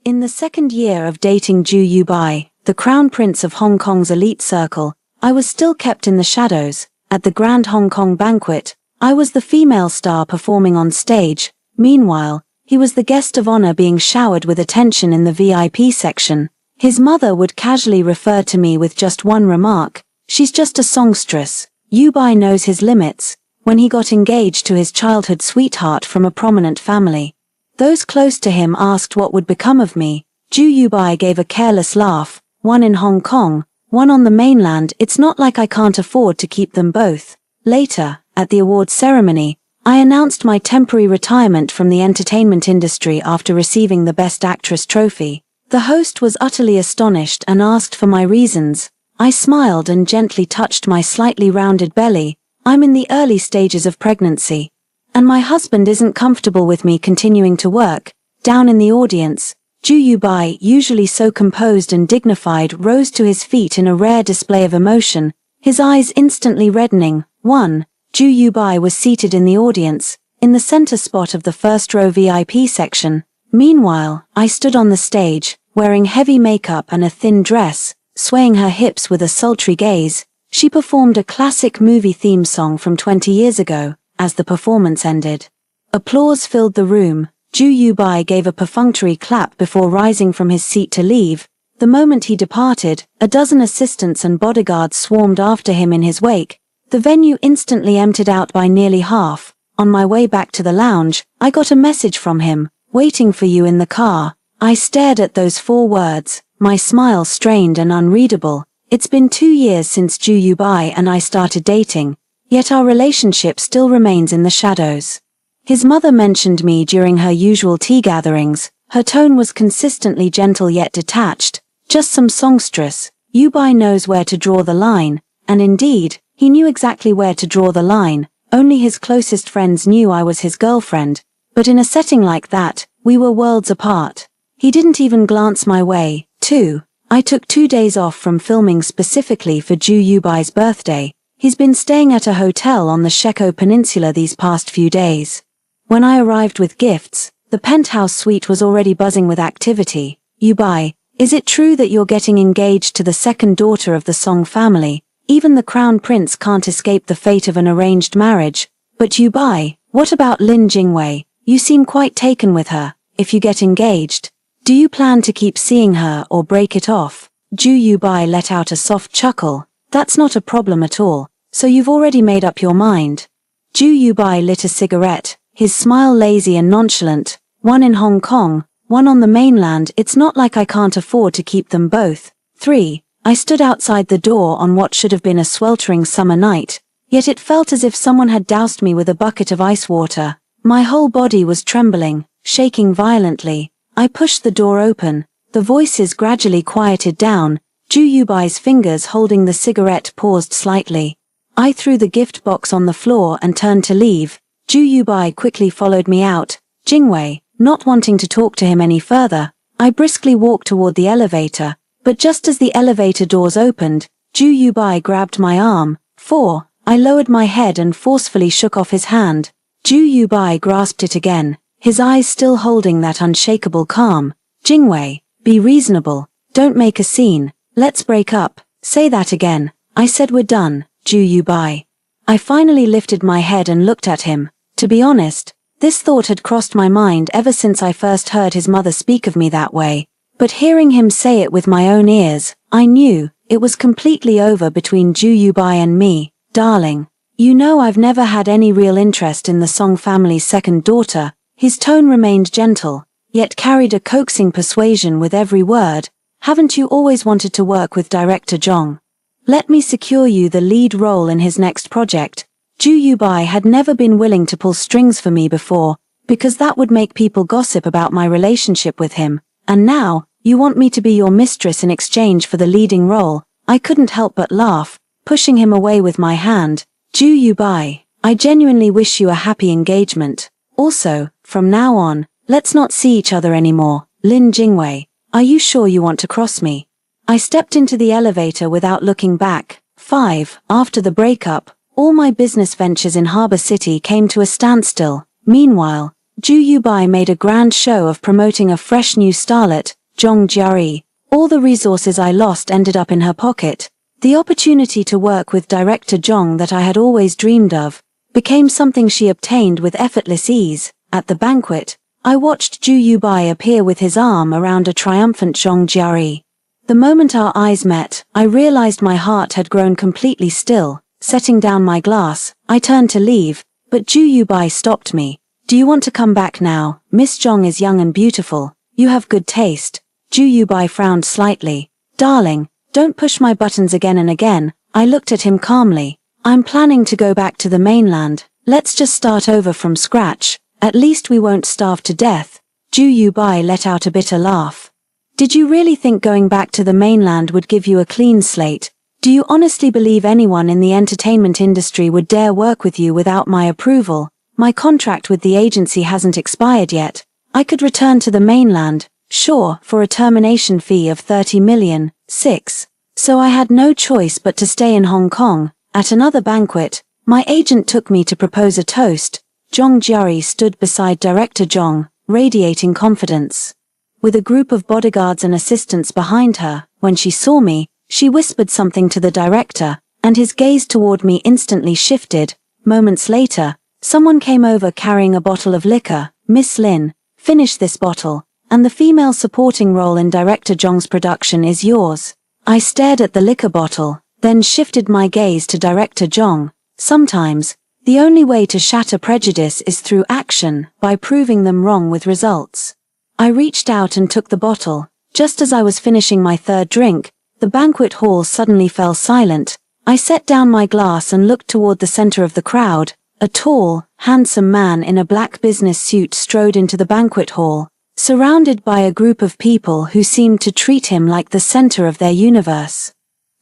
In the second year of dating Ju Yubai, the crown prince of Hong Kong's elite circle, I was still kept in the shadows. At the Grand Hong Kong banquet, I was the female star performing on stage. Meanwhile, he was the guest of honor being showered with attention in the VIP section. His mother would casually refer to me with just one remark: "She's just a songstress." Yubai knows his limits. When he got engaged to his childhood sweetheart from a prominent family, those close to him asked what would become of me. Ju Yubai gave a careless laugh. "One in Hong Kong, one on the mainland. It's not like I can't afford to keep them both." Later, at the awards ceremony, I announced my temporary retirement from the entertainment industry after receiving the Best Actress trophy. The host was utterly astonished and asked for my reasons. I smiled and gently touched my slightly rounded belly. "I'm in the early stages of pregnancy, and my husband isn't comfortable with me continuing to work." Down in the audience, Ju Yubai, usually so composed and dignified, rose to his feet in a rare display of emotion, his eyes instantly reddening. 1. Ju Yubai was seated in the audience, in the center spot of the first row VIP section. Meanwhile, I stood on the stage, wearing heavy makeup and a thin dress, swaying her hips with a sultry gaze. She performed a classic movie theme song from 20 years ago. As the performance ended, applause filled the room. Ju Yubai gave a perfunctory clap before rising from his seat to leave. The moment he departed, a dozen assistants and bodyguards swarmed after him in his wake. The venue instantly emptied out by nearly half. On my way back to the lounge, I got a message from him: "Waiting for you in the car." I stared at those 4 words, my smile strained and unreadable. It's been 2 years since Ju Yubai and I started dating, yet our relationship still remains in the shadows. His mother mentioned me during her usual tea gatherings. Her tone was consistently gentle yet detached. "Just some songstress." Yubai knows where to draw the line, and indeed, he knew exactly where to draw the line. Only his closest friends knew I was his girlfriend, but in a setting like that, we were worlds apart. He didn't even glance my way. 2. I took 2 days off from filming specifically for Ju Yubai's birthday. He's been staying at a hotel on the Sheko Peninsula these past few days. When I arrived with gifts, the penthouse suite was already buzzing with activity. "Yubai, is it true that you're getting engaged to the second daughter of the Song family? Even the crown prince can't escape the fate of an arranged marriage." "But Yubai, what about Lin Jingwei? You seem quite taken with her. If you get engaged, do you plan to keep seeing her or break it off?" Ju Yubai let out a soft chuckle. "That's not a problem at all. So you've already made up your mind." Ju Yubai lit a cigarette, his smile lazy and nonchalant. "One in Hong Kong, one on the mainland. It's not like I can't afford to keep them both." 3. I stood outside the door on what should have been a sweltering summer night, yet it felt as if someone had doused me with a bucket of ice water. My whole body was trembling, shaking violently. I pushed the door open. The voices gradually quieted down. Ju Yubai's fingers holding the cigarette paused slightly. I threw the gift box on the floor and turned to leave. Ju Yubai quickly followed me out. Jingwei, not wanting to talk to him any further, I briskly walked toward the elevator. But just as the elevator doors opened, Ju Yubai grabbed my arm. 4. I lowered my head and forcefully shook off his hand. Ju Yubai grasped it again, his eyes still holding that unshakable calm. "Jingwei, be reasonable. Don't make a scene. Let's break up." "Say that again." "I said we're done, Ju Yubai." I finally lifted my head and looked at him. To be honest, this thought had crossed my mind ever since I first heard his mother speak of me that way. But hearing him say it with my own ears, I knew it was completely over between Ju Yubai and me. "Darling, you know I've never had any real interest in the Song family's second daughter." His tone remained gentle, yet carried a coaxing persuasion with every word. "Haven't you always wanted to work with director Zhong? Let me secure you the lead role in his next project." Ju Yubai had never been willing to pull strings for me before, because that would make people gossip about my relationship with him. And now, "You want me to be your mistress in exchange for the leading role?" I couldn't help but laugh, pushing him away with my hand. "Ju Yubai, I genuinely wish you a happy engagement. Also, from now on, let's not see each other anymore. Lin Jingwei, are you sure you want to cross me?" I stepped into the elevator without looking back. 5. After the breakup, all my business ventures in Harbor City came to a standstill. Meanwhile, Ju Yubai made a grand show of promoting a fresh new starlet, Zhong Jiari. All the resources I lost ended up in her pocket. The opportunity to work with Director Zhong that I had always dreamed of became something she obtained with effortless ease. At the banquet, I watched Zhu Yubai appear with his arm around a triumphant Zhong Jiari. The moment our eyes met, I realized my heart had grown completely still. Setting down my glass, I turned to leave, but Zhu Yubai stopped me. Do you want to come back now? Miss Zhong is young and beautiful. You have good taste. Zhu Yubai frowned slightly. Darling, don't push my buttons again and again. I looked at him calmly. I'm planning to go back to the mainland. Let's just start over from scratch. At least we won't starve to death. Zhu Yubai let out a bitter laugh. Did you really think going back to the mainland would give you a clean slate? Do you honestly believe anyone in the entertainment industry would dare work with you without my approval? My contract with the agency hasn't expired yet. I could return to the mainland, sure, for a termination fee of 30 million. 6. So I had no choice but to stay in Hong Kong. At another banquet, my agent took me to propose a toast. Zhong Jiari stood beside Director Zhong, radiating confidence. With a group of bodyguards and assistants behind her, when she saw me, she whispered something to the director, and his gaze toward me instantly shifted. Moments later, someone came over carrying a bottle of liquor. Miss Lin, finish this bottle, and the female supporting role in Director Zhong's production is yours. I stared at the liquor bottle, then shifted my gaze to Director Zhong. Sometimes, the only way to shatter prejudice is through action, by proving them wrong with results. I reached out and took the bottle. Just as I was finishing my third drink, the banquet hall suddenly fell silent. I set down my glass and looked toward the center of the crowd. A tall, handsome man in a black business suit strode into the banquet hall, surrounded by a group of people who seemed to treat him like the center of their universe.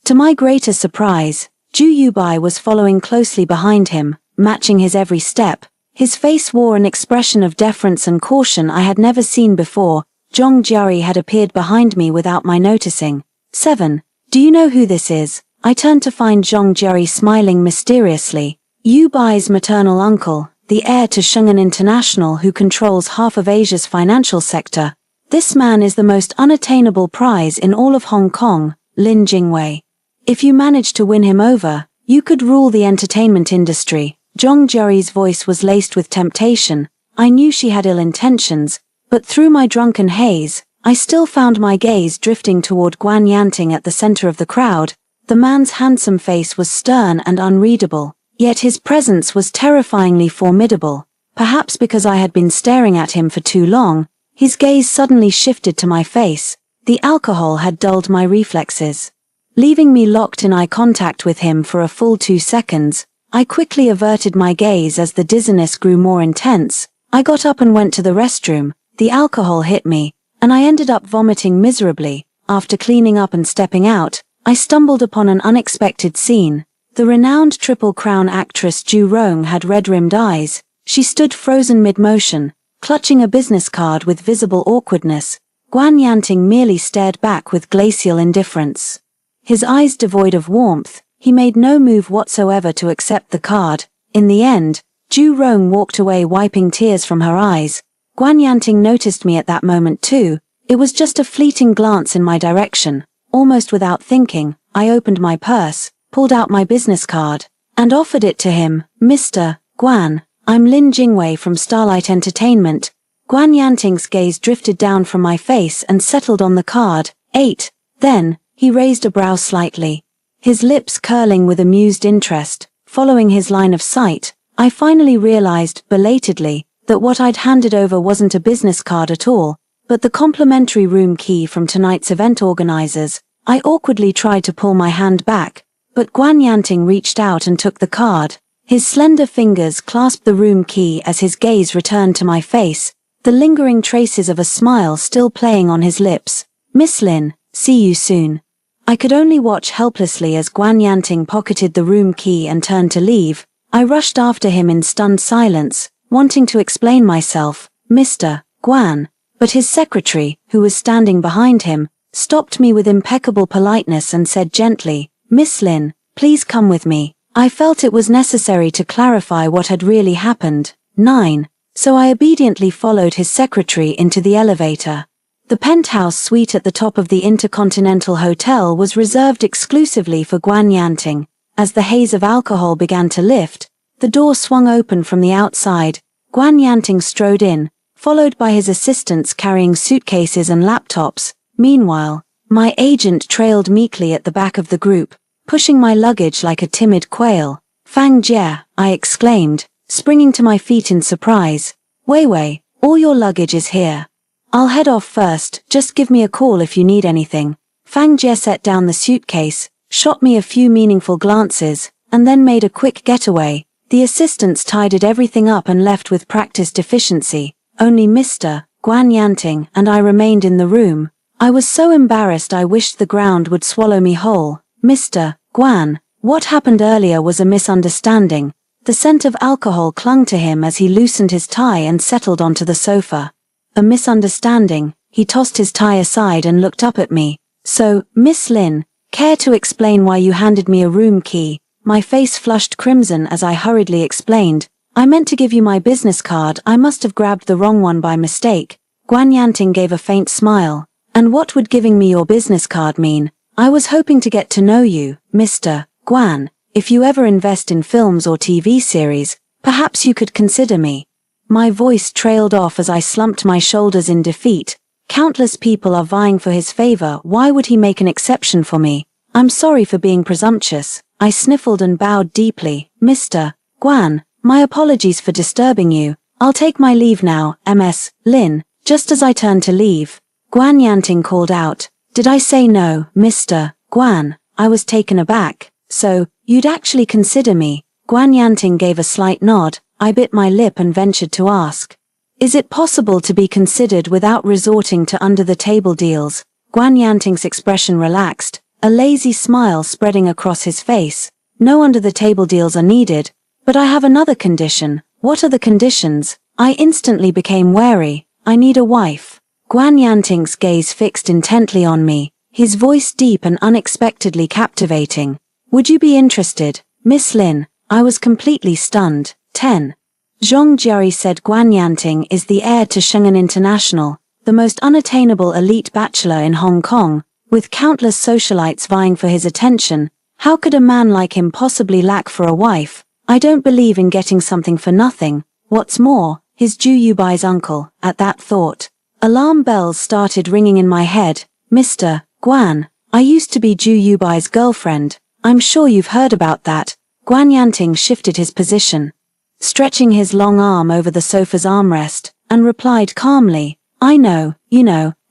To my greater surprise, Zhu Yubai was following closely behind him, matching his every step. His face wore an expression of deference and caution I had never seen before. Zhong Jiari had appeared behind me without my noticing. 7. Do you know who this is? I turned to find Zhong Jiari smiling mysteriously. Yubai's maternal uncle, the heir to Shenzhen International who controls half of Asia's financial sector. This man is the most unattainable prize in all of Hong Kong, Lin Jingwei. If you manage to win him over, you could rule the entertainment industry. Zhong Jiari's voice was laced with temptation. I knew she had ill intentions, but through my drunken haze, I still found my gaze drifting toward Guan Yanting at the center of the crowd. The man's handsome face was stern and unreadable, yet his presence was terrifyingly formidable. Perhaps because I had been staring at him for too long, his gaze suddenly shifted to my face. The alcohol had dulled my reflexes. Leaving me locked in eye contact with him for a full 2 seconds, I quickly averted my gaze as the dizziness grew more intense. I got up and went to the restroom. The alcohol hit me, and I ended up vomiting miserably. After cleaning up and stepping out, I stumbled upon an unexpected scene. The renowned Triple Crown actress Ju Rong had red-rimmed eyes. She stood frozen mid-motion, clutching a business card with visible awkwardness. Guan Yanting merely stared back with glacial indifference. His eyes devoid of warmth, he made no move whatsoever to accept the card. In the end, Ju Rong walked away wiping tears from her eyes. Guan Yanting noticed me at that moment too. It was just a fleeting glance in my direction. Almost without thinking, I opened my purse, pulled out my business card, and offered it to him. Mr. Guan, I'm Lin Jingwei from Starlight Entertainment. Guan Yanting's gaze drifted down from my face and settled on the card. 8. Then, he raised a brow slightly, his lips curling with amused interest. Following his line of sight, I finally realized, belatedly, that what I'd handed over wasn't a business card at all, but the complimentary room key from tonight's event organizers. I awkwardly tried to pull my hand back, but Guan Yanting reached out and took the card. His slender fingers clasped the room key as his gaze returned to my face, the lingering traces of a smile still playing on his lips. Miss Lin, see you soon. I could only watch helplessly as Guan Yanting pocketed the room key and turned to leave. I rushed after him in stunned silence, wanting to explain myself. Mr. Guan. But his secretary, who was standing behind him, stopped me with impeccable politeness and said gently, Miss Lin, please come with me. I felt it was necessary to clarify what had really happened. 9. So I obediently followed his secretary into the elevator. The penthouse suite at the top of the Intercontinental Hotel was reserved exclusively for Guan Yanting. As the haze of alcohol began to lift, the door swung open from the outside. Guan Yanting strode in, followed by his assistants carrying suitcases and laptops. Meanwhile, my agent trailed meekly at the back of the group, pushing my luggage like a timid quail. Fang Jie, I exclaimed, springing to my feet in surprise. Wei, all your luggage is here. I'll head off first, just give me a call if you need anything. Fang Jie set down the suitcase, shot me a few meaningful glances, and then made a quick getaway. The assistants tidied everything up and left with practiced efficiency. Only Mr. Guan Yanting and I remained in the room. I was so embarrassed I wished the ground would swallow me whole. Mr. Guan, what happened earlier was a misunderstanding. The scent of alcohol clung to him as he loosened his tie and settled onto the sofa. A misunderstanding. He tossed his tie aside and looked up at me. So, Miss Lin, care to explain why you handed me a room key? My face flushed crimson as I hurriedly explained. I meant to give you my business card. I must have grabbed the wrong one by mistake. Guan Yanting gave a faint smile. And what would giving me your business card mean? I was hoping to get to know you, Mr. Guan. If you ever invest in films or TV series, perhaps you could consider me. My voice trailed off as I slumped my shoulders in defeat. Countless people are vying for his favor. Why would he make an exception for me? I'm sorry for being presumptuous. I sniffled and bowed deeply. Mr. Guan, my apologies for disturbing you. I'll take my leave now, Ms. Lin. Just as I turned to leave, Guan Yanting called out, "Did I say no, Mr. Guan?" I was taken aback. So, you'd actually consider me? Guan Yanting gave a slight nod. I bit my lip and ventured to ask, "Is it possible to be considered without resorting to under-the-table deals?" Guan Yanting's expression relaxed, a lazy smile spreading across his face. "No under-the-table deals are needed, but I have another condition." "What are the conditions?" I instantly became wary. "I need a wife." Guan Yanting's gaze fixed intently on me, his voice deep and unexpectedly captivating. "Would you be interested, Miss Lin?" I was completely stunned. 10. Zhong Jiari said Guan Yanting is the heir to Shenzhen International, the most unattainable elite bachelor in Hong Kong, with countless socialites vying for his attention. How could a man like him possibly lack for a wife? I don't believe in getting something for nothing. What's more, he's Zhu Yubai's uncle. At that thought, alarm bells started ringing in my head. "Mr. Guan, I used to be Zhu Yubai's girlfriend. I'm sure you've heard about that." Guan Yanting shifted his position, stretching his long arm over the sofa's armrest, and replied calmly, "I know,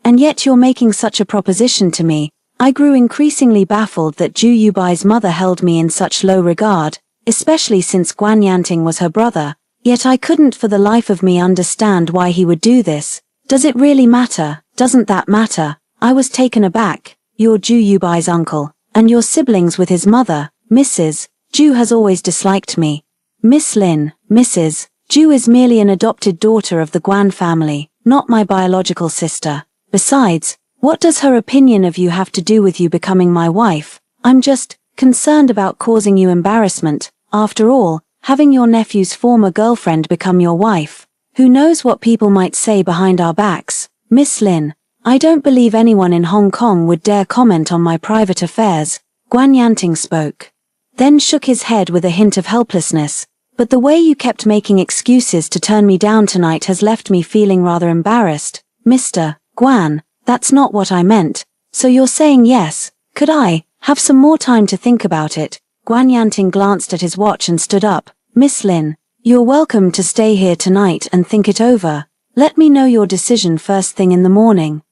and yet you're making such a proposition to me." I grew increasingly baffled that Zhu Yubai's mother held me in such low regard, especially since Guan Yanting was her brother, yet I couldn't for the life of me understand why he would do this. Does it really matter? Doesn't that matter? I was taken aback. "You're Zhu Yubai's uncle, and your siblings with his mother, Mrs. Zhu has always disliked me." "Miss Lin, Mrs. Zhu is merely an adopted daughter of the Guan family, not my biological sister. Besides, what does her opinion of you have to do with you becoming my wife? I'm just concerned about causing you embarrassment. After all, having your nephew's former girlfriend become your wife. Who knows what people might say behind our backs? Miss Lin, I don't believe anyone in Hong Kong would dare comment on my private affairs." Guan Yanting spoke, then shook his head with a hint of helplessness. "But the way you kept making excuses to turn me down tonight has left me feeling rather embarrassed. Mr. Guan, that's not what I meant. So you're saying yes? Could I have some more time to think about it?" Guan Yanting glanced at his watch and stood up. "Miss Lin, you're welcome to stay here tonight and think it over. Let me know your decision first thing in the morning.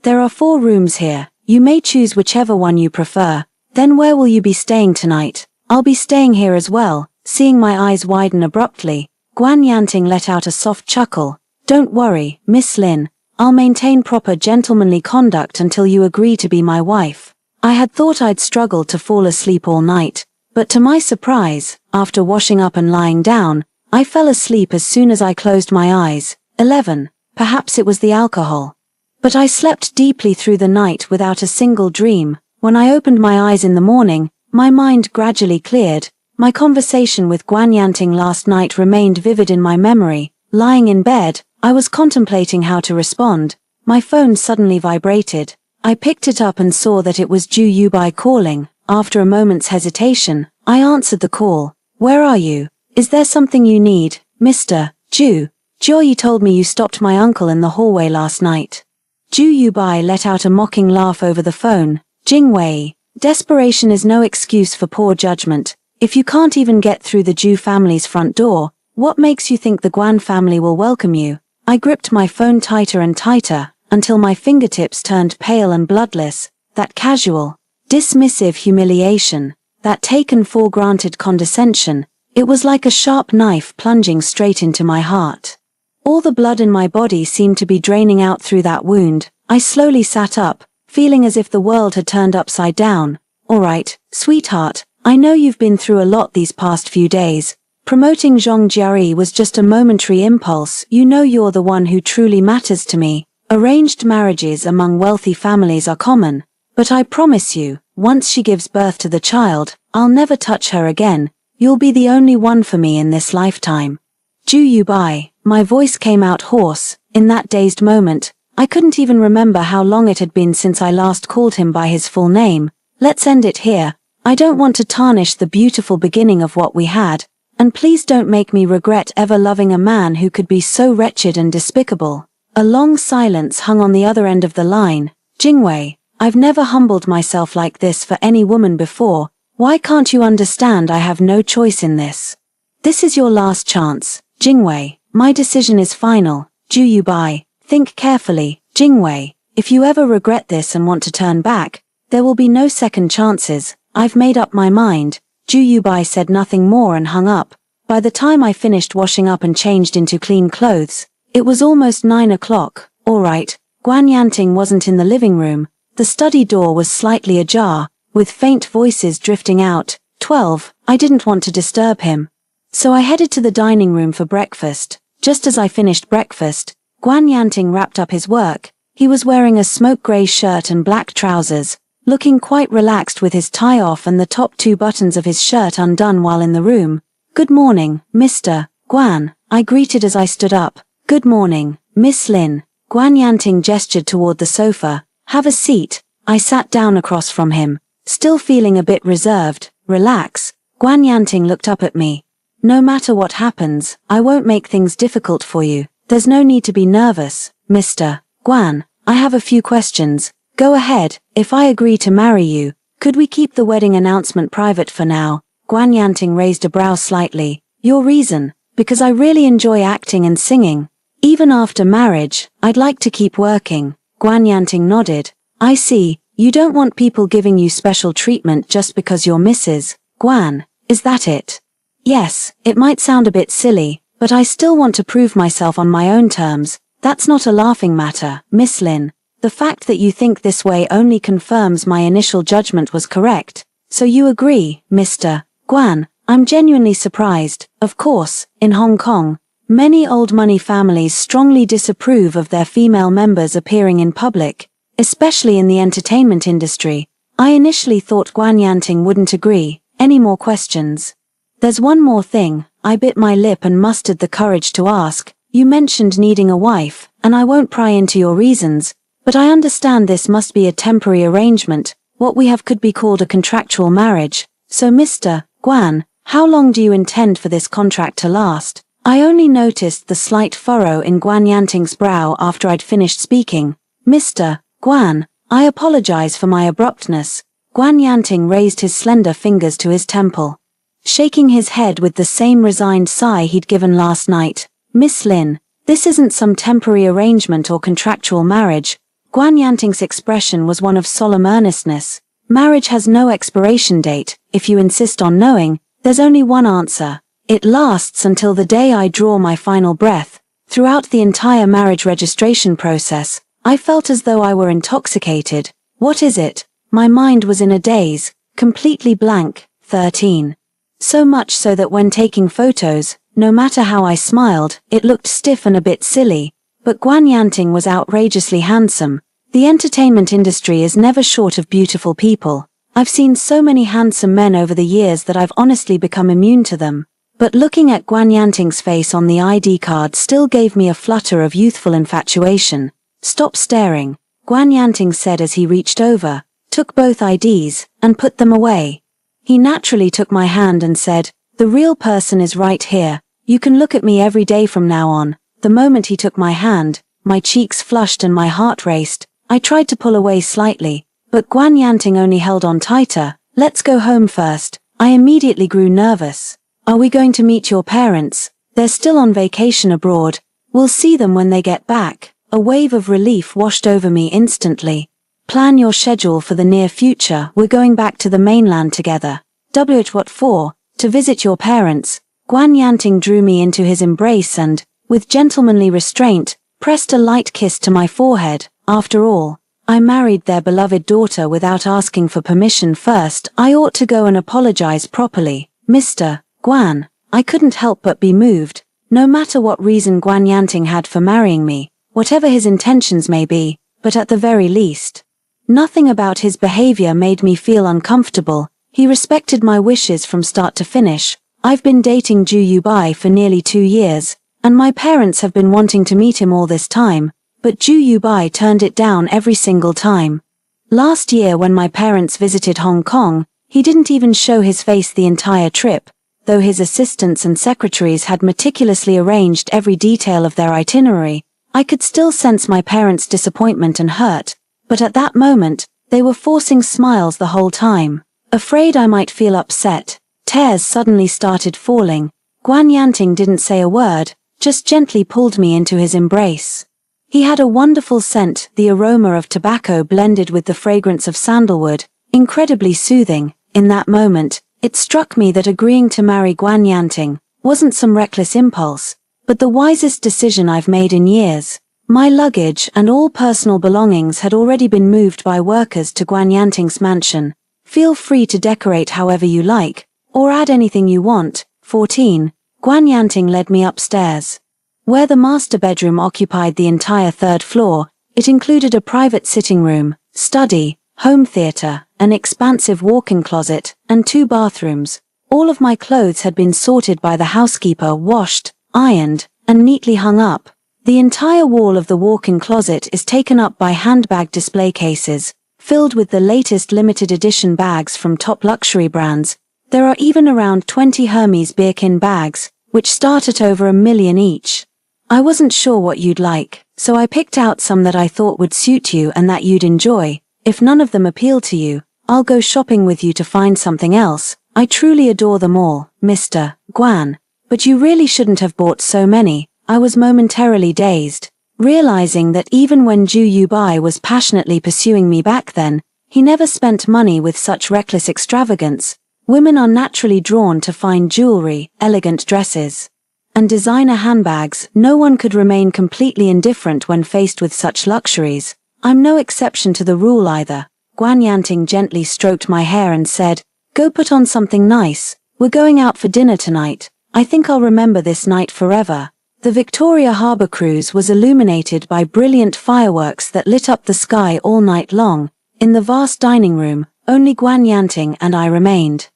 There are 4 rooms here. You may choose whichever one you prefer. Then where will you be staying tonight?" "I'll be staying here as well." Seeing my eyes widen abruptly, Guan Yanting let out a soft chuckle. "Don't worry, Miss Lin. I'll maintain proper gentlemanly conduct until you agree to be my wife." I had thought I'd struggled to fall asleep all night, but to my surprise, after washing up and lying down, I fell asleep as soon as I closed my eyes. 11. Perhaps it was the alcohol. But I slept deeply through the night without a single dream. When I opened my eyes in the morning, my mind gradually cleared. My conversation with Guan Yanting last night remained vivid in my memory. Lying in bed, I was contemplating how to respond. My phone suddenly vibrated. I picked it up and saw that it was Ju Yubai calling. After a moment's hesitation, I answered the call. Where are you? Is there something you need, Mr. Ju? Joyi told me you stopped my uncle in the hallway last night. Ju Yubai let out a mocking laugh over the phone. Jingwei, desperation is no excuse for poor judgment. If you can't even get through the Ju family's front door, what makes you think the Guan family will welcome you? I gripped my phone tighter and tighter, until my fingertips turned pale and bloodless. That casual, dismissive humiliation, that taken-for-granted condescension, it was like a sharp knife plunging straight into my heart. All the blood in my body seemed to be draining out through that wound. I slowly sat up, feeling as if the world had turned upside down. All right, sweetheart, I know you've been through a lot these past few days. Promoting Zhong Jiari was just a momentary impulse. You know you're the one who truly matters to me. Arranged marriages among wealthy families are common, but I promise you, once she gives birth to the child, I'll never touch her again. You'll be the only one for me in this lifetime. Ju Yubai, my voice came out hoarse. In that dazed moment, I couldn't even remember how long it had been since I last called him by his full name. Let's end it here. I don't want to tarnish the beautiful beginning of what we had, and please don't make me regret ever loving a man who could be so wretched and despicable. A long silence hung on the other end of the line. Jingwei, I've never humbled myself like this for any woman before. Why can't you understand I have no choice in this? This is your last chance, Jingwei. My decision is final. Ju Yubai, think carefully. Jingwei, if you ever regret this and want to turn back, there will be no second chances. I've made up my mind. Ju Yubai said nothing more and hung up. By the time I finished washing up and changed into clean clothes, it was almost 9 o'clock. All right, Guan Yanting wasn't in the living room. The study door was slightly ajar, with faint voices drifting out. 12, I didn't want to disturb him. So I headed to the dining room for breakfast. Just as I finished breakfast, Guan Yanting wrapped up his work. He was wearing a smoke grey shirt and black trousers, looking quite relaxed with his tie off and the top 2 buttons of his shirt undone while in the room. Good morning, Mr. Guan, I greeted as I stood up. Good morning, Miss Lin. Guan Yanting gestured toward the sofa. Have a seat. I sat down across from him, still feeling a bit reserved. Relax. Guan Yanting looked up at me. No matter what happens, I won't make things difficult for you. There's no need to be nervous, Mr. Guan. I have a few questions. Go ahead. If I agree to marry you, could we keep the wedding announcement private for now? Guan Yanting raised a brow slightly. Your reason? Because I really enjoy acting and singing. Even after marriage, I'd like to keep working. Guan Yanting nodded. I see. You don't want people giving you special treatment just because you're Mrs. Guan. Is that it? Yes, it might sound a bit silly, but I still want to prove myself on my own terms. That's not a laughing matter, Miss Lin. The fact that you think this way only confirms my initial judgment was correct. So you agree, Mr. Guan? I'm genuinely surprised. Of course, in Hong Kong, many old money families strongly disapprove of their female members appearing in public, especially in the entertainment industry. I initially thought Guan Yanting wouldn't agree. Any more questions? There's one more thing. I bit my lip and mustered the courage to ask. You mentioned needing a wife, and I won't pry into your reasons, but I understand this must be a temporary arrangement. What we have could be called a contractual marriage. So Mr. Guan, how long do you intend for this contract to last? I only noticed the slight furrow in Guan Yanting's brow after I'd finished speaking. Mr. Guan, I apologize for my abruptness. Guan Yanting raised his slender fingers to his temple, shaking his head with the same resigned sigh he'd given last night. Miss Lin, this isn't some temporary arrangement or contractual marriage. Guan Yanting's expression was one of solemn earnestness. Marriage has no expiration date. If you insist on knowing, there's only one answer. It lasts until the day I draw my final breath. Throughout the entire marriage registration process, I felt as though I were intoxicated. What is it? My mind was in a daze, completely blank. 13. So much so that when taking photos, no matter how I smiled, it looked stiff and a bit silly. But Guan Yanting was outrageously handsome. The entertainment industry is never short of beautiful people. I've seen so many handsome men over the years that I've honestly become immune to them. But looking at Guan Yanting's face on the ID card still gave me a flutter of youthful infatuation. "Stop staring," Guan Yanting said as he reached over, took both IDs, and put them away. He naturally took my hand and said, "The real person is right here. You can look at me every day from now on." The moment he took my hand, my cheeks flushed and my heart raced. I tried to pull away slightly, but Guan Yanting only held on tighter. "Let's go home first." I immediately grew nervous. "Are we going to meet your parents? They're still on vacation abroad. We'll see them when they get back." A wave of relief washed over me instantly. "Plan your schedule for the near future. We're going back to the mainland together." What for? "To visit your parents." Guan Yanting drew me into his embrace and, with gentlemanly restraint, pressed a light kiss to my forehead. After all, I married their beloved daughter without asking for permission first. I ought to go and apologize properly. "Mr. Guan." I couldn't help but be moved. No matter what reason Guan Yanting had for marrying me, whatever his intentions may be, but at the very least, nothing about his behavior made me feel uncomfortable. He respected my wishes from start to finish. I've been dating Ju Yubai for nearly 2 years, and my parents have been wanting to meet him all this time, but Ju Yubai turned it down every single time. Last year when my parents visited Hong Kong, he didn't even show his face the entire trip, though his assistants and secretaries had meticulously arranged every detail of their itinerary. I could still sense my parents' disappointment and hurt, but at that moment, they were forcing smiles the whole time. Afraid I might feel upset, tears suddenly started falling. Guan Yanting didn't say a word, just gently pulled me into his embrace. He had a wonderful scent, the aroma of tobacco blended with the fragrance of sandalwood, incredibly soothing. In that moment, it struck me that agreeing to marry Guan Yanting wasn't some reckless impulse, but the wisest decision I've made in years. My luggage and all personal belongings had already been moved by workers to Guan Yanting's mansion. "Feel free to decorate however you like, or add anything you want." 14. Guan Yanting led me upstairs. Where the master bedroom occupied the entire 3rd floor, it included a private sitting room, study, home theater, an expansive walk-in closet, and 2 bathrooms. All of my clothes had been sorted by the housekeeper, washed, ironed, and neatly hung up. The entire wall of the walk-in closet is taken up by handbag display cases, filled with the latest limited edition bags from top luxury brands. There are even around 20 Hermes Birkin bags, which start at over $1 million each. I wasn't sure what you'd like, so I picked out some that I thought would suit you and that you'd enjoy. If none of them appeal to you, I'll go shopping with you to find something else. I truly adore them all, Mr. Guan. But you really shouldn't have bought so many. I was momentarily dazed, realizing that even when Ju Yubai was passionately pursuing me back then, he never spent money with such reckless extravagance. Women are naturally drawn to fine jewelry, elegant dresses, and designer handbags. No one could remain completely indifferent when faced with such luxuries. I'm no exception to the rule either. Guan Yanting gently stroked my hair and said, "Go put on something nice. We're going out for dinner tonight. I think I'll remember this night forever." The Victoria Harbour cruise was illuminated by brilliant fireworks that lit up the sky all night long. In the vast dining room, only Guan Yanting and I remained.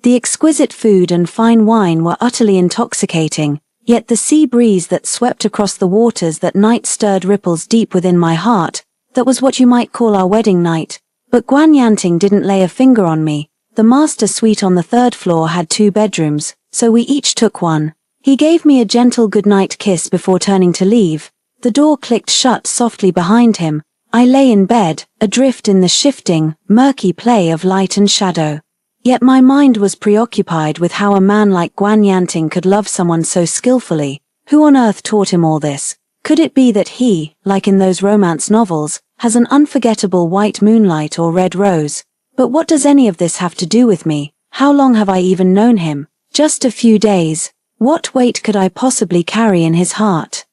The exquisite food and fine wine were utterly intoxicating, yet the sea breeze that swept across the waters that night stirred ripples deep within my heart. That was what you might call our wedding night. But Guan Yanting didn't lay a finger on me. The master suite on the 3rd floor had 2 bedrooms, so we each took one. He gave me a gentle goodnight kiss before turning to leave. The door clicked shut softly behind him. I lay in bed, adrift in the shifting, murky play of light and shadow. Yet my mind was preoccupied with how a man like Guan Yanting could love someone so skillfully. Who on earth taught him all this? Could it be that he, like in those romance novels, has an unforgettable white moonlight or red rose? But what does any of this have to do with me? How long have I even known him? Just a few days. What weight could I possibly carry in his heart?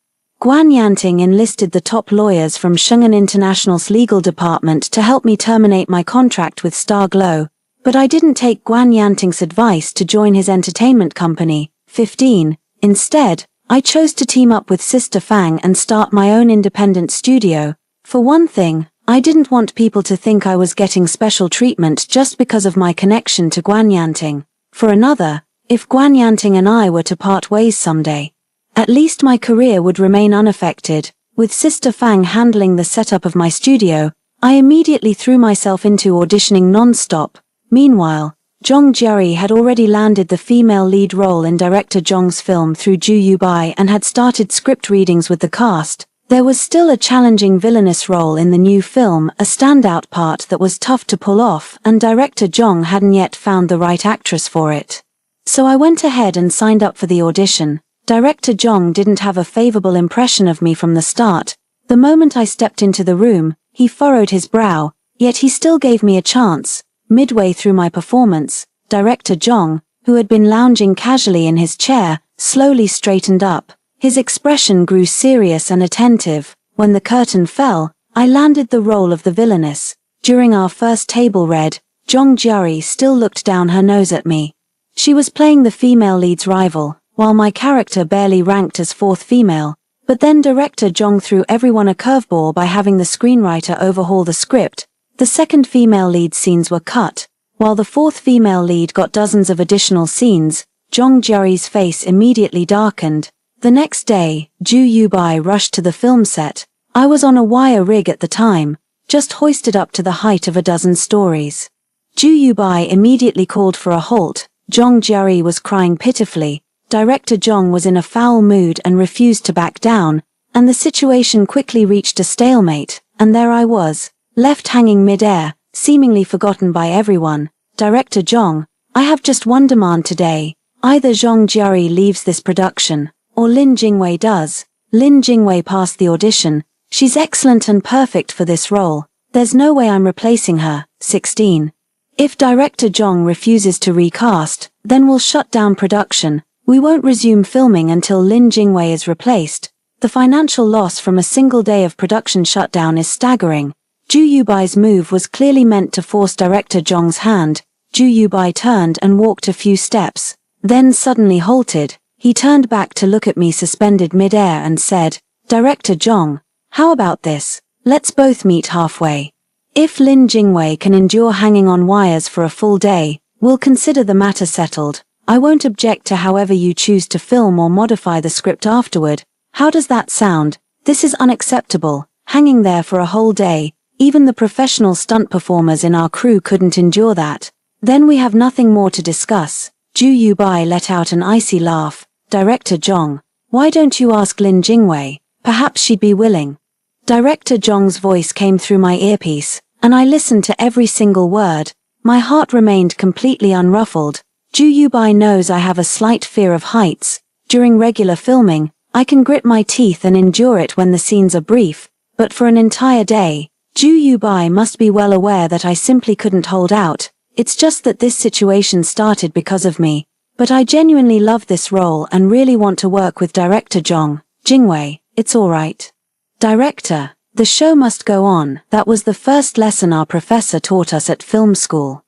Guan Yanting enlisted the top lawyers from Shenzhen International's legal department to help me terminate my contract with Star Glow. But I didn't take Guan Yanting's advice to join his entertainment company, 15. Instead, I chose to team up with Sister Fang and start my own independent studio. For one thing, I didn't want people to think I was getting special treatment just because of my connection to Guan Yanting. For another, if Guan Yanting and I were to part ways someday, at least my career would remain unaffected. With Sister Fang handling the setup of my studio, I immediately threw myself into auditioning non-stop. Meanwhile, Zhong Jiari had already landed the female lead role in director Zhong's film through Ju Yubai and had started script readings with the cast. There was still a challenging villainous role in the new film, a standout part that was tough to pull off, and director Zhong hadn't yet found the right actress for it. So I went ahead and signed up for the audition. Director Zhong didn't have a favorable impression of me from the start. The moment I stepped into the room, he furrowed his brow, yet he still gave me a chance. Midway through my performance, director Zhong, who had been lounging casually in his chair, slowly straightened up. His expression grew serious and attentive. When the curtain fell, I landed the role of the villainess. During our first table read, Zhong Jiari still looked down her nose at me. She was playing the female lead's rival, while my character barely ranked as fourth female. But then director Zhong threw everyone a curveball by having the screenwriter overhaul the script. The second female lead scenes were cut, while the fourth female lead got dozens of additional scenes. Zhong Jiari's face immediately darkened. The next day, Ju Yubai rushed to the film set. I was on a wire rig at the time, just hoisted up to the height of a dozen stories. Ju Yubai immediately called for a halt. Zhong Jiari was crying pitifully. Director Zhong was in a foul mood and refused to back down, and the situation quickly reached a stalemate, and there I was, left hanging mid-air, seemingly forgotten by everyone. Director Zhong, I have just one demand today. Either Zhong Jiari leaves this production, or Lin Jingwei does. Lin Jingwei passed the audition. She's excellent and perfect for this role. There's no way I'm replacing her. 16. If director Zhong refuses to recast, then we'll shut down production. We won't resume filming until Lin Jingwei is replaced. The financial loss from a single day of production shutdown is staggering. Ju Yubai's move was clearly meant to force director Zhong's hand. Ju Yubai turned and walked a few steps, then suddenly halted. He turned back to look at me suspended mid-air and said, "Director Zhong, how about this? Let's both meet halfway. If Lin Jingwei can endure hanging on wires for a full day, we'll consider the matter settled. I won't object to however you choose to film or modify the script afterward. How does that sound? This is unacceptable. Hanging there for a whole day, even the professional stunt performers in our crew couldn't endure that. Then we have nothing more to discuss." Ju Yubai let out an icy laugh. "Director Zhong, why don't you ask Lin Jingwei? Perhaps she'd be willing." Director Zhong's voice came through my earpiece, and I listened to every single word. My heart remained completely unruffled. Ju Yubai knows I have a slight fear of heights. During regular filming, I can grit my teeth and endure it when the scenes are brief, but for an entire day, Ju Yubai must be well aware that I simply couldn't hold out. It's just that this situation started because of me. But I genuinely love this role and really want to work with director Zhong. Jingwei, it's alright. Director, the show must go on. That was the first lesson our professor taught us at film school.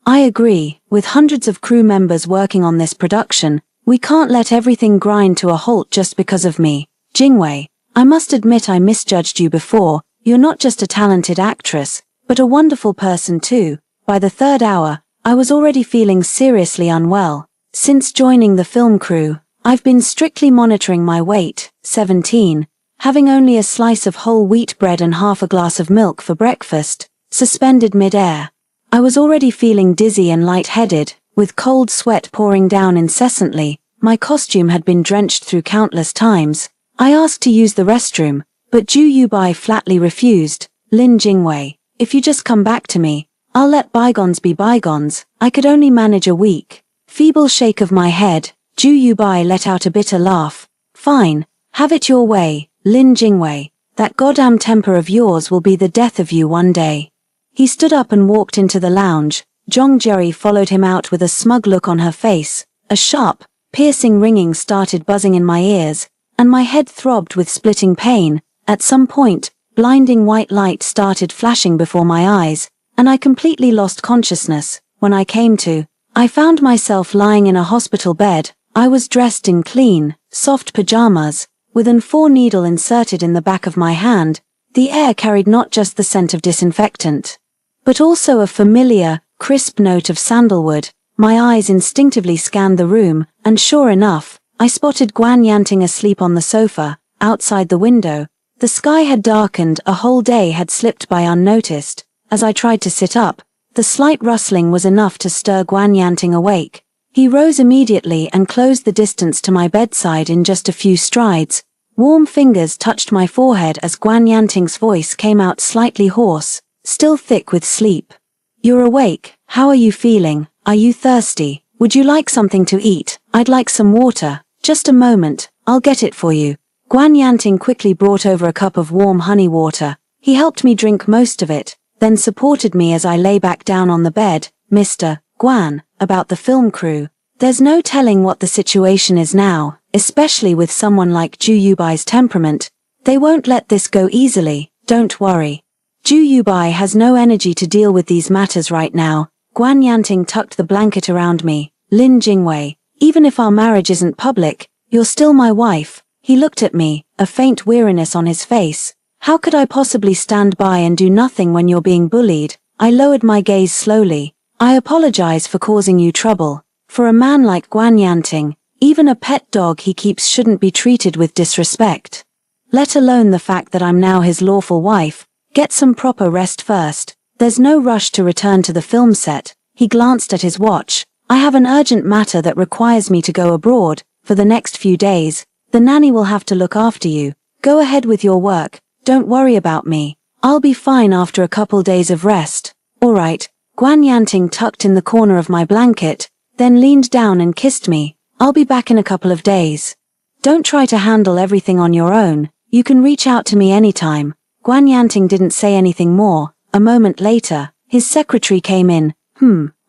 I agree, with hundreds of crew members working on this production, we can't let everything grind to a halt just because of me. Jingwei, I must admit I misjudged you before. You're not just a talented actress, but a wonderful person too. By the third hour, I was already feeling seriously unwell. Since joining the film crew, I've been strictly monitoring my weight. 17. Having only a slice of whole wheat bread and half a glass of milk for breakfast, suspended mid-air. I was already feeling dizzy and lightheaded, with cold sweat pouring down incessantly. My costume had been drenched through countless times. I asked to use the restroom, but Ju Yubai flatly refused. Lin Jingwei, if you just come back to me, I'll let bygones be bygones. I could only manage a week. Feeble shake of my head, Ju Yubai let out a bitter laugh. Fine, have it your way, Lin Jingwei. That goddamn temper of yours will be the death of you one day. He stood up and walked into the lounge. Zhong Jiari followed him out with a smug look on her face. A sharp, piercing ringing started buzzing in my ears, and my head throbbed with splitting pain. At some point, blinding white light started flashing before my eyes, and I completely lost consciousness. When I came to, I found myself lying in a hospital bed. I was dressed in clean, soft pajamas, with an 4 needle inserted in the back of my hand. The air carried not just the scent of disinfectant, but also a familiar, crisp note of sandalwood. My eyes instinctively scanned the room, and sure enough, I spotted Guan Yanting asleep on the sofa, outside the window. The sky had darkened, a whole day had slipped by unnoticed. As I tried to sit up, the slight rustling was enough to stir Guan Yanting awake. He rose immediately and closed the distance to my bedside in just a few strides. Warm fingers touched my forehead as Guan Yanting's voice came out slightly hoarse, still thick with sleep. "You're awake, how are you feeling? Are you thirsty? Would you like something to eat? I'd like some water." "Just a moment, I'll get it for you." Guan Yanting quickly brought over a cup of warm honey water. He helped me drink most of it, then supported me as I lay back down on the bed. "Mr. Guan, about the film crew. There's no telling what the situation is now, especially with someone like Ju Yubai's temperament. They won't let this go easily, don't worry. Ju Yubai has no energy to deal with these matters right now." Guan Yanting tucked the blanket around me. "Lin Jingwei, even if our marriage isn't public, you're still my wife." He looked at me, a faint weariness on his face. "How could I possibly stand by and do nothing when you're being bullied?" I lowered my gaze slowly. "I apologize for causing you trouble. For a man like Guan Yanting, even a pet dog he keeps shouldn't be treated with disrespect. Let alone the fact that I'm now his lawful wife. Get some proper rest first. There's no rush to return to the film set." He glanced at his watch. "I have an urgent matter that requires me to go abroad for the next few days. The nanny will have to look after you. Go ahead with your work. Don't worry about me. I'll be fine after a couple days of rest." "All right." Guan Yanting tucked in the corner of my blanket, then leaned down and kissed me. "I'll be back in a couple of days. Don't try to handle everything on your own. You can reach out to me anytime." Guan Yanting didn't say anything more. A moment later, his secretary came in.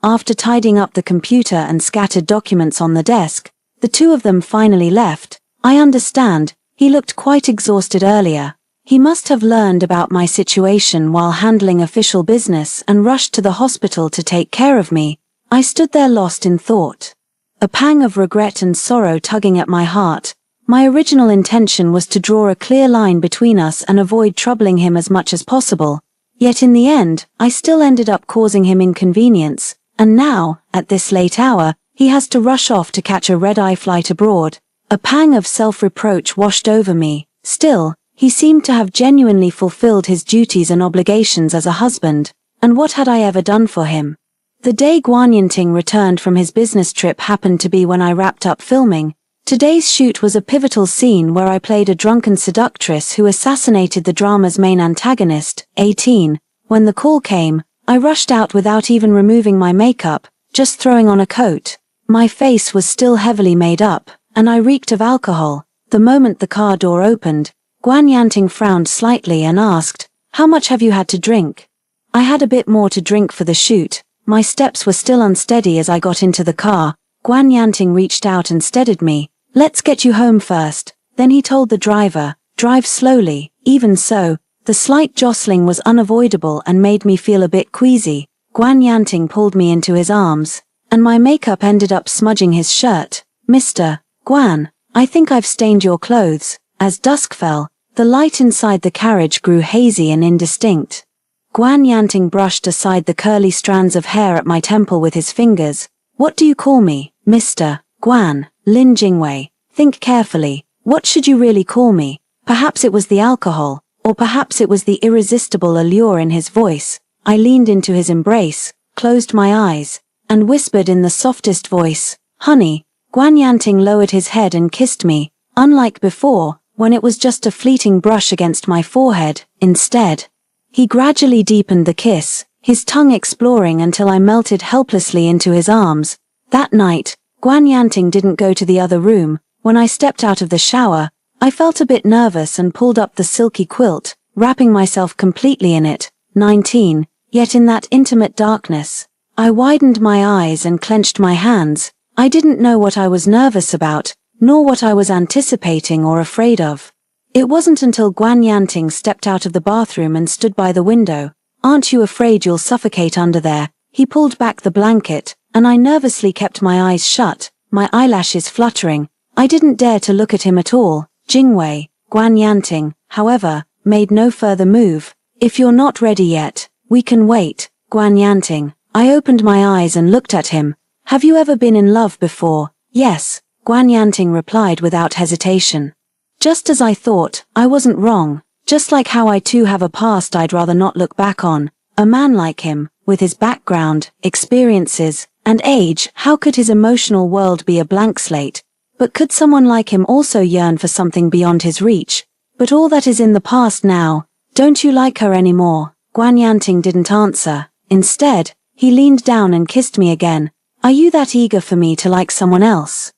After tidying up the computer and scattered documents on the desk, the two of them finally left. "I understand, he looked quite exhausted earlier. He must have learned about my situation while handling official business and rushed to the hospital to take care of me." I stood there lost in thought. A pang of regret and sorrow tugging at my heart. My original intention was to draw a clear line between us and avoid troubling him as much as possible. Yet in the end, I still ended up causing him inconvenience, and now, at this late hour, he has to rush off to catch a red-eye flight abroad. A pang of self-reproach washed over me. Still, he seemed to have genuinely fulfilled his duties and obligations as a husband, and what had I ever done for him? The day Guan Yanting returned from his business trip happened to be when I wrapped up filming. Today's shoot was a pivotal scene where I played a drunken seductress who assassinated the drama's main antagonist, 18. When the call came, I rushed out without even removing my makeup, just throwing on a coat. My face was still heavily made up, and I reeked of alcohol. The moment the car door opened, Guan Yanting frowned slightly and asked, "How much have you had to drink?" I had a bit more to drink for the shoot. My steps were still unsteady as I got into the car. Guan Yanting reached out and steadied me. "Let's get you home first." Then he told the driver, "Drive slowly." Even so, the slight jostling was unavoidable and made me feel a bit queasy. Guan Yanting pulled me into his arms, and my makeup ended up smudging his shirt. "Mr. Guan, I think I've stained your clothes." As dusk fell, the light inside the carriage grew hazy and indistinct. Guan Yanting brushed aside the curly strands of hair at my temple with his fingers. "What do you call me, Mr. Guan?" "Lin Jingwei." "Think carefully. What should you really call me?" Perhaps it was the alcohol, or perhaps it was the irresistible allure in his voice. I leaned into his embrace, closed my eyes, and whispered in the softest voice, "Honey." Guan Yanting lowered his head and kissed me, unlike before, when it was just a fleeting brush against my forehead. Instead, he gradually deepened the kiss, his tongue exploring until I melted helplessly into his arms. That night, Guan Yanting didn't go to the other room. When I stepped out of the shower, I felt a bit nervous and pulled up the silky quilt, wrapping myself completely in it. 19. Yet in that intimate darkness, I widened my eyes and clenched my hands. I didn't know what I was nervous about, nor what I was anticipating or afraid of. It wasn't until Guan Yanting stepped out of the bathroom and stood by the window. "Aren't you afraid you'll suffocate under there?" He pulled back the blanket, and I nervously kept my eyes shut, my eyelashes fluttering. I didn't dare to look at him at all. Jingwei. Guan Yanting, however, made no further move. "If you're not ready yet, we can wait." Guan Yanting. I opened my eyes and looked at him. "Have you ever been in love before?" "Yes," Guan Yanting replied without hesitation. Just as I thought, I wasn't wrong. Just like how I too have a past I'd rather not look back on. A man like him, with his background, experiences, and age, how could his emotional world be a blank slate? But could someone like him also yearn for something beyond his reach? But all that is in the past now. Don't you like her anymore? Guan Yanting didn't answer. Instead, he leaned down and kissed me again. Are you that eager for me to like someone else?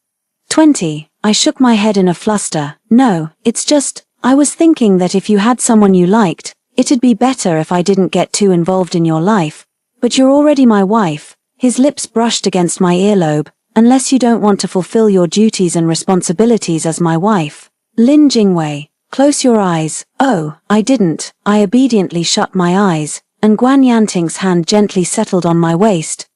20. I shook my head in a fluster. No, it's just, I was thinking that if you had someone you liked, it'd be better if I didn't get too involved in your life. But you're already my wife. His lips brushed against my earlobe. Unless you don't want to fulfill your duties and responsibilities as my wife. Lin Jingwei, close your eyes. Oh, I didn't. I obediently shut my eyes, and Guan Yanting's hand gently settled on my waist.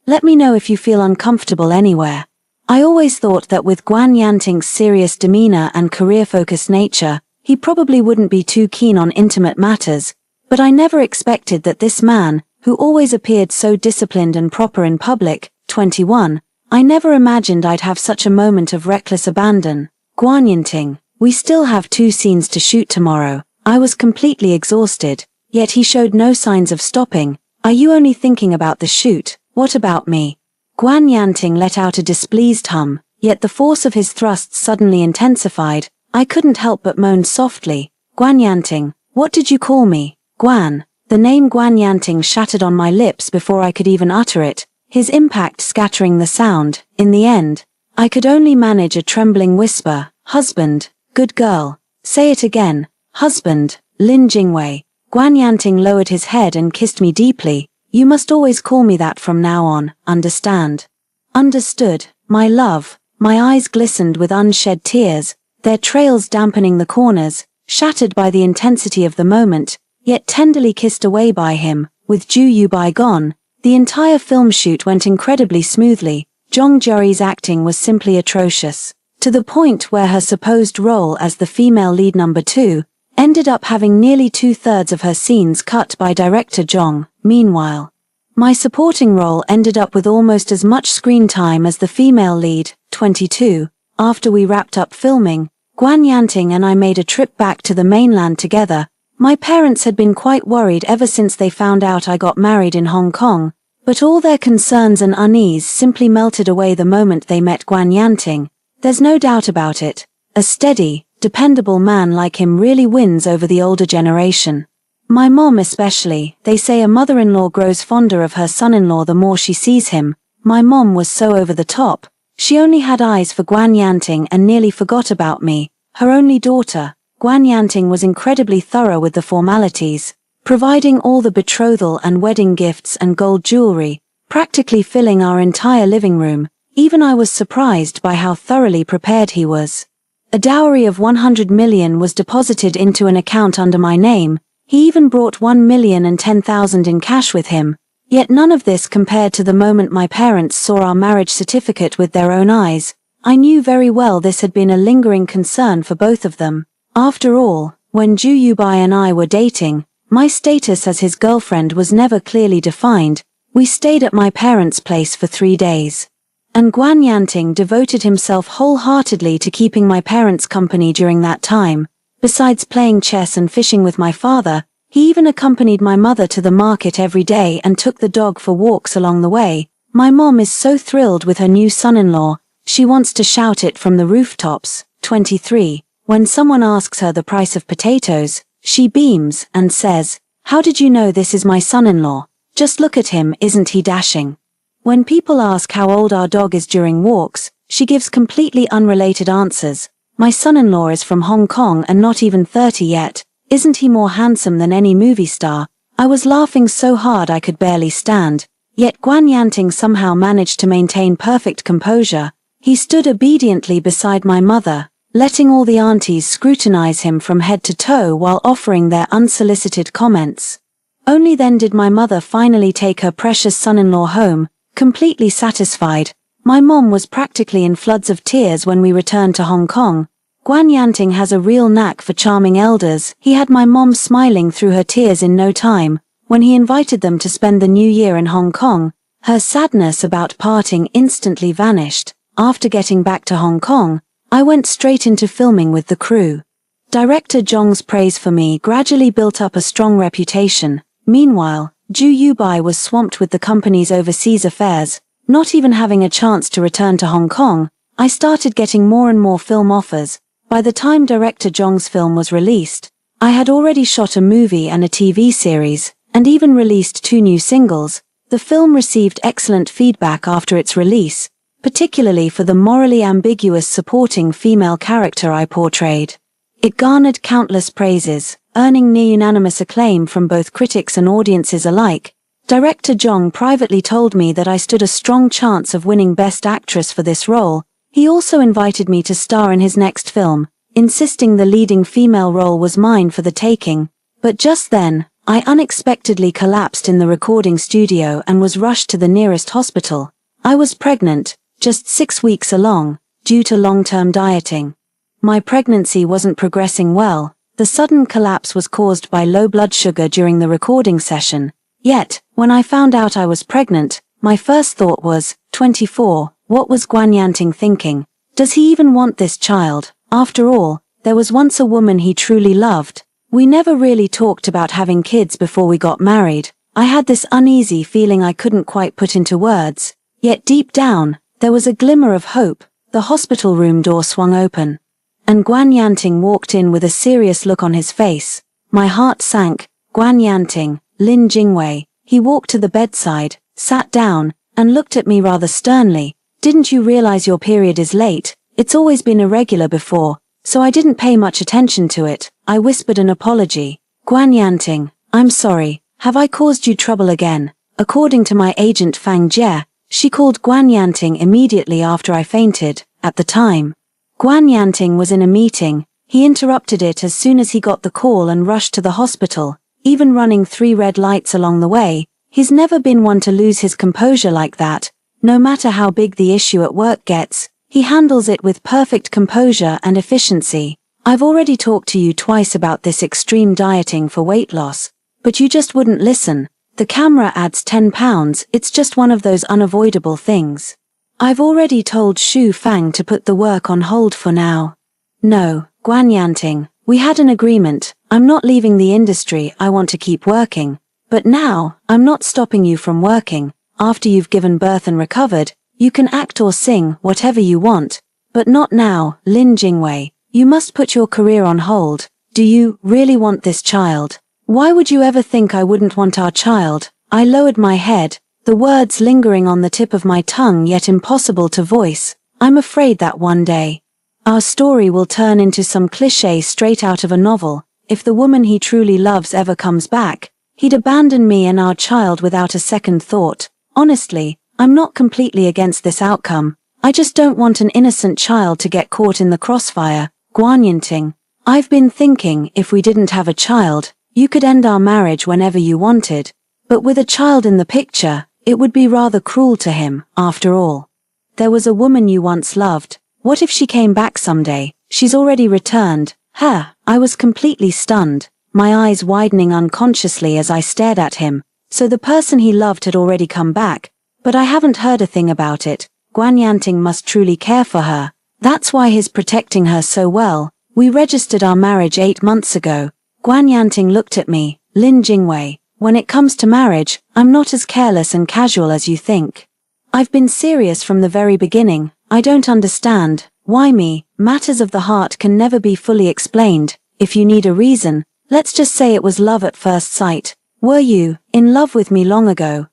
Let me know if you feel uncomfortable anywhere. I always thought that with Guan Yanting's serious demeanor and career-focused nature, he probably wouldn't be too keen on intimate matters, but I never expected that this man, who always appeared so disciplined and proper in public, 21, I never imagined I'd have such a moment of reckless abandon. Guan Yanting, we still have 2 scenes to shoot tomorrow. I was completely exhausted, yet he showed no signs of stopping. Are you only thinking about the shoot? What about me? Guan Yanting let out a displeased hum, yet the force of his thrusts suddenly intensified. I couldn't help but moan softly. Guan Yanting, what did you call me? Guan. The name Guan Yanting shattered on my lips before I could even utter it, his impact scattering the sound. In the end, I could only manage a trembling whisper. Husband. Good girl. Say it again. Husband. Lin Jingwei. Guan Yanting lowered his head and kissed me deeply. You must always call me that from now on, understand? Understood, my love. My eyes glistened with unshed tears, their trails dampening the corners, shattered by the intensity of the moment, yet tenderly kissed away by him. With Ju Yubai gone, the entire film shoot went incredibly smoothly. Zhong Juri's acting was simply atrocious, to the point where her supposed role as the female lead number 2 ended up having nearly 2/3 of her scenes cut by director Zhong. Meanwhile, my supporting role ended up with almost as much screen time as the female lead, 22. After we wrapped up filming, Guan Yanting and I made a trip back to the mainland together. My parents had been quite worried ever since they found out I got married in Hong Kong, but all their concerns and unease simply melted away the moment they met Guan Yanting. There's no doubt about it. A steady, dependable man like him really wins over the older generation. My mom especially. They say a mother-in-law grows fonder of her son-in-law the more she sees him. My mom was so over the top. She only had eyes for Guan Yanting and nearly forgot about me, her only daughter. Guan Yanting was incredibly thorough with the formalities, providing all the betrothal and wedding gifts and gold jewelry, practically filling our entire living room. Even I was surprised by how thoroughly prepared he was. A dowry of 100 million was deposited into an account under my name. He even brought 1,010,000 in cash with him. Yet none of this compared to the moment my parents saw our marriage certificate with their own eyes. I knew very well this had been a lingering concern for both of them. After all, when Ju Yubai and I were dating, my status as his girlfriend was never clearly defined. We stayed at my parents' place for 3 days. And Guan Yanting devoted himself wholeheartedly to keeping my parents company during that time. Besides playing chess and fishing with my father, he even accompanied my mother to the market every day and took the dog for walks along the way. My mom is so thrilled with her new son-in-law, she wants to shout it from the rooftops. 23. When someone asks her the price of potatoes, she beams and says, "How did you know this is my son-in-law? Just look at him, isn't he dashing?" When people ask how old our dog is during walks, she gives completely unrelated answers. My son-in-law is from Hong Kong and not even 30 yet. Isn't he more handsome than any movie star? I was laughing so hard I could barely stand. Yet Guan Yanting somehow managed to maintain perfect composure. He stood obediently beside my mother, letting all the aunties scrutinize him from head to toe while offering their unsolicited comments. Only then did my mother finally take her precious son-in-law home, completely satisfied. My mom was practically in floods of tears when we returned to Hong Kong. Guan Yanting has a real knack for charming elders. He had my mom smiling through her tears in no time. When he invited them to spend the new year in Hong Kong, her sadness about parting instantly vanished. After getting back to Hong Kong, I went straight into filming with the crew. Director Jong's praise for me gradually built up a strong reputation. Meanwhile, Ju Yubai was swamped with the company's overseas affairs. Not even having a chance to return to Hong Kong, I started getting more and more film offers. By the time Director Jong's film was released, I had already shot a movie and a TV series, and even released 2 new singles. The film received excellent feedback after its release, particularly for the morally ambiguous supporting female character I portrayed. It garnered countless praises, earning near-unanimous acclaim from both critics and audiences alike. Director Jong privately told me that I stood a strong chance of winning Best Actress for this role. He also invited me to star in his next film, insisting the leading female role was mine for the taking. But just then, I unexpectedly collapsed in the recording studio and was rushed to the nearest hospital. I was pregnant, just 6 weeks along, due to long-term dieting. My pregnancy wasn't progressing well. The sudden collapse was caused by low blood sugar during the recording session. Yet, when I found out I was pregnant, my first thought was, 24, what was Guan Yanting thinking? Does he even want this child? After all, there was once a woman he truly loved. We never really talked about having kids before we got married. I had this uneasy feeling I couldn't quite put into words. Yet deep down, there was a glimmer of hope. The hospital room door swung open, and Guan Yanting walked in with a serious look on his face. My heart sank. Guan Yanting, Lin Jingwei. He walked to the bedside, sat down, and looked at me rather sternly. Didn't you realize your period is late? It's always been irregular before, so I didn't pay much attention to it. I whispered an apology. Guan Yanting, I'm sorry. Have I caused you trouble again? According to my agent Fang Jie, she called Guan Yanting immediately after I fainted. At the time, Guan Yanting was in a meeting. He interrupted it as soon as he got the call and rushed to the hospital, even running 3 red lights along the way. He's never been one to lose his composure like that. No matter how big the issue at work gets, he handles it with perfect composure and efficiency. I've already talked to you twice about this extreme dieting for weight loss, but you just wouldn't listen. The camera adds 10 pounds, it's just one of those unavoidable things. I've already told Xu Fang to put the work on hold for now. No, Guan Yanting, we had an agreement. I'm not leaving the industry, I want to keep working. But now, I'm not stopping you from working. After you've given birth and recovered, you can act or sing, whatever you want. But not now, Lin Jingwei. You must put your career on hold. Do you really want this child? Why would you ever think I wouldn't want our child? I lowered my head, the words lingering on the tip of my tongue yet impossible to voice. I'm afraid that one day, our story will turn into some cliché straight out of a novel. If the woman he truly loves ever comes back, he'd abandon me and our child without a second thought. Honestly, I'm not completely against this outcome. I just don't want an innocent child to get caught in the crossfire. Guan Yanting, I've been thinking if we didn't have a child, you could end our marriage whenever you wanted. But with a child in the picture, it would be rather cruel to him, after all. There was a woman you once loved. What if she came back someday? She's already returned. I was completely stunned, my eyes widening unconsciously as I stared at him. So the person he loved had already come back, but I haven't heard a thing about it. Guan Yanting must truly care for her. That's why he's protecting her so well. We registered our marriage 8 months ago. Guan Yanting looked at me. Lin Jingwei, when it comes to marriage, I'm not as careless and casual as you think. I've been serious from the very beginning. I don't understand. Why me? Matters of the heart can never be fully explained. If you need a reason, let's just say it was love at first sight. Were you in love with me long ago,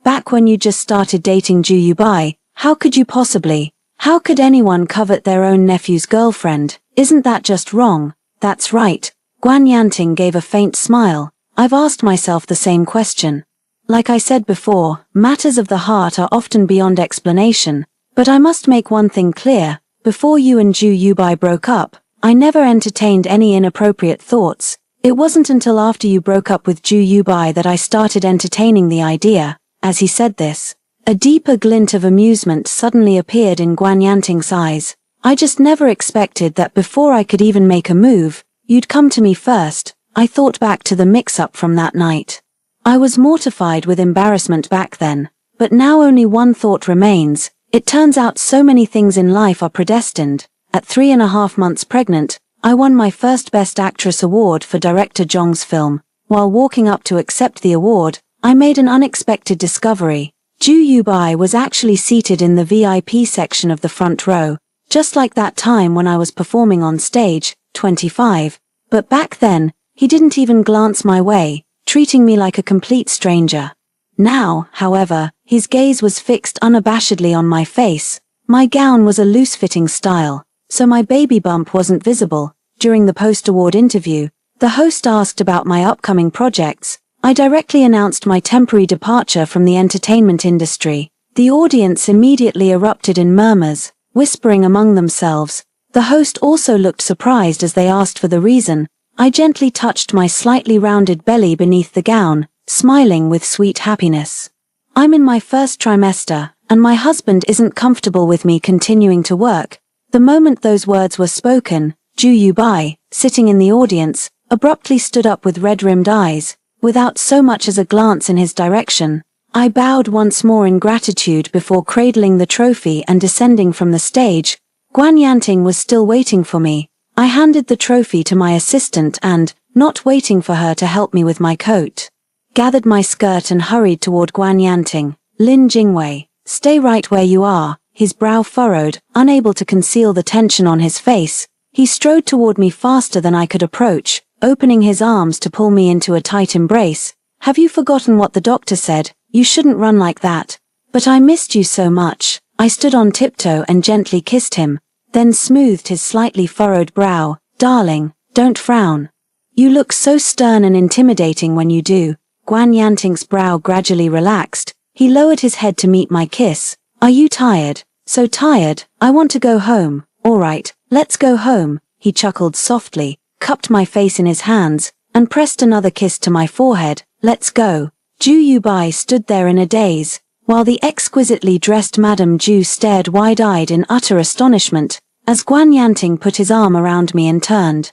back when you just started dating Ju Yubai? How could you possibly? How could anyone covet their own nephew's girlfriend? Isn't that just wrong? That's right. Guan Yanting gave a faint smile. I've asked myself the same question. Like I said before, matters of the heart are often beyond explanation. But I must make one thing clear. Before you and Ju Yubai broke up, I never entertained any inappropriate thoughts. It wasn't until after you broke up with Ju Yubai that I started entertaining the idea. As he said this, a deeper glint of amusement suddenly appeared in Guan Yanting's eyes. I just never expected that before I could even make a move, you'd come to me first. I thought back to the mix-up from that night. I was mortified with embarrassment back then, but now only one thought remains. It turns out so many things in life are predestined. At 3.5 months pregnant, I won my first Best Actress award for director Jong's film. While walking up to accept the award, I made an unexpected discovery. Ju Yubai was actually seated in the VIP section of the front row, just like that time when I was performing on stage, 25. But back then, he didn't even glance my way, treating me like a complete stranger. Now, however, his gaze was fixed unabashedly on my face. My gown was a loose-fitting style, so my baby bump wasn't visible. During the post-award interview, the host asked about my upcoming projects. I directly announced my temporary departure from the entertainment industry. The audience immediately erupted in murmurs, whispering among themselves. The host also looked surprised as they asked for the reason. I gently touched my slightly rounded belly beneath the gown, smiling with sweet happiness. I'm in my first trimester, and my husband isn't comfortable with me continuing to work. The moment those words were spoken, Ju Yubai, sitting in the audience, abruptly stood up with red-rimmed eyes, without so much as a glance in his direction. I bowed once more in gratitude before cradling the trophy and descending from the stage. Guan Yanting was still waiting for me. I handed the trophy to my assistant and, not waiting for her to help me with my coat, gathered my skirt and hurried toward Guan Yanting. Lin Jingwei, stay right where you are. His brow furrowed, unable to conceal the tension on his face. He strode toward me faster than I could approach, opening his arms to pull me into a tight embrace. Have you forgotten what the doctor said? You shouldn't run like that. But I missed you so much. I stood on tiptoe and gently kissed him, then smoothed his slightly furrowed brow. Darling, don't frown. You look so stern and intimidating when you do. Guan Yanting's brow gradually relaxed. He lowered his head to meet my kiss. Are you tired? So tired, I want to go home. All right, let's go home. He chuckled softly, cupped my face in his hands, and pressed another kiss to my forehead. Let's go. Ju Yubai stood there in a daze, while the exquisitely dressed Madame Ju stared wide-eyed in utter astonishment, as Guan Yanting put his arm around me and turned.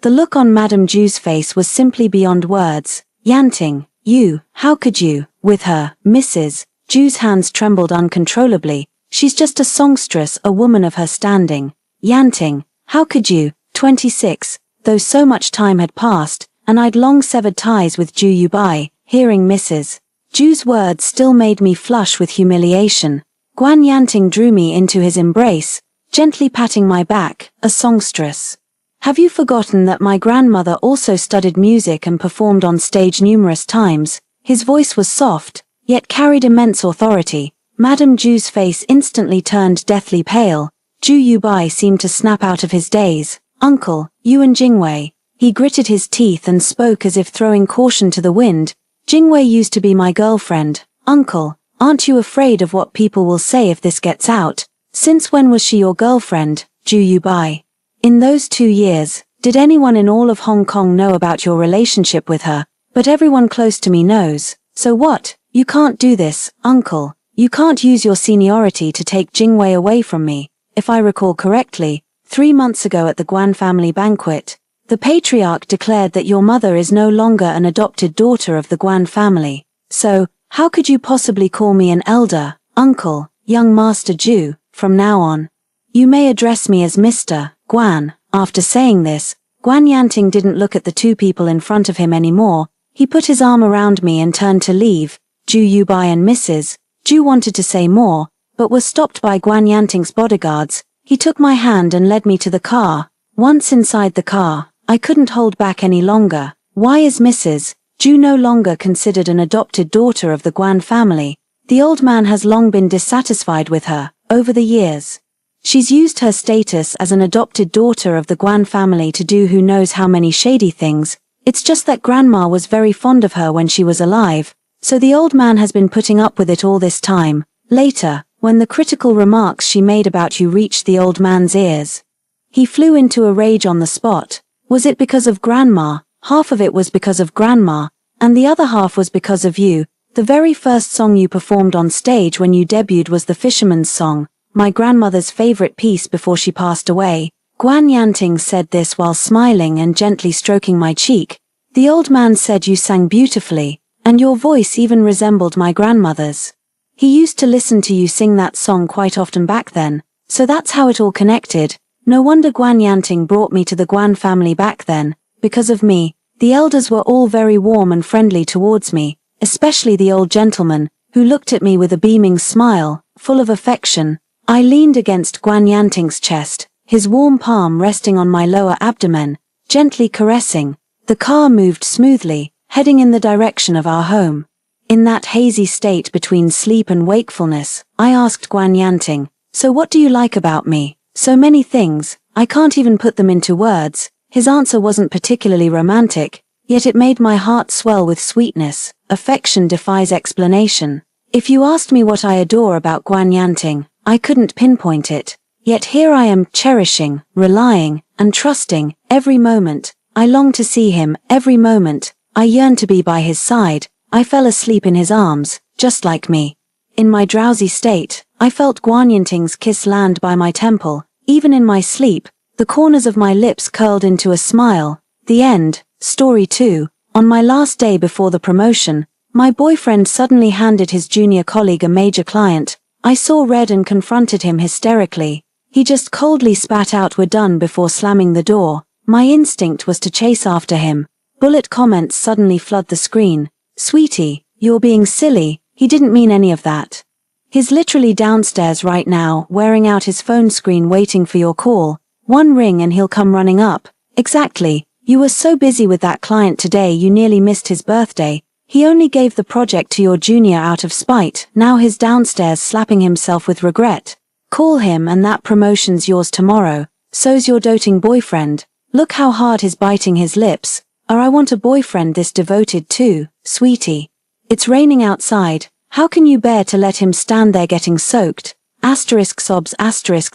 The look on Madame Ju's face was simply beyond words. Yanting, you, how could you, with her, Mrs. Ju's hands trembled uncontrollably. She's just a songstress, a woman of her standing. Yanting, how could you? 26, though so much time had passed, and I'd long severed ties with Ju Yubai, hearing Mrs. Ju's words still made me flush with humiliation. Guan Yanting drew me into his embrace, gently patting my back. A songstress. Have you forgotten that my grandmother also studied music and performed on stage numerous times? His voice was soft, yet carried immense authority. Madame Ju's face instantly turned deathly pale. Ju Yubai seemed to snap out of his daze. Uncle, Yuan Jingwei. He gritted his teeth and spoke as if throwing caution to the wind. Jingwei used to be my girlfriend. Uncle, aren't you afraid of what people will say if this gets out? Since when was she your girlfriend, Ju Yubai? In those 2 years, did anyone in all of Hong Kong know about your relationship with her? But everyone close to me knows. So what? You can't do this, uncle. You can't use your seniority to take Jingwei away from me. If I recall correctly, 3 months ago at the Guan family banquet, the patriarch declared that your mother is no longer an adopted daughter of the Guan family. So, how could you possibly call me an elder, uncle, young Master Ju, from now on? You may address me as Mr. Guan. After saying this, Guan Yanting didn't look at the two people in front of him anymore. He put his arm around me and turned to leave. Ju Yubai and Mrs. Ju wanted to say more, but were stopped by Guan Yanting's bodyguards. He took my hand and led me to the car. Once inside the car, I couldn't hold back any longer. Why is Mrs. Ju no longer considered an adopted daughter of the Guan family? The old man has long been dissatisfied with her, over the years. She's used her status as an adopted daughter of the Guan family to do who knows how many shady things. It's just that Grandma was very fond of her when she was alive, so the old man has been putting up with it all this time. Later, when the critical remarks she made about you reached the old man's ears, he flew into a rage on the spot. Was it because of Grandma? Half of it was because of Grandma, and the other half was because of you. The very first song you performed on stage when you debuted was the Fisherman's Song, my grandmother's favorite piece before she passed away. Guan Yanting said this while smiling and gently stroking my cheek. The old man said you sang beautifully, and your voice even resembled my grandmother's. He used to listen to you sing that song quite often back then, so that's how it all connected. No wonder Guan Yanting brought me to the Guan family back then. Because of me, the elders were all very warm and friendly towards me, especially the old gentleman, who looked at me with a beaming smile, full of affection. I leaned against Guan Yanting's chest, his warm palm resting on my lower abdomen, gently caressing. The car moved smoothly, heading in the direction of our home. In that hazy state between sleep and wakefulness, I asked Guan Yanting, "So what do you like about me?" "So many things, I can't even put them into words." His answer wasn't particularly romantic, yet it made my heart swell with sweetness. Affection defies explanation. If you asked me what I adore about Guan Yanting, I couldn't pinpoint it. Yet here I am, cherishing, relying, and trusting, every moment. I long to see him, every moment. I yearn to be by his side. I fell asleep in his arms, just like me. In my drowsy state, I felt Guan Yanting's kiss land by my temple. Even in my sleep, the corners of my lips curled into a smile. The end. Story 2. On my last day before the promotion, my boyfriend suddenly handed his junior colleague a major client. I saw red and confronted him hysterically. He just coldly spat out "We're done" before slamming the door. My instinct was to chase after him. Bullet comments suddenly flood the screen. "Sweetie, you're being silly, he didn't mean any of that. He's literally downstairs right now, wearing out his phone screen waiting for your call. One ring and he'll come running up." "Exactly. You were so busy with that client today you nearly missed his birthday. He only gave the project to your junior out of spite. Now he's downstairs slapping himself with regret. Call him and that promotion's yours tomorrow. So's your doting boyfriend. Look how hard he's biting his lips. I want a boyfriend this devoted too, sweetie. It's raining outside. How can you bear to let him stand there getting soaked?" Sobs.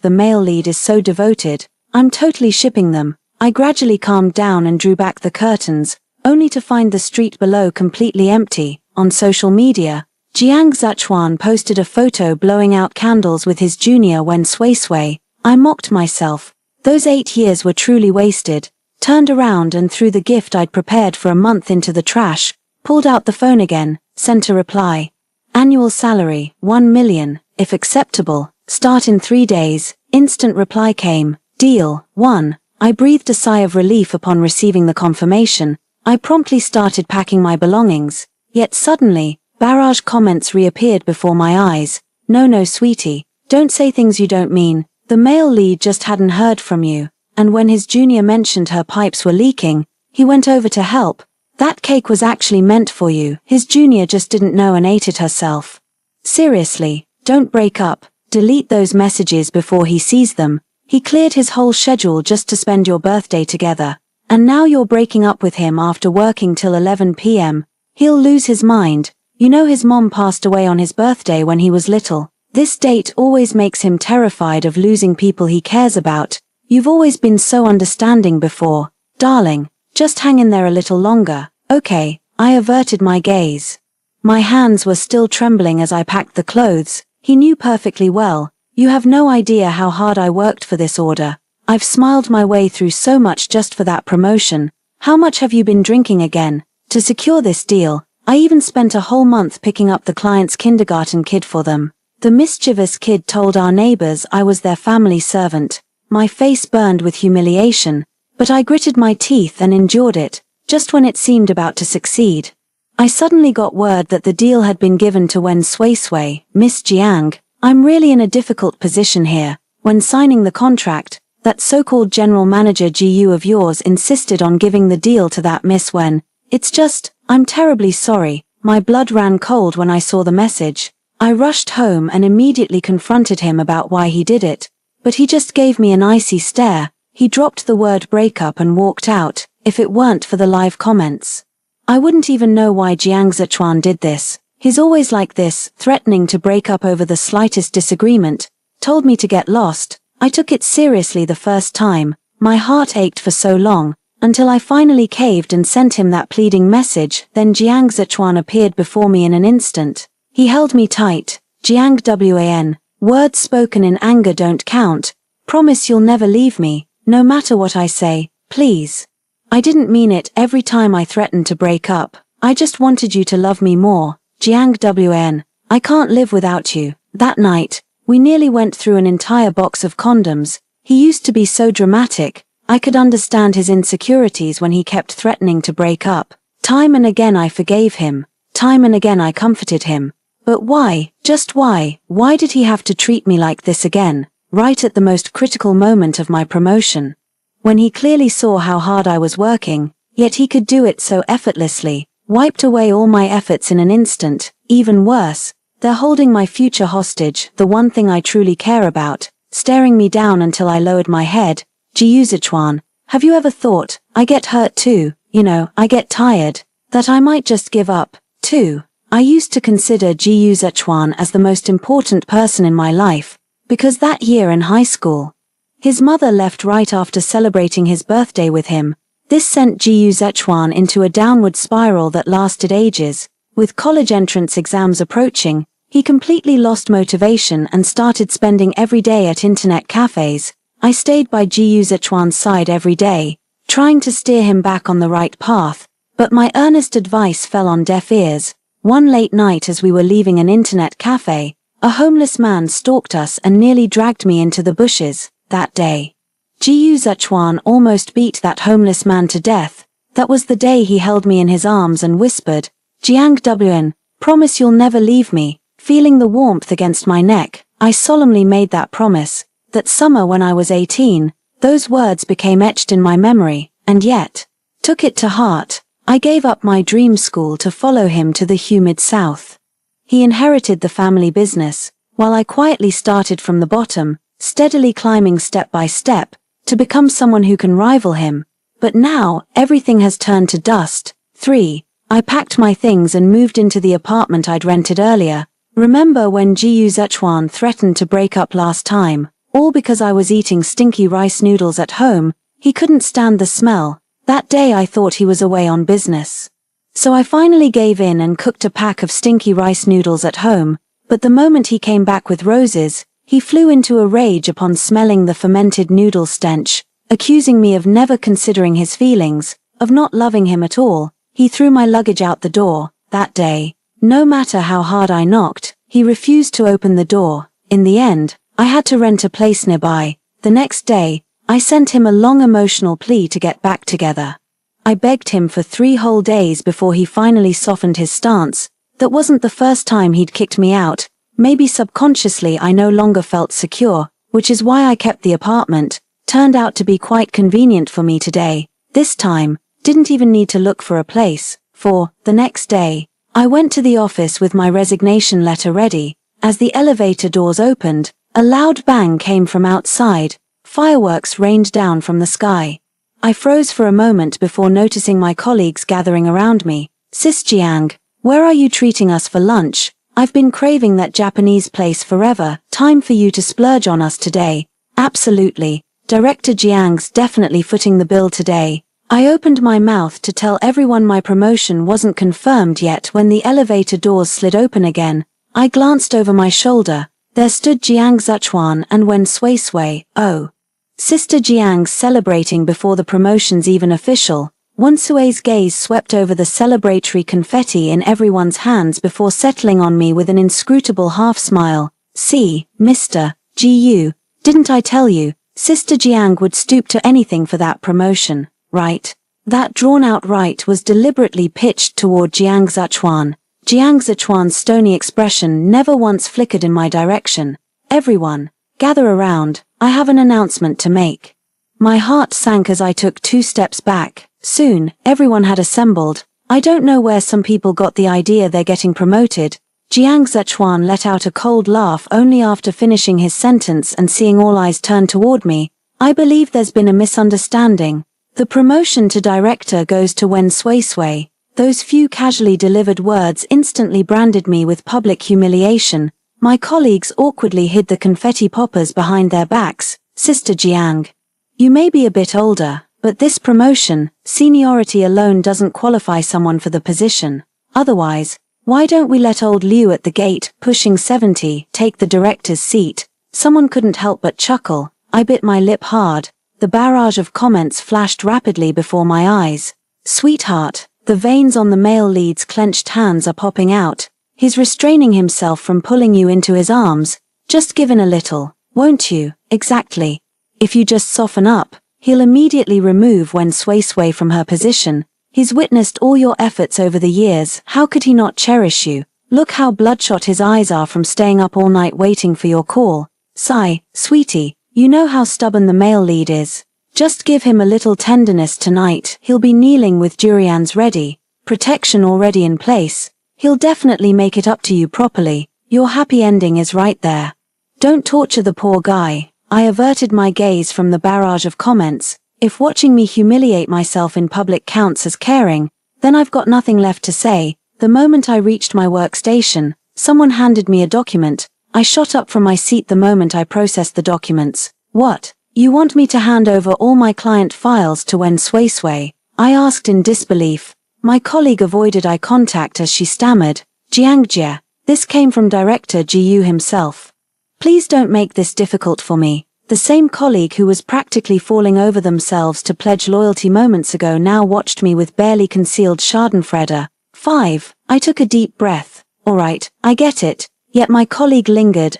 The male lead is so devoted. I'm totally shipping them. I gradually calmed down and drew back the curtains, only to find the street below completely empty. On social media, Jiang Zechuan posted a photo blowing out candles with his junior Wen Sui. I mocked myself. Those 8 years were truly wasted. Turned around and threw the gift I'd prepared for a month into the trash, pulled out the phone again, sent a reply. "Annual salary, 1 million, if acceptable. Start in 3 days. Instant reply came. Deal, 1. I breathed a sigh of relief upon receiving the confirmation. I promptly started packing my belongings. Yet suddenly, barrage comments reappeared before my eyes. No, sweetie. Don't say things you don't mean. The male lead just hadn't heard from you. And when his junior mentioned her pipes were leaking, he went over to help. That cake was actually meant for you. His junior just didn't know and ate it herself. Seriously, don't break up. Delete those messages before he sees them. He cleared his whole schedule just to spend your birthday together. And now you're breaking up with him after working till 11 p.m. He'll lose his mind. You know his mom passed away on his birthday when he was little. This date always makes him terrified of losing people he cares about. You've always been so understanding before. Darling, just hang in there a little longer. Okay." I averted my gaze. My hands were still trembling as I packed the clothes. He knew perfectly well. "You have no idea how hard I worked for this order. I've smiled my way through so much just for that promotion. How much have you been drinking again? To secure this deal, I even spent a whole month picking up the client's kindergarten kid for them. The mischievous kid told our neighbors I was their family servant. My face burned with humiliation, but I gritted my teeth and endured it, just when it seemed about to succeed. I suddenly got word that the deal had been given to Wen Sui, Miss Jiang. I'm really in a difficult position here. When signing the contract, that so-called general manager GU of yours insisted on giving the deal to that Miss Wen. It's just, I'm terribly sorry. My blood ran cold when I saw the message. I rushed home and immediately confronted him about why he did it. But he just gave me an icy stare. He dropped the word breakup and walked out. If it weren't for the live comments, I wouldn't even know why Jiang Zechuan did this. He's always like this, threatening to break up over the slightest disagreement. Told me to get lost. I took it seriously the first time. My heart ached for so long, until I finally caved and sent him that pleading message. Then Jiang Zechuan appeared before me in an instant. He held me tight. "Jiang Wan, words spoken in anger don't count. Promise you'll never leave me, no matter what I say, please." I didn't mean it every time I threatened to break up. I just wanted you to love me more. "Jiang Wan, I can't live without you." That night, we nearly went through an entire box of condoms. He used to be so dramatic. I could understand his insecurities when he kept threatening to break up. Time and again I forgave him. Time and again I comforted him. But why, just why did he have to treat me like this again, right at the most critical moment of my promotion? When he clearly saw how hard I was working, yet he could do it so effortlessly, wiped away all my efforts in an instant. Even worse, they're holding my future hostage, the one thing I truly care about, staring me down until I lowered my head. Ji Yuzichuan, have you ever thought, I get hurt too, I get tired, that I might just give up, too? I used to consider Ji Yuzichuan as the most important person in my life, because that year in high school, his mother left right after celebrating his birthday with him. This sent Ji Yuzichuan into a downward spiral that lasted ages. With college entrance exams approaching, he completely lost motivation and started spending every day at internet cafes. I stayed by Ji Yuzichuan's side every day, trying to steer him back on the right path, but my earnest advice fell on deaf ears. One late night as we were leaving an internet cafe, a homeless man stalked us and nearly dragged me into the bushes. That day, Ji Yuzichuan almost beat that homeless man to death. That was the day he held me in his arms and whispered, "Jiang Wn, promise you'll never leave me." Feeling the warmth against my neck, I solemnly made that promise. That summer when I was 18, those words became etched in my memory, and yet, took it to heart. I gave up my dream school to follow him to the humid south. He inherited the family business, while I quietly started from the bottom, steadily climbing step by step, to become someone who can rival him. But now, everything has turned to dust. 3. I packed my things and moved into the apartment I'd rented earlier. Remember when Ji Yuzichuan threatened to break up last time? All because I was eating stinky rice noodles at home. He couldn't stand the smell. That day I thought he was away on business. So I finally gave in and cooked a pack of stinky rice noodles at home, but the moment he came back with roses, he flew into a rage upon smelling the fermented noodle stench, accusing me of never considering his feelings, of not loving him at all. He threw my luggage out the door. That day, no matter how hard I knocked, he refused to open the door. In the end, I had to rent a place nearby. The next day, I sent him a long emotional plea to get back together. I begged him for 3 whole days before he finally softened his stance. That wasn't the first time he'd kicked me out. Maybe subconsciously I no longer felt secure, which is why I kept the apartment. Turned out to be quite convenient for me today. This time, didn't even need to look for a place. For, the next day, I went to the office with my resignation letter ready. As the elevator doors opened, a loud bang came from outside. Fireworks rained down from the sky. I froze for a moment before noticing my colleagues gathering around me. "Sis Jiang, where are you treating us for lunch? I've been craving that Japanese place forever. Time for you to splurge on us today." "Absolutely. Director Jiang's definitely footing the bill today." I opened my mouth to tell everyone my promotion wasn't confirmed yet when the elevator doors slid open again. I glanced over my shoulder. There stood Jiang Zuchuan and Wen Sui. "Oh. Sister Jiang's celebrating before the promotion's even official." Wen Sui's gaze swept over the celebratory confetti in everyone's hands before settling on me with an inscrutable half-smile. "See, Mr. Gu, didn't I tell you, Sister Jiang would stoop to anything for that promotion, right?" That drawn-out right was deliberately pitched toward Jiang Zuchuan. Jiang Zuchuan's stony expression never once flickered in my direction. "Everyone, gather around, I have an announcement to make." My heart sank as I took 2 steps back. Soon, everyone had assembled. I don't know where some people got the idea they're getting promoted. Jiang Zuchuan let out a cold laugh only after finishing his sentence and seeing all eyes turn toward me. "I believe there's been a misunderstanding. The promotion to director goes to Wen Sui." Those few casually delivered words instantly branded me with public humiliation. My colleagues awkwardly hid the confetti poppers behind their backs. "Sister Jiang, you may be a bit older, but this promotion, seniority alone doesn't qualify someone for the position. Otherwise, why don't we let old Liu at the gate, pushing 70, take the director's seat?" Someone couldn't help but chuckle. I bit my lip hard. The barrage of comments flashed rapidly before my eyes. "Sweetheart," the veins on the male lead's clenched hands are popping out. "He's restraining himself from pulling you into his arms. Just give in a little, won't you?" "Exactly. If you just soften up, he'll immediately remove Wen Sui from her position. He's witnessed all your efforts over the years, how could he not cherish you? Look how bloodshot his eyes are from staying up all night waiting for your call. Sigh, sweetie, you know how stubborn the male lead is. Just give him a little tenderness tonight, he'll be kneeling with durians ready, protection already in place. He'll definitely make it up to you properly, your happy ending is right there. Don't torture the poor guy. I averted my gaze from the barrage of comments. If watching me humiliate myself in public counts as caring, then I've got nothing left to say. The moment I reached my workstation, someone handed me a document. I shot up from my seat the moment I processed the documents. What? You want me to hand over all my client files to Wen Sui? I asked in disbelief. My colleague avoided eye contact as she stammered. Jiangjie, this came from Director Jiyu himself. Please don't make this difficult for me. The same colleague who was practically falling over themselves to pledge loyalty moments ago now watched me with barely concealed schadenfreude. 5. I took a deep breath. Alright, I get it. Yet my colleague lingered.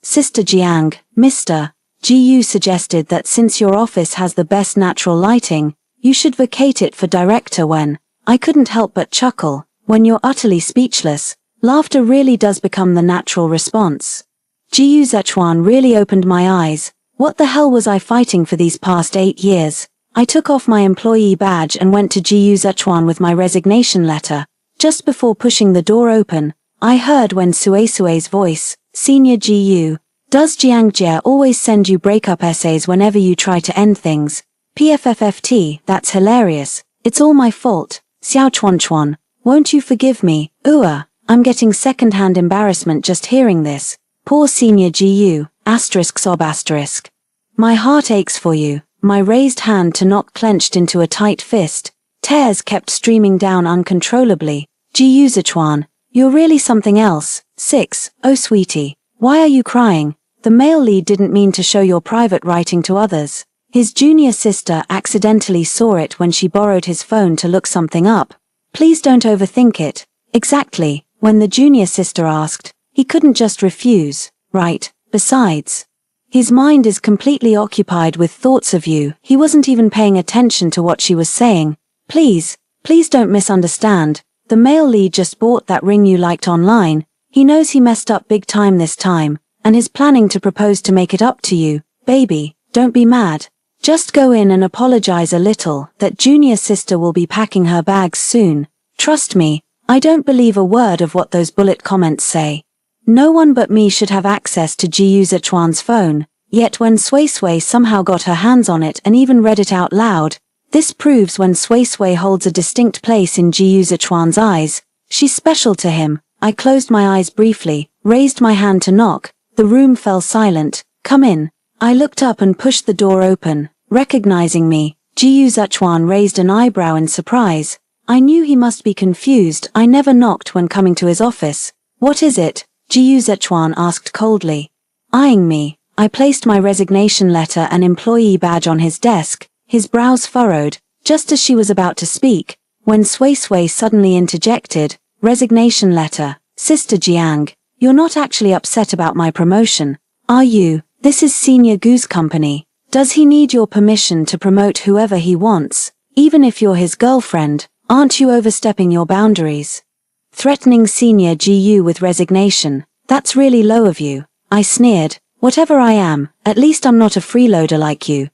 Sister Jiang, Mr. Jiyu suggested that since your office has the best natural lighting, you should vacate it for Director Wen. I couldn't help but chuckle. When you're utterly speechless, laughter really does become the natural response. Jiyu Zechuan really opened my eyes. What the hell was I fighting for these past 8 years? I took off my employee badge and went to Jiyu Zechuan with my resignation letter. Just before pushing the door open, I heard Wen Sui's voice. Senior Jiyu, does Jiangjie always send you breakup essays whenever you try to end things? PFFFT, that's hilarious. It's all my fault. Xiao Chuan, won't you forgive me? I'm getting second-hand embarrassment just hearing this. Poor Senior Jiyu, sob asterisk. My heart aches for you. My raised hand to knock clenched into a tight fist. Tears kept streaming down uncontrollably. Jiyu Zechuan, you're really something else. 6. Oh sweetie, why are you crying? The male lead didn't mean to show your private writing to others. His junior sister accidentally saw it when she borrowed his phone to look something up. Please don't overthink it. Exactly, when the junior sister asked, he couldn't just refuse, right? Besides, his mind is completely occupied with thoughts of you. He wasn't even paying attention to what she was saying. Please don't misunderstand. The male lead just bought that ring you liked online. He knows he messed up big time this time, and is planning to propose to make it up to you. Baby, don't be mad. Just go in and apologize a little. That junior sister will be packing her bags soon. Trust me, I don't believe a word of what those bullet comments say. No one but me should have access to Jiyu Zechuan's phone, yet when Sui somehow got her hands on it and even read it out loud, this proves when Sui holds a distinct place in Jiyu Zechuan's eyes. She's special to him. I closed my eyes briefly, raised my hand to knock. The room fell silent. Come in. I looked up and pushed the door open. Recognizing me, Jiyu Zechuan raised an eyebrow in surprise. I knew he must be confused. I never knocked when coming to his office. What is it? Jiyu Zechuan asked coldly. Eyeing me, I placed my resignation letter and employee badge on his desk, his brows furrowed, just as she was about to speak, when Sui suddenly interjected. Resignation letter. Sister Jiang, you're not actually upset about my promotion, are you? This is Senior Goose Company. Does he need your permission to promote whoever he wants, even if you're his girlfriend? Aren't you overstepping your boundaries? Threatening Senior Jiyu with resignation. That's really low of you. I sneered. Whatever I am, at least I'm not a freeloader like you.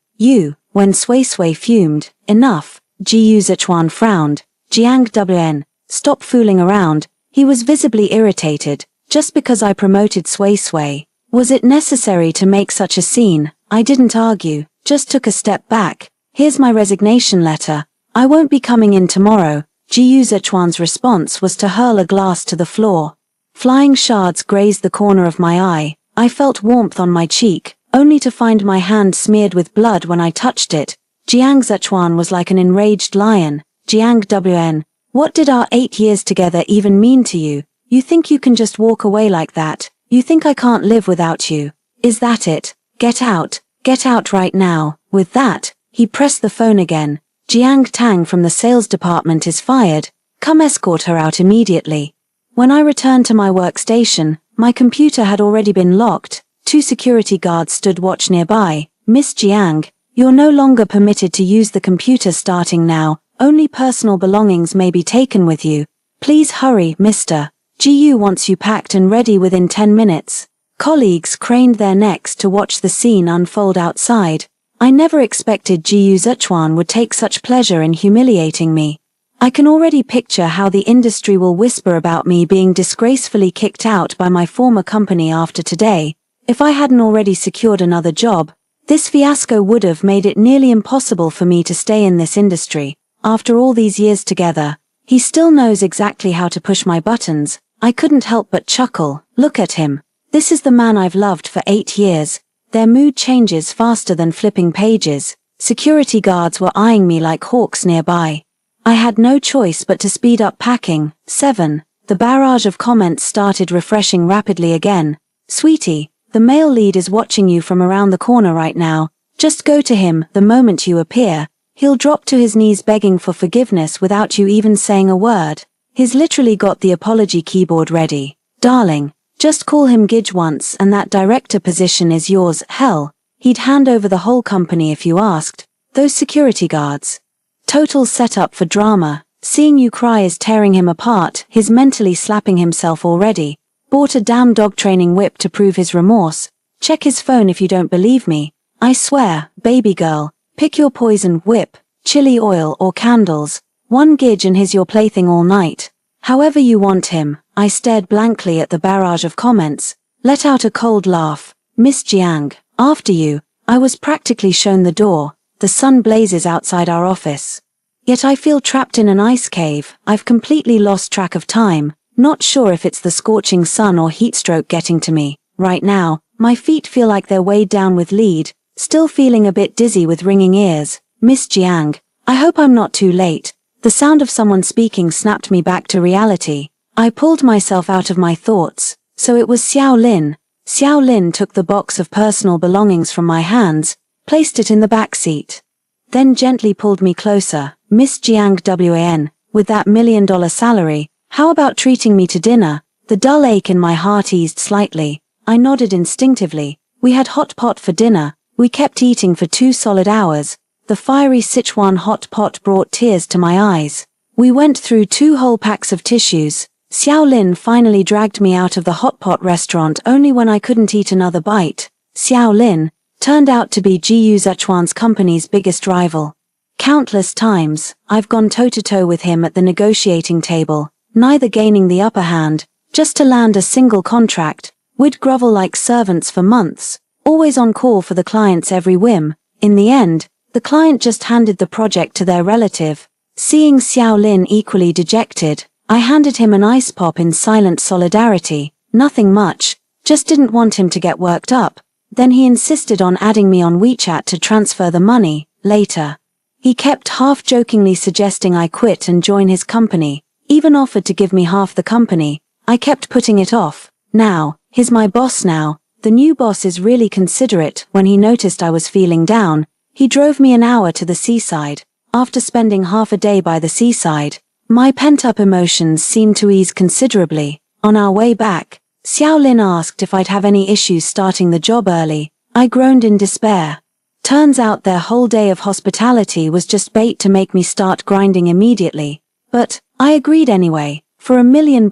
When Sui fumed. Enough. Jiyu Zechuan frowned. Jiang Wn. Stop fooling around. He was visibly irritated. Just because I promoted Sui. Was it necessary to make such a scene? I didn't argue, just took a step back. Here's my resignation letter. I won't be coming in tomorrow. Jiyu Zechuan's response was to hurl a glass to the floor. Flying shards grazed the corner of my eye. I felt warmth on my cheek, only to find my hand smeared with blood when I touched it. Jiang Zechuan was like an enraged lion. Jiang Wn. What did our 8 years together even mean to you? You think you can just walk away like that? You think I can't live without you? Is that it? Get out right now. With that, he pressed the phone again. Jiang Tang from the sales department is fired. Come escort her out immediately. When I returned to my workstation, my computer had already been locked. 2 security guards stood watch nearby. Miss Jiang, you're no longer permitted to use the computer starting now, only personal belongings may be taken with you. Please hurry, Mr. GU wants you packed and ready within 10 minutes. Colleagues craned their necks to watch the scene unfold outside. I never expected GU Zhechuan would take such pleasure in humiliating me. I can already picture how the industry will whisper about me being disgracefully kicked out by my former company after today. If I hadn't already secured another job, this fiasco would have made it nearly impossible for me to stay in this industry. After all these years together, he still knows exactly how to push my buttons. I couldn't help but chuckle. Look at him. This is the man I've loved for 8 years. Their mood changes faster than flipping pages. Security guards were eyeing me like hawks nearby. I had no choice but to speed up packing. 7. The barrage of comments started refreshing rapidly again. Sweetie, the male lead is watching you from around the corner right now. Just go to him the moment you appear. He'll drop to his knees begging for forgiveness without you even saying a word. He's literally got the apology keyboard ready. Darling, just call him Gidge once and that director position is yours. Hell, he'd hand over the whole company if you asked. Those security guards. Total setup for drama. Seeing you cry is tearing him apart. He's mentally slapping himself already. Bought a damn dog training whip to prove his remorse. Check his phone if you don't believe me. I swear, baby girl, pick your poison. Whip, chili oil or candles. One Gidge and he's your plaything all night. However you want him. I stared blankly at the barrage of comments, let out a cold laugh. Miss Jiang, after you. I was practically shown the door. The sun blazes outside our office. Yet I feel trapped in an ice cave. I've completely lost track of time. Not sure if it's the scorching sun or heatstroke getting to me. Right now, my feet feel like they're weighed down with lead, still feeling a bit dizzy with ringing ears. Miss Jiang, I hope I'm not too late. The sound of someone speaking snapped me back to reality. I pulled myself out of my thoughts. So it was Xiao Lin. Xiao Lin took the box of personal belongings from my hands, placed it in the back seat. Then gently pulled me closer. Miss Jiang Wan, with that $1 million salary, how about treating me to dinner? The dull ache in my heart eased slightly. I nodded instinctively. We had hot pot for dinner. We kept eating for 2 solid hours. The fiery Sichuan hot pot brought tears to my eyes. We went through 2 whole packs of tissues. Xiao Lin finally dragged me out of the hot pot restaurant only when I couldn't eat another bite. Xiao Lin turned out to be GU Zhechuan's company's biggest rival. Countless times, I've gone toe-to-toe with him at the negotiating table, neither gaining the upper hand, just to land a single contract. We'd grovel like servants for months, always on call for the client's every whim. In the end, the client just handed the project to their relative. Seeing Xiao Lin equally dejected, I handed him an ice pop in silent solidarity. Nothing much, just didn't want him to get worked up. Then he insisted on adding me on WeChat to transfer the money, later. He kept half-jokingly suggesting I quit and join his company, even offered to give me half the company. I kept putting it off. Now, he's my boss now. The new boss is really considerate. When he noticed I was feeling down, he drove me an hour to the seaside. After spending half a day by the seaside, my pent-up emotions seemed to ease considerably. On our way back, Xiao Lin asked if I'd have any issues starting the job early. I groaned in despair. Turns out their whole day of hospitality was just bait to make me start grinding immediately. But I agreed anyway, for $1 million.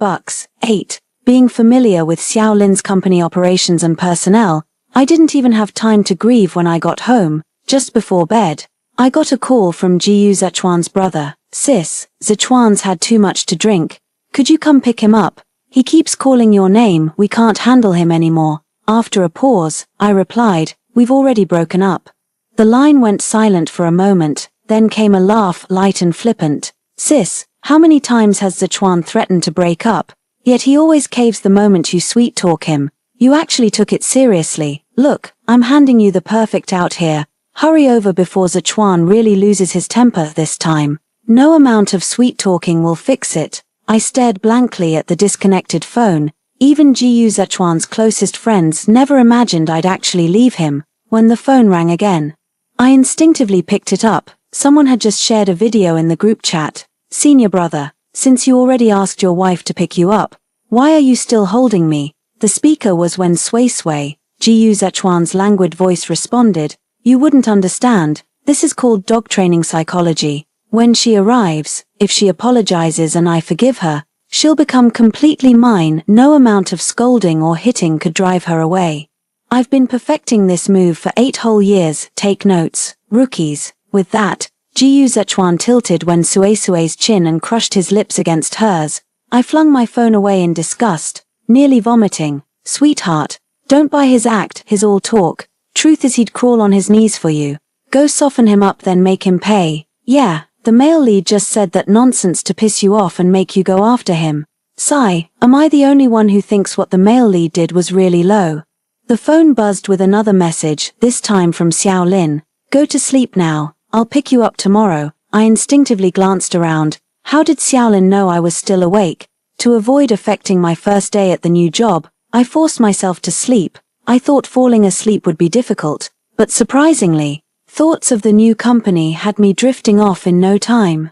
8. Being familiar with Xiao Lin's company operations and personnel, I didn't even have time to grieve when I got home. Just before bed, I got a call from GU Zhechuan's brother. Sis, Zhechuan's had too much to drink. Could you come pick him up? He keeps calling your name, we can't handle him anymore. After a pause, I replied, we've already broken up. The line went silent for a moment, then came a laugh, light and flippant. Sis, how many times has Zhechuan threatened to break up? Yet he always caves the moment you sweet-talk him. You actually took it seriously. Look, I'm handing you the perfect out here. Hurry over before Zhechuan really loses his temper this time. No amount of sweet-talking will fix it. I stared blankly at the disconnected phone. Even GU Zhechuan's closest friends never imagined I'd actually leave him. When the phone rang again, I instinctively picked it up. Someone had just shared a video in the group chat. Senior brother, since you already asked your wife to pick you up, why are you still holding me? The speaker was Wen Sway Sway. GU Zhechuan's languid voice responded, You wouldn't understand. This is called dog training psychology. When she arrives, if she apologizes and I forgive her, she'll become completely mine. No amount of scolding or hitting could drive her away. I've been perfecting this move for 8 whole years. Take notes, rookies. With that, Jiyu Zhechuan tilted when Sue's chin and crushed his lips against hers. I flung my phone away in disgust, nearly vomiting. Sweetheart, don't buy his act, his all talk. Truth is he'd crawl on his knees for you. Go soften him up, then make him pay. Yeah, the male lead just said that nonsense to piss you off and make you go after him. Sigh, am I the only one who thinks what the male lead did was really low? The phone buzzed with another message, this time from Xiao Lin. Go to sleep now, I'll pick you up tomorrow. I instinctively glanced around. How did Xiao Lin know I was still awake? To avoid affecting my first day at the new job, I forced myself to sleep. I thought falling asleep would be difficult, but surprisingly, thoughts of the new company had me drifting off in no time.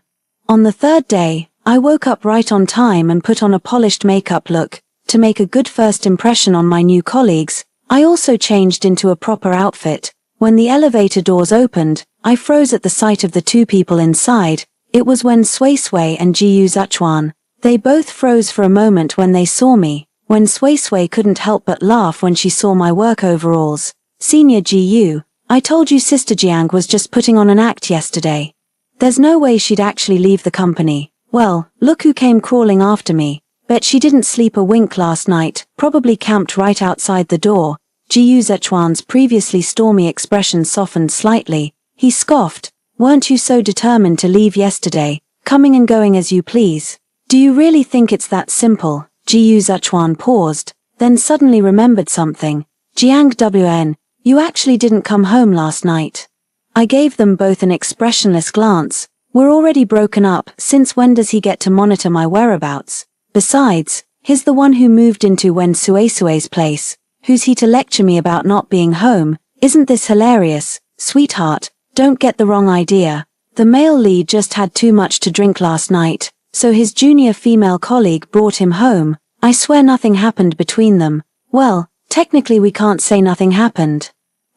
On the third day, I woke up right on time and put on a polished makeup look. To make a good first impression on my new colleagues, I also changed into a proper outfit. When the elevator doors opened, I froze at the sight of the 2 people inside. It was when Sui and Jiyu Zhechuan. They both froze for a moment when they saw me. When Sui couldn't help but laugh when she saw my work overalls. Senior Jiyu, I told you Sister Jiang was just putting on an act yesterday. There's no way she'd actually leave the company. Well, look who came crawling after me. Bet she didn't sleep a wink last night, probably camped right outside the door. Jiyu Zhechuan's previously stormy expression softened slightly. He scoffed. Weren't you so determined to leave yesterday, coming and going as you please? Do you really think it's that simple? Jiyu Zhechuan paused, then suddenly remembered something. Jiang Wn, you actually didn't come home last night. I gave them both an expressionless glance. We're already broken up. Since when does he get to monitor my whereabouts? Besides, he's the one who moved into when Sue's place. Who's he to lecture me about not being home? Isn't this hilarious? Sweetheart, don't get the wrong idea. The male lead just had too much to drink last night, so his junior female colleague brought him home. I swear nothing happened between them. Well, technically we can't say nothing happened.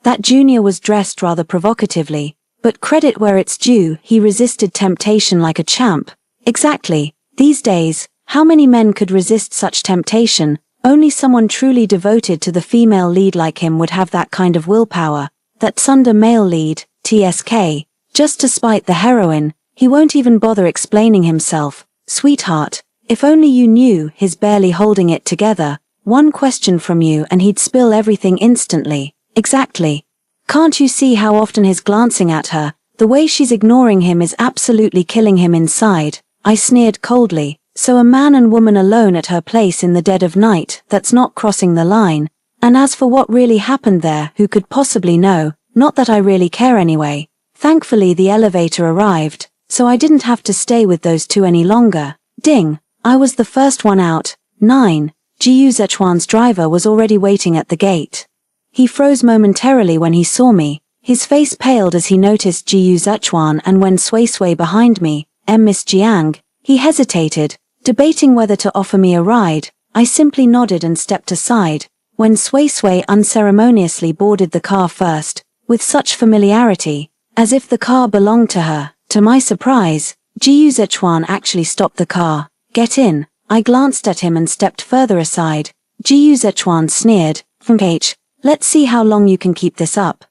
That junior was dressed rather provocatively, but credit where it's due, he resisted temptation like a champ. Exactly. These days, how many men could resist such temptation? Only someone truly devoted to the female lead like him would have that kind of willpower. That Sunder male lead, TSK, just to spite the heroine, he won't even bother explaining himself. Sweetheart, if only you knew, he's barely holding it together. One question from you and he'd spill everything instantly. Exactly. Can't you see how often he's glancing at her? The way she's ignoring him is absolutely killing him inside. I sneered coldly. So a man and woman alone at her place in the dead of night, that's not crossing the line. And as for what really happened there, who could possibly know? Not that I really care anyway. Thankfully the elevator arrived, so I didn't have to stay with those 2 any longer. Ding! I was the first one out. 9. Jiyu Zhechuan's driver was already waiting at the gate. He froze momentarily when he saw me. His face paled as he noticed Jiyu Zhechuan, and when Sui behind me, Miss Jiang, he hesitated, debating whether to offer me a ride. I simply nodded and stepped aside. When Sui unceremoniously boarded the car first, with such familiarity, as if the car belonged to her, to my surprise, Jiyu Zhechuan actually stopped the car. Get in. I glanced at him and stepped further aside. Jiyu Zhechuan sneered. Let's see how long you can keep this up.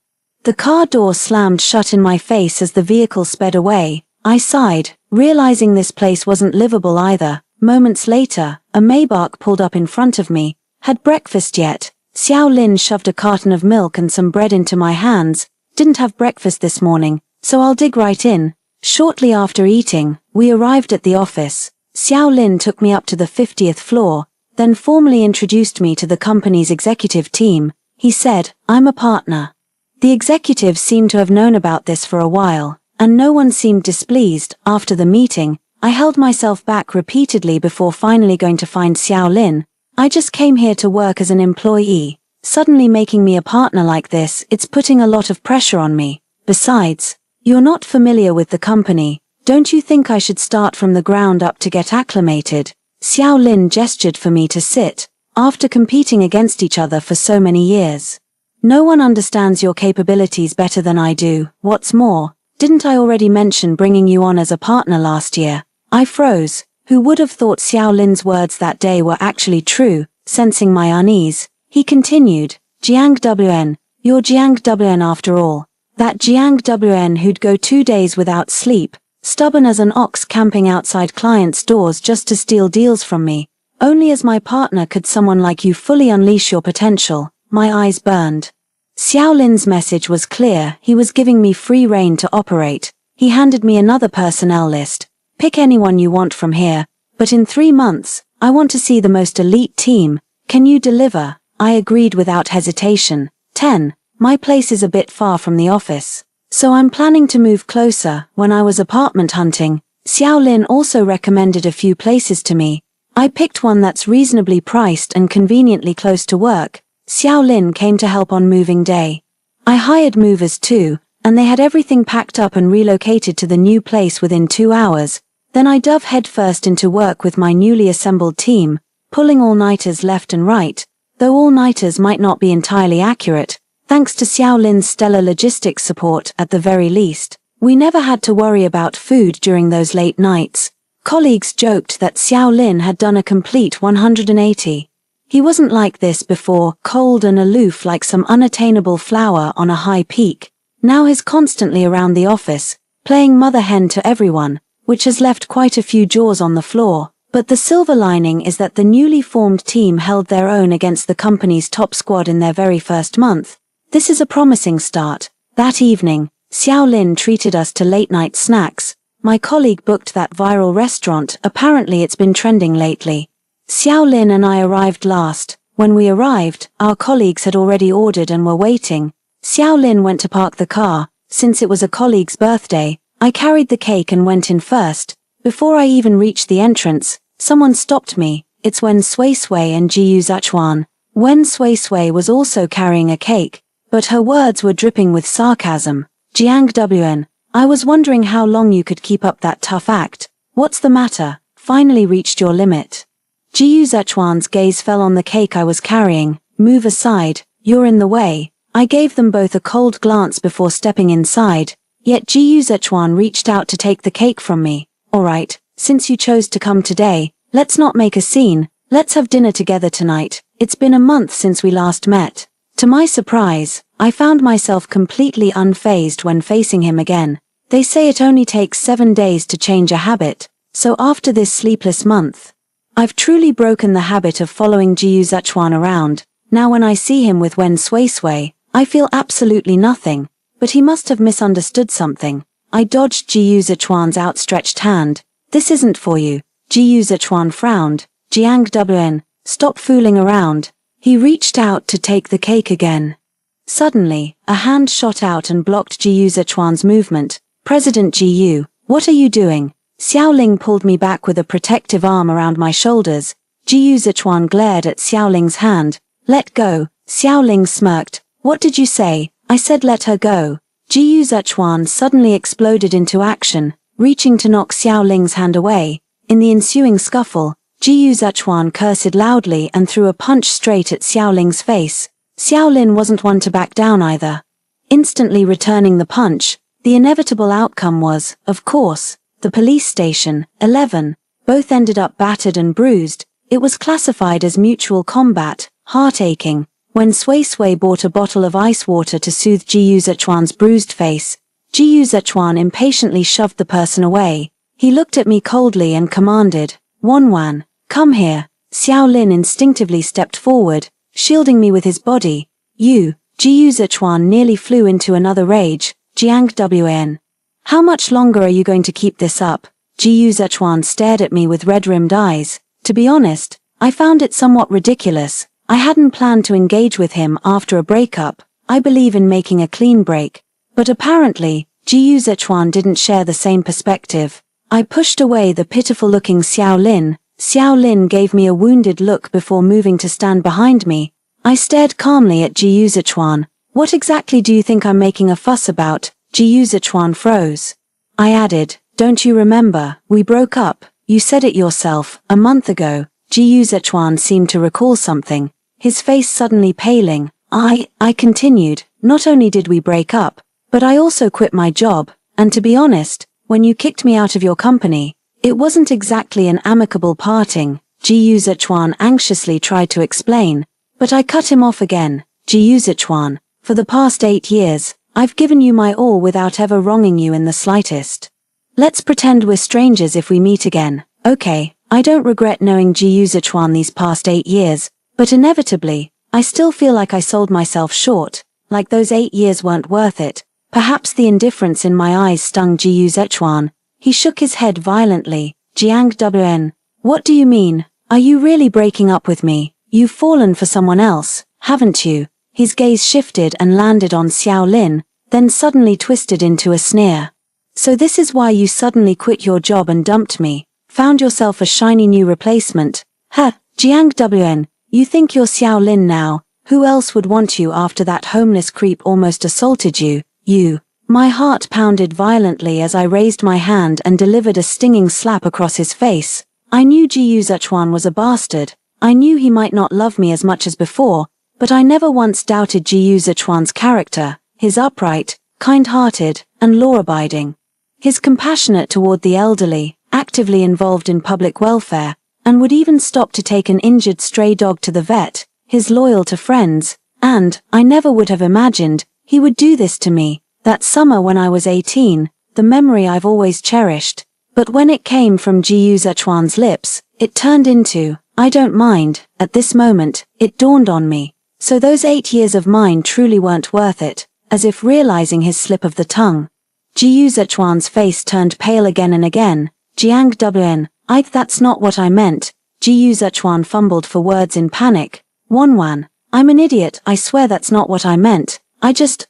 The car door slammed shut in my face as the vehicle sped away. I sighed, realizing this place wasn't livable either. Moments later, a Maybach pulled up in front of me. Had breakfast yet? Xiao Lin shoved a carton of milk and some bread into my hands. Didn't have breakfast this morning, so I'll dig right in. Shortly after eating, we arrived at the office. Xiao Lin took me up to the 50th floor, then formally introduced me to the company's executive team. He said, I'm a partner. The executives seemed to have known about this for a while, and no one seemed displeased. After the meeting, I held myself back repeatedly before finally going to find Xiao Lin. I just came here to work as an employee. Suddenly making me a partner like this, it's putting a lot of pressure on me. Besides, you're not familiar with the company. Don't you think I should start from the ground up to get acclimated? Xiao Lin gestured for me to sit. After competing against each other for so many years, No one understands your capabilities better than I do. What's more, didn't I already mention bringing you on as a partner last year? I froze. Who would have thought Xiao Lin's words that day were actually true? Sensing my unease, he continued, Jiang WN, you're Jiang WN after all. That Jiang WN who'd go 2 days without sleep, stubborn as an ox camping outside clients' doors just to steal deals from me. Only as my partner could someone like you fully unleash your potential. My eyes burned. Xiao Lin's message was clear. He was giving me free rein to operate. He handed me another personnel list. Pick anyone you want from here, but in 3 months, I want to see the most elite team. Can you deliver? I agreed without hesitation. 10. My place is a bit far from the office, so I'm planning to move closer. When I was apartment hunting, Xiao Lin also recommended a few places to me. I picked one that's reasonably priced and conveniently close to work. Xiao Lin came to help on moving day. I hired movers too, and they had everything packed up and relocated to the new place within 2 hours. Then I dove headfirst into work with my newly assembled team, pulling all-nighters left and right, though all-nighters might not be entirely accurate. Thanks to Xiao Lin's stellar logistics support at the very least, we never had to worry about food during those late nights. Colleagues joked that Xiao Lin had done a complete 180. He wasn't like this before, cold and aloof like some unattainable flower on a high peak. Now he's constantly around the office, playing mother hen to everyone, which has left quite a few jaws on the floor. But the silver lining is that the newly formed team held their own against the company's top squad in their very first month. This is a promising start. That evening, Xiao Lin treated us to late-night snacks. My colleague booked that viral restaurant. Apparently it's been trending lately. Xiao Lin and I arrived last. When we arrived, our colleagues had already ordered and were waiting. Xiao Lin went to park the car. Since it was a colleague's birthday, I carried the cake and went in first. Before I even reached the entrance, someone stopped me. It's Wen Sui Sui and Jiyu Zachuan. Wen Sui Sui was also carrying a cake, but her words were dripping with sarcasm. Jiang WN, I was wondering how long you could keep up that tough act. What's the matter? Finally reached your limit. Jiyu Zechuan's gaze fell on the cake I was carrying. Move aside, you're in the way. I gave them both a cold glance before stepping inside, yet Jiyu Zechuan reached out to take the cake from me. Alright, since you chose to come today, let's not make a scene, let's have dinner together tonight. It's been a month since we last met. To my surprise, I found myself completely unfazed when facing him again. They say it only takes 7 days to change a habit, so after this sleepless month, I've truly broken the habit of following Jiyu Zechuan around. Now when I see him with Wen Sui Sui, I feel absolutely nothing, but he must have misunderstood something. I dodged Jiyu Zechuan's outstretched hand. This isn't for you. Jiyu Zechuan frowned. Jiang WN, stop fooling around. He reached out to take the cake again. Suddenly, a hand shot out and blocked Jiyu Zechuan's movement. President Jiyu, what are you doing? Xiao Ling pulled me back with a protective arm around my shoulders. Jiyu Zechuan glared at Xiao Ling's hand. Let go. Xiao Ling smirked. What did you say? I said let her go. Jiyu Zechuan suddenly exploded into action, reaching to knock Xiao Ling's hand away. In the ensuing scuffle, Jiyu Zechuan cursed loudly and threw a punch straight at Xiao Ling's face. Xiao Lin wasn't one to back down either. Instantly returning the punch, the inevitable outcome was, of course, the police station. 11. Both ended up battered and bruised. It was classified as mutual combat, heart-aching. When Sui Sui bought a bottle of ice water to soothe Jiyu Zechuan's bruised face, Jiyu Zechuan impatiently shoved the person away. He looked at me coldly and commanded, Wanwan, come here. Xiao Lin instinctively stepped forward, shielding me with his body. You, Jiyu Zechuan nearly flew into another rage. Jiang WN. How much longer are you going to keep this up? Jiyu Zechuan stared at me with red-rimmed eyes. To be honest, I found it somewhat ridiculous. I hadn't planned to engage with him after a breakup. I believe in making a clean break. But apparently, Jiyu Zechuan didn't share the same perspective. I pushed away the pitiful-looking Xiao Lin. Xiao Lin gave me a wounded look before moving to stand behind me. I stared calmly at Jiyu Zechuan. What exactly do you think I'm making a fuss about? Jiyu Zechuan froze. I added, don't you remember, we broke up, you said it yourself, a month ago. Jiyu Zechuan seemed to recall something, his face suddenly paling. I continued, not only did we break up, but I also quit my job, and to be honest, when you kicked me out of your company, it wasn't exactly an amicable parting, Ji Yuzichuan anxiously tried to explain, but I cut him off again. Ji Yuzichuan, for the past 8 years, I've given you my all without ever wronging you in the slightest. Let's pretend we're strangers if we meet again. Okay, I don't regret knowing Ji Yuzichuan these past 8 years, but inevitably, I still feel like I sold myself short, like those 8 years weren't worth it. Perhaps the indifference in my eyes stung Ji Yuzichuan. He shook his head violently. Jiang Wn. What do you mean? Are you really breaking up with me? You've fallen for someone else, haven't you? His gaze shifted and landed on Xiao Lin, then suddenly twisted into a sneer. So this is why you suddenly quit your job and dumped me, found yourself a shiny new replacement. Huh, Jiang Wn, you think you're Xiao Lin now? Who else would want you after that homeless creep almost assaulted you? You. My heart pounded violently as I raised my hand and delivered a stinging slap across his face. I knew Ji Yuzichuan was a bastard. I knew he might not love me as much as before, but I never once doubted Ji Yuzichuan's character, his upright, kind-hearted, and law-abiding. His compassionate toward the elderly, actively involved in public welfare, and would even stop to take an injured stray dog to the vet, his loyal to friends, and, I never would have imagined, he would do this to me. That summer when I was 18, the memory I've always cherished. But when it came from Ji Yuzichuan's lips, it turned into, I don't mind. At this moment, it dawned on me. So those 8 years of mine truly weren't worth it, as if realizing his slip of the tongue. Ji Yuzichuan's face turned pale again and again. Jiang Wn. That's not what I meant. Ji Yuzichuan fumbled for words in panic. Wanwan. I'm an idiot, I swear that's not what I meant. I just,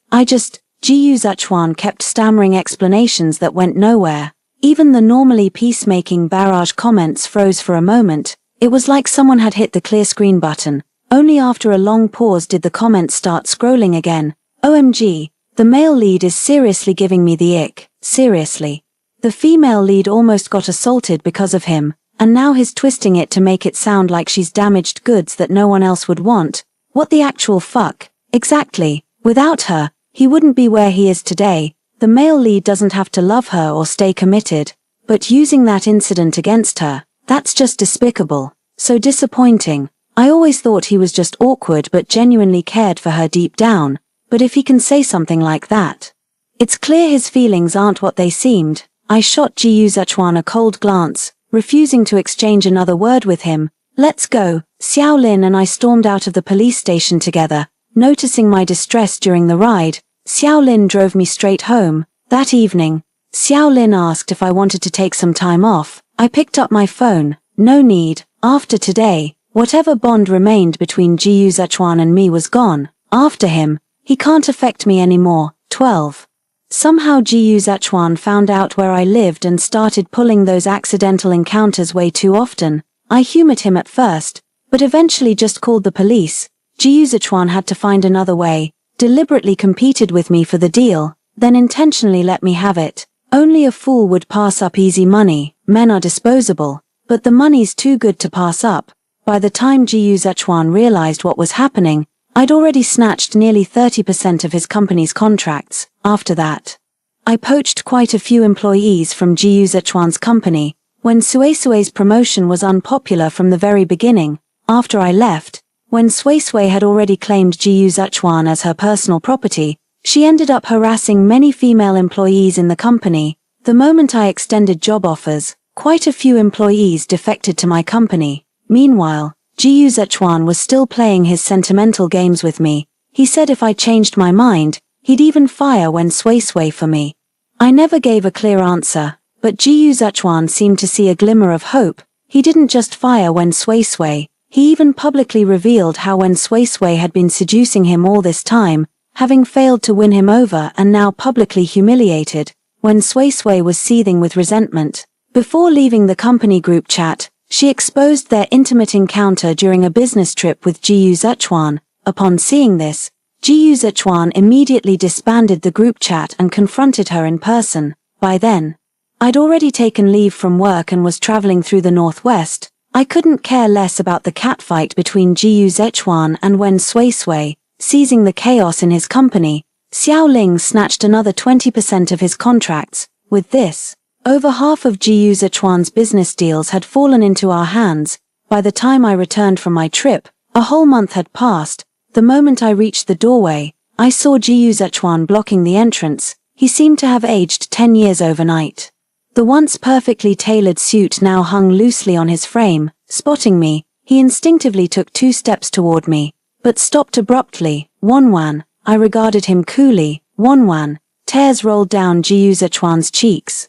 Ji Yuzichuan kept stammering explanations that went nowhere. Even the normally peacemaking barrage comments froze for a moment. It was like someone had hit the clear screen button. Only after a long pause did the comments start scrolling again. OMG, the male lead is seriously giving me the ick, seriously. The female lead almost got assaulted because of him, and now he's twisting it to make it sound like she's damaged goods that no one else would want. What the actual fuck? Exactly. Without her, he wouldn't be where he is today. The male lead doesn't have to love her or stay committed, but using that incident against her, that's just despicable. So disappointing. I always thought he was just awkward but genuinely cared for her deep down. But if he can say something like that, it's clear his feelings aren't what they seemed. I shot Ji Yuzichuan a cold glance, refusing to exchange another word with him. Let's go. Xiao Lin and I stormed out of the police station together. Noticing my distress during the ride, Xiao Lin drove me straight home. That evening, Xiao Lin asked if I wanted to take some time off. I picked up my phone. No need. After today, whatever bond remained between Ji Yuzichuan and me was gone. After him, he can't affect me anymore. 12. Somehow Ji Yuzichuan found out where I lived and started pulling those accidental encounters way too often. I humored him at first, but eventually just called the police. Ji Yuzichuan had to find another way, deliberately competed with me for the deal, then intentionally let me have it. Only a fool would pass up easy money. Men are disposable, but the money's too good to pass up. By the time Ji Yuzichuan realized what was happening, I'd already snatched nearly 30% of his company's contracts. After that, I poached quite a few employees from Ji Yuzichuan's company. When Suisui's promotion was unpopular from the very beginning, after I left, when Suisui had already claimed Ji Yuzichuan as her personal property, she ended up harassing many female employees in the company. The moment I extended job offers, quite a few employees defected to my company. Meanwhile, Ji Yuzichuan was still playing his sentimental games with me. He said if I changed my mind, he'd even fire Wen Suisui for me. I never gave a clear answer, but Ji Yuzichuan seemed to see a glimmer of hope. He didn't just fire Wen Suisui, he even publicly revealed how Wen Suisui had been seducing him all this time, having failed to win him over and now publicly humiliated. Wen Suisui was seething with resentment. Before leaving the company group chat, she exposed their intimate encounter during a business trip with Ji Yuzichuan. Upon seeing this, Ji Yuzichuan immediately disbanded the group chat and confronted her in person. By then, I'd already taken leave from work and was traveling through the northwest. I couldn't care less about the catfight between Ji Yuzichuan and Wen Suisui. seizing the chaos in his company, Xiao Ling snatched another 20% of his contracts. With this, over half of Jiyu Zichuan's business deals had fallen into our hands. By the time I returned from my trip, a whole month had passed. The moment I reached the doorway, I saw Jiyu Zichuan blocking the entrance. He seemed to have aged 10 years overnight. The once perfectly tailored suit now hung loosely on his frame. Spotting me, he instinctively took 2 steps toward me, but stopped abruptly. Wanwan, I regarded him coolly. Wanwan, tears rolled down Jiyu Zichuan's cheeks.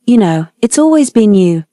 It's always been you,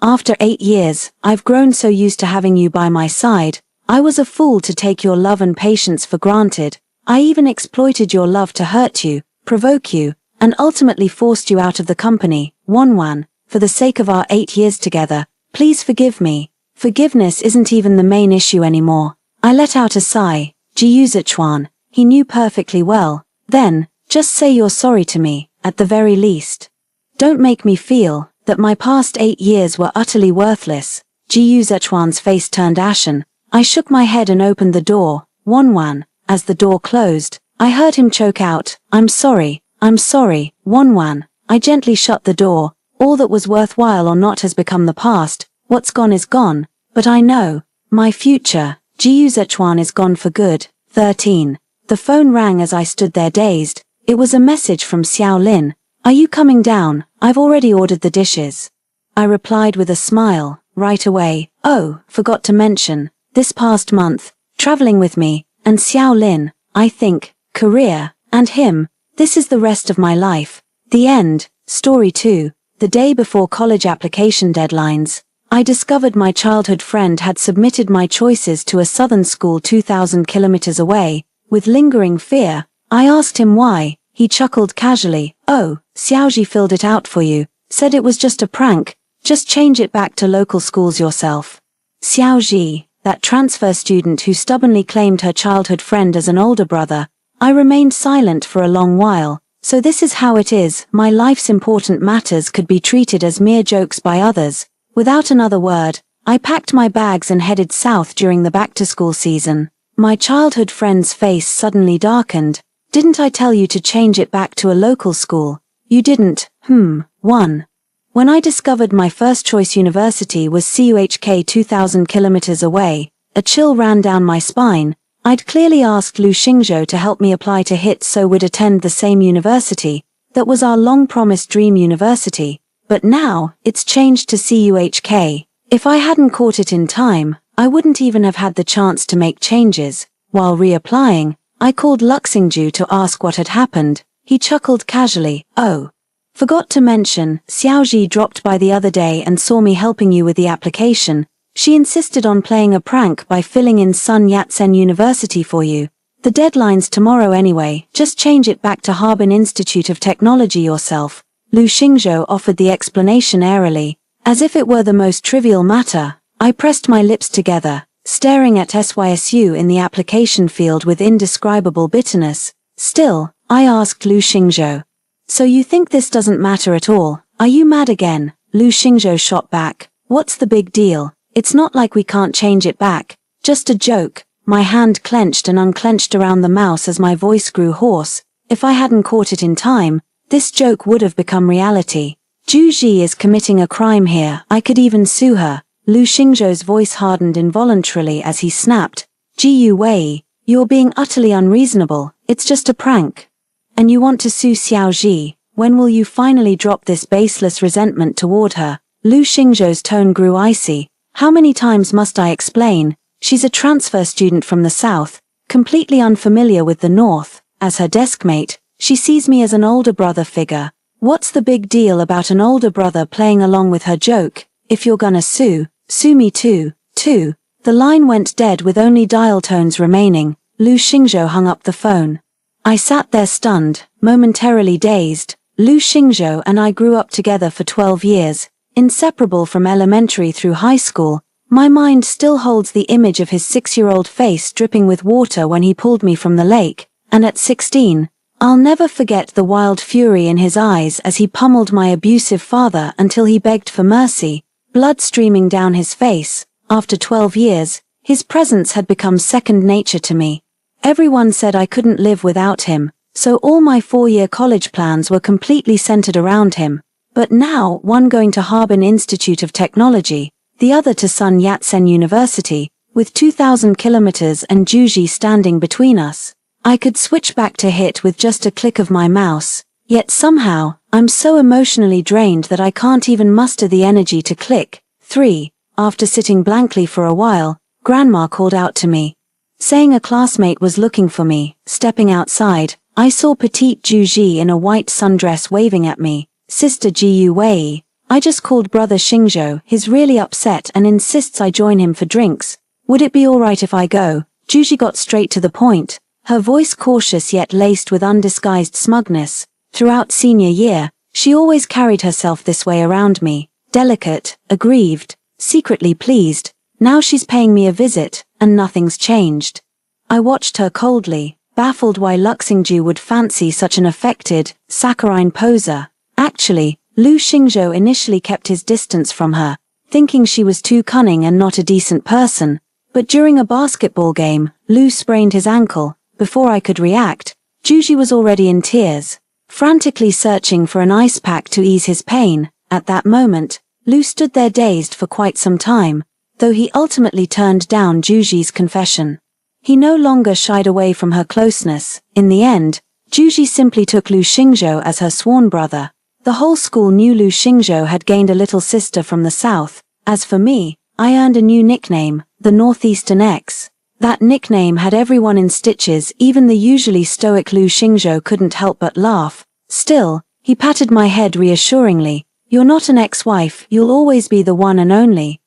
after 8 years, I've grown so used to having you by my side. I was a fool to take your love and patience for granted. I even exploited your love to hurt you, provoke you, and ultimately forced you out of the company. Wanwan, for the sake of our 8 years together, please forgive me. Forgiveness isn't even the main issue anymore. I let out a sigh. Jiyu Zichuan, he knew perfectly well. Then, just say you're sorry to me, at the very least. Don't make me feel that my past 8 years were utterly worthless. Jiyu Zichuan's face turned ashen. I shook my head and opened the door. Wanwan, as the door closed, I heard him choke out, I'm sorry, Wanwan. I gently shut the door. All that was worthwhile or not has become the past. What's gone is gone. But I know, my future, Jiyu Zichuan is gone for good. 13. The phone rang as I stood there dazed. It was a message from Xiao Lin. Are you coming down? I've already ordered the dishes. I replied with a smile, right away. Oh, forgot to mention, this past month, traveling with me, and Xiao Lin, I think, career, and him, this is the rest of my life. The end. Story 2. The day before college application deadlines, I discovered my childhood friend had submitted my choices to a southern school 2,000 kilometers away. With lingering fear, I asked him why. He chuckled casually. Oh, Xiaoji filled it out for you, said it was just a prank, just change it back to local schools yourself. Xiaoji, that transfer student who stubbornly claimed her childhood friend as an older brother. I remained silent for a long while. So this is how it is, my life's important matters could be treated as mere jokes by others. Without another word, I packed my bags and headed south during the back-to-school season. My childhood friend's face suddenly darkened. Didn't I tell you to change it back to a local school? You didn't. 1. When I discovered my first choice university was CUHK 2,000 kilometers away, a chill ran down my spine. I'd clearly asked Lu Xingzhou to help me apply to HIT so we'd attend the same university. That was our long-promised dream university. But now, it's changed to CUHK. If I hadn't caught it in time, I wouldn't even have had the chance to make changes. While reapplying, I called Luxingju to ask what had happened. He chuckled casually. Oh. Forgot to mention, Xiaoji dropped by the other day and saw me helping you with the application. She insisted on playing a prank by filling in Sun Yat-sen University for you. The deadline's tomorrow anyway, just change it back to Harbin Institute of Technology yourself. Lu Xingzhou offered the explanation airily, as if it were the most trivial matter. I pressed my lips together, staring at SYSU in the application field with indescribable bitterness. Still, I asked Lu Xingzhou. So you think this doesn't matter at all? Are you mad again? Lu Xingzhou shot back. What's the big deal? It's not like we can't change it back. Just a joke. My hand clenched and unclenched around the mouse as my voice grew hoarse. If I hadn't caught it in time, this joke would have become reality. Zhu Ji is committing a crime here. I could even sue her. Lu Xingzhou's voice hardened involuntarily as he snapped. Ji Wei, you're being utterly unreasonable. It's just a prank. And you want to sue Xiao Ji. When will you finally drop this baseless resentment toward her? Lu Xingzhou's tone grew icy. How many times must I explain? She's a transfer student from the south, completely unfamiliar with the north. As her deskmate, she sees me as an older brother figure. What's the big deal about an older brother playing along with her joke? If you're gonna sue me too. 2. The line went dead with only dial tones remaining. Lu Xingzhou hung up the phone. I sat there stunned, momentarily dazed. Lu Xingzhou and I grew up together for 12 years. Inseparable from elementary through high school, my mind still holds the image of his 6-year-old face dripping with water when he pulled me from the lake, and at 16, I'll never forget the wild fury in his eyes as he pummeled my abusive father until he begged for mercy, blood streaming down his face. After 12 years, his presence had become second nature to me. Everyone said I couldn't live without him, so all my 4-year college plans were completely centered around him. But now, one going to Harbin Institute of Technology, the other to Sun Yat-sen University, with 2,000 kilometers and Juji standing between us. I could switch back to hit with just a click of my mouse, yet somehow, I'm so emotionally drained that I can't even muster the energy to click. 3. After sitting blankly for a while, Grandma called out to me, saying a classmate was looking for me. Stepping outside, I saw petite Juji in a white sundress waving at me. Sister Gu Wei, I just called brother Xingzhou. He's really upset and insists I join him for drinks. Would it be alright if I go? Juji got straight to the point, her voice cautious yet laced with undisguised smugness. Throughout senior year, she always carried herself this way around me, delicate, aggrieved, secretly pleased. Now she's paying me a visit, and nothing's changed. I watched her coldly, baffled why Luxingju would fancy such an affected, saccharine poser. Actually, Lu Xingzhou initially kept his distance from her, thinking she was too cunning and not a decent person. But during a basketball game, Lu sprained his ankle. Before I could react, Juji was already in tears, frantically searching for an ice pack to ease his pain. At that moment, Lu stood there dazed for quite some time, though he ultimately turned down Juji's confession. He no longer shied away from her closeness. In the end, Juji simply took Lu Xingzhou as her sworn brother. The whole school knew Lu Xingzhou had gained a little sister from the south. As for me, I earned a new nickname, the Northeastern X. That nickname had everyone in stitches. Even the usually stoic Lu Xingzhou couldn't help but laugh. Still, he patted my head reassuringly. You're not an ex-wife, you'll always be the one and only.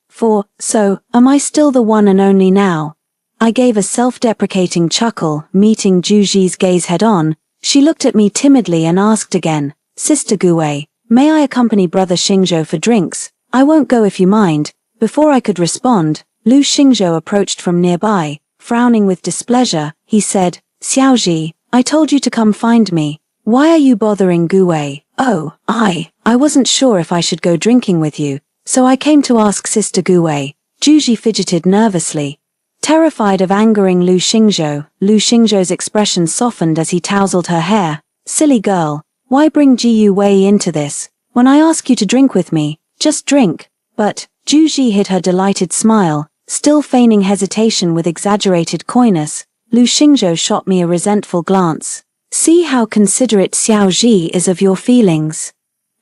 So, am I still the one and only now? I gave a self-deprecating chuckle, meeting Juji's gaze head-on. She looked at me timidly and asked again, Sister Guwei, may I accompany brother Xingzhou for drinks? I won't go if you mind. Before I could respond, Lu Xingzhou approached from nearby. Frowning with displeasure, he said, Xiaoji, I told you to come find me. Why are you bothering Guwei? Oh, I wasn't sure if I should go drinking with you, so I came to ask Sister Guwei. Juji fidgeted nervously. Terrified of angering Lu Xingzhou's expression softened as he tousled her hair. Silly girl, why bring Gu Wei into this? When I ask you to drink with me, just drink. But, Juji hid her delighted smile. Still feigning hesitation with exaggerated coyness, Lu Xingzhou shot me a resentful glance. See how considerate Xiaoji is of your feelings.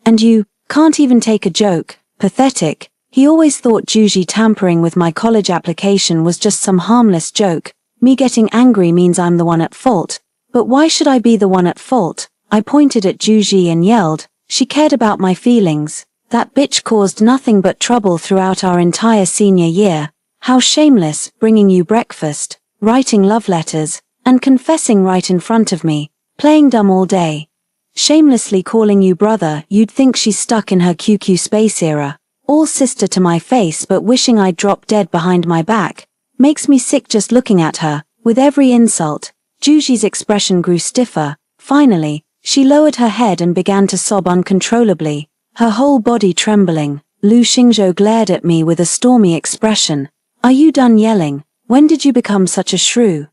And you can't even take a joke. Pathetic. He always thought Juji tampering with my college application was just some harmless joke. Me getting angry means I'm the one at fault. But why should I be the one at fault? I pointed at Juji and yelled, she cared about my feelings. That bitch caused nothing but trouble throughout our entire senior year. How shameless, bringing you breakfast, writing love letters, and confessing right in front of me, playing dumb all day. Shamelessly calling you brother. You'd think she's stuck in her QQ space era. All sister to my face but wishing I'd drop dead behind my back. Makes me sick just looking at her. With every insult, Juji's expression grew stiffer. Finally, she lowered her head and began to sob uncontrollably, her whole body trembling. Lu Xingzhou glared at me with a stormy expression. Are you done yelling? When did you become such a shrew?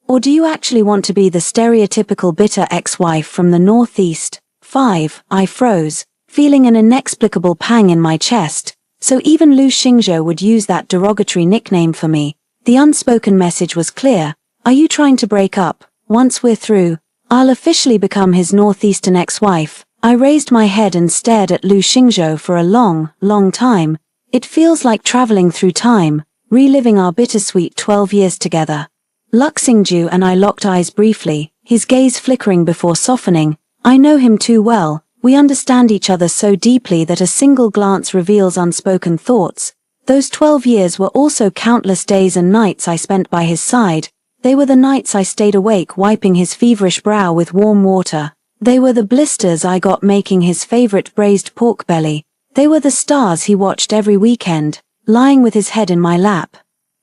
Or do you actually want to be the stereotypical bitter ex-wife from the Northeast? 5. I froze, feeling an inexplicable pang in my chest. So even Lu Xingzhou would use that derogatory nickname for me. The unspoken message was clear. Are you trying to break up? Once we're through, I'll officially become his Northeastern ex-wife. I raised my head and stared at Lu Xingzhou for a long, long time. It feels like traveling through time, reliving our bittersweet 12 years together. Luxingju and I locked eyes briefly, his gaze flickering before softening. I know him too well. We understand each other so deeply that a single glance reveals unspoken thoughts. Those 12 years were also countless days and nights I spent by his side. They were the nights I stayed awake wiping his feverish brow with warm water. They were the blisters I got making his favorite braised pork belly. They were the stars he watched every weekend, lying with his head in my lap.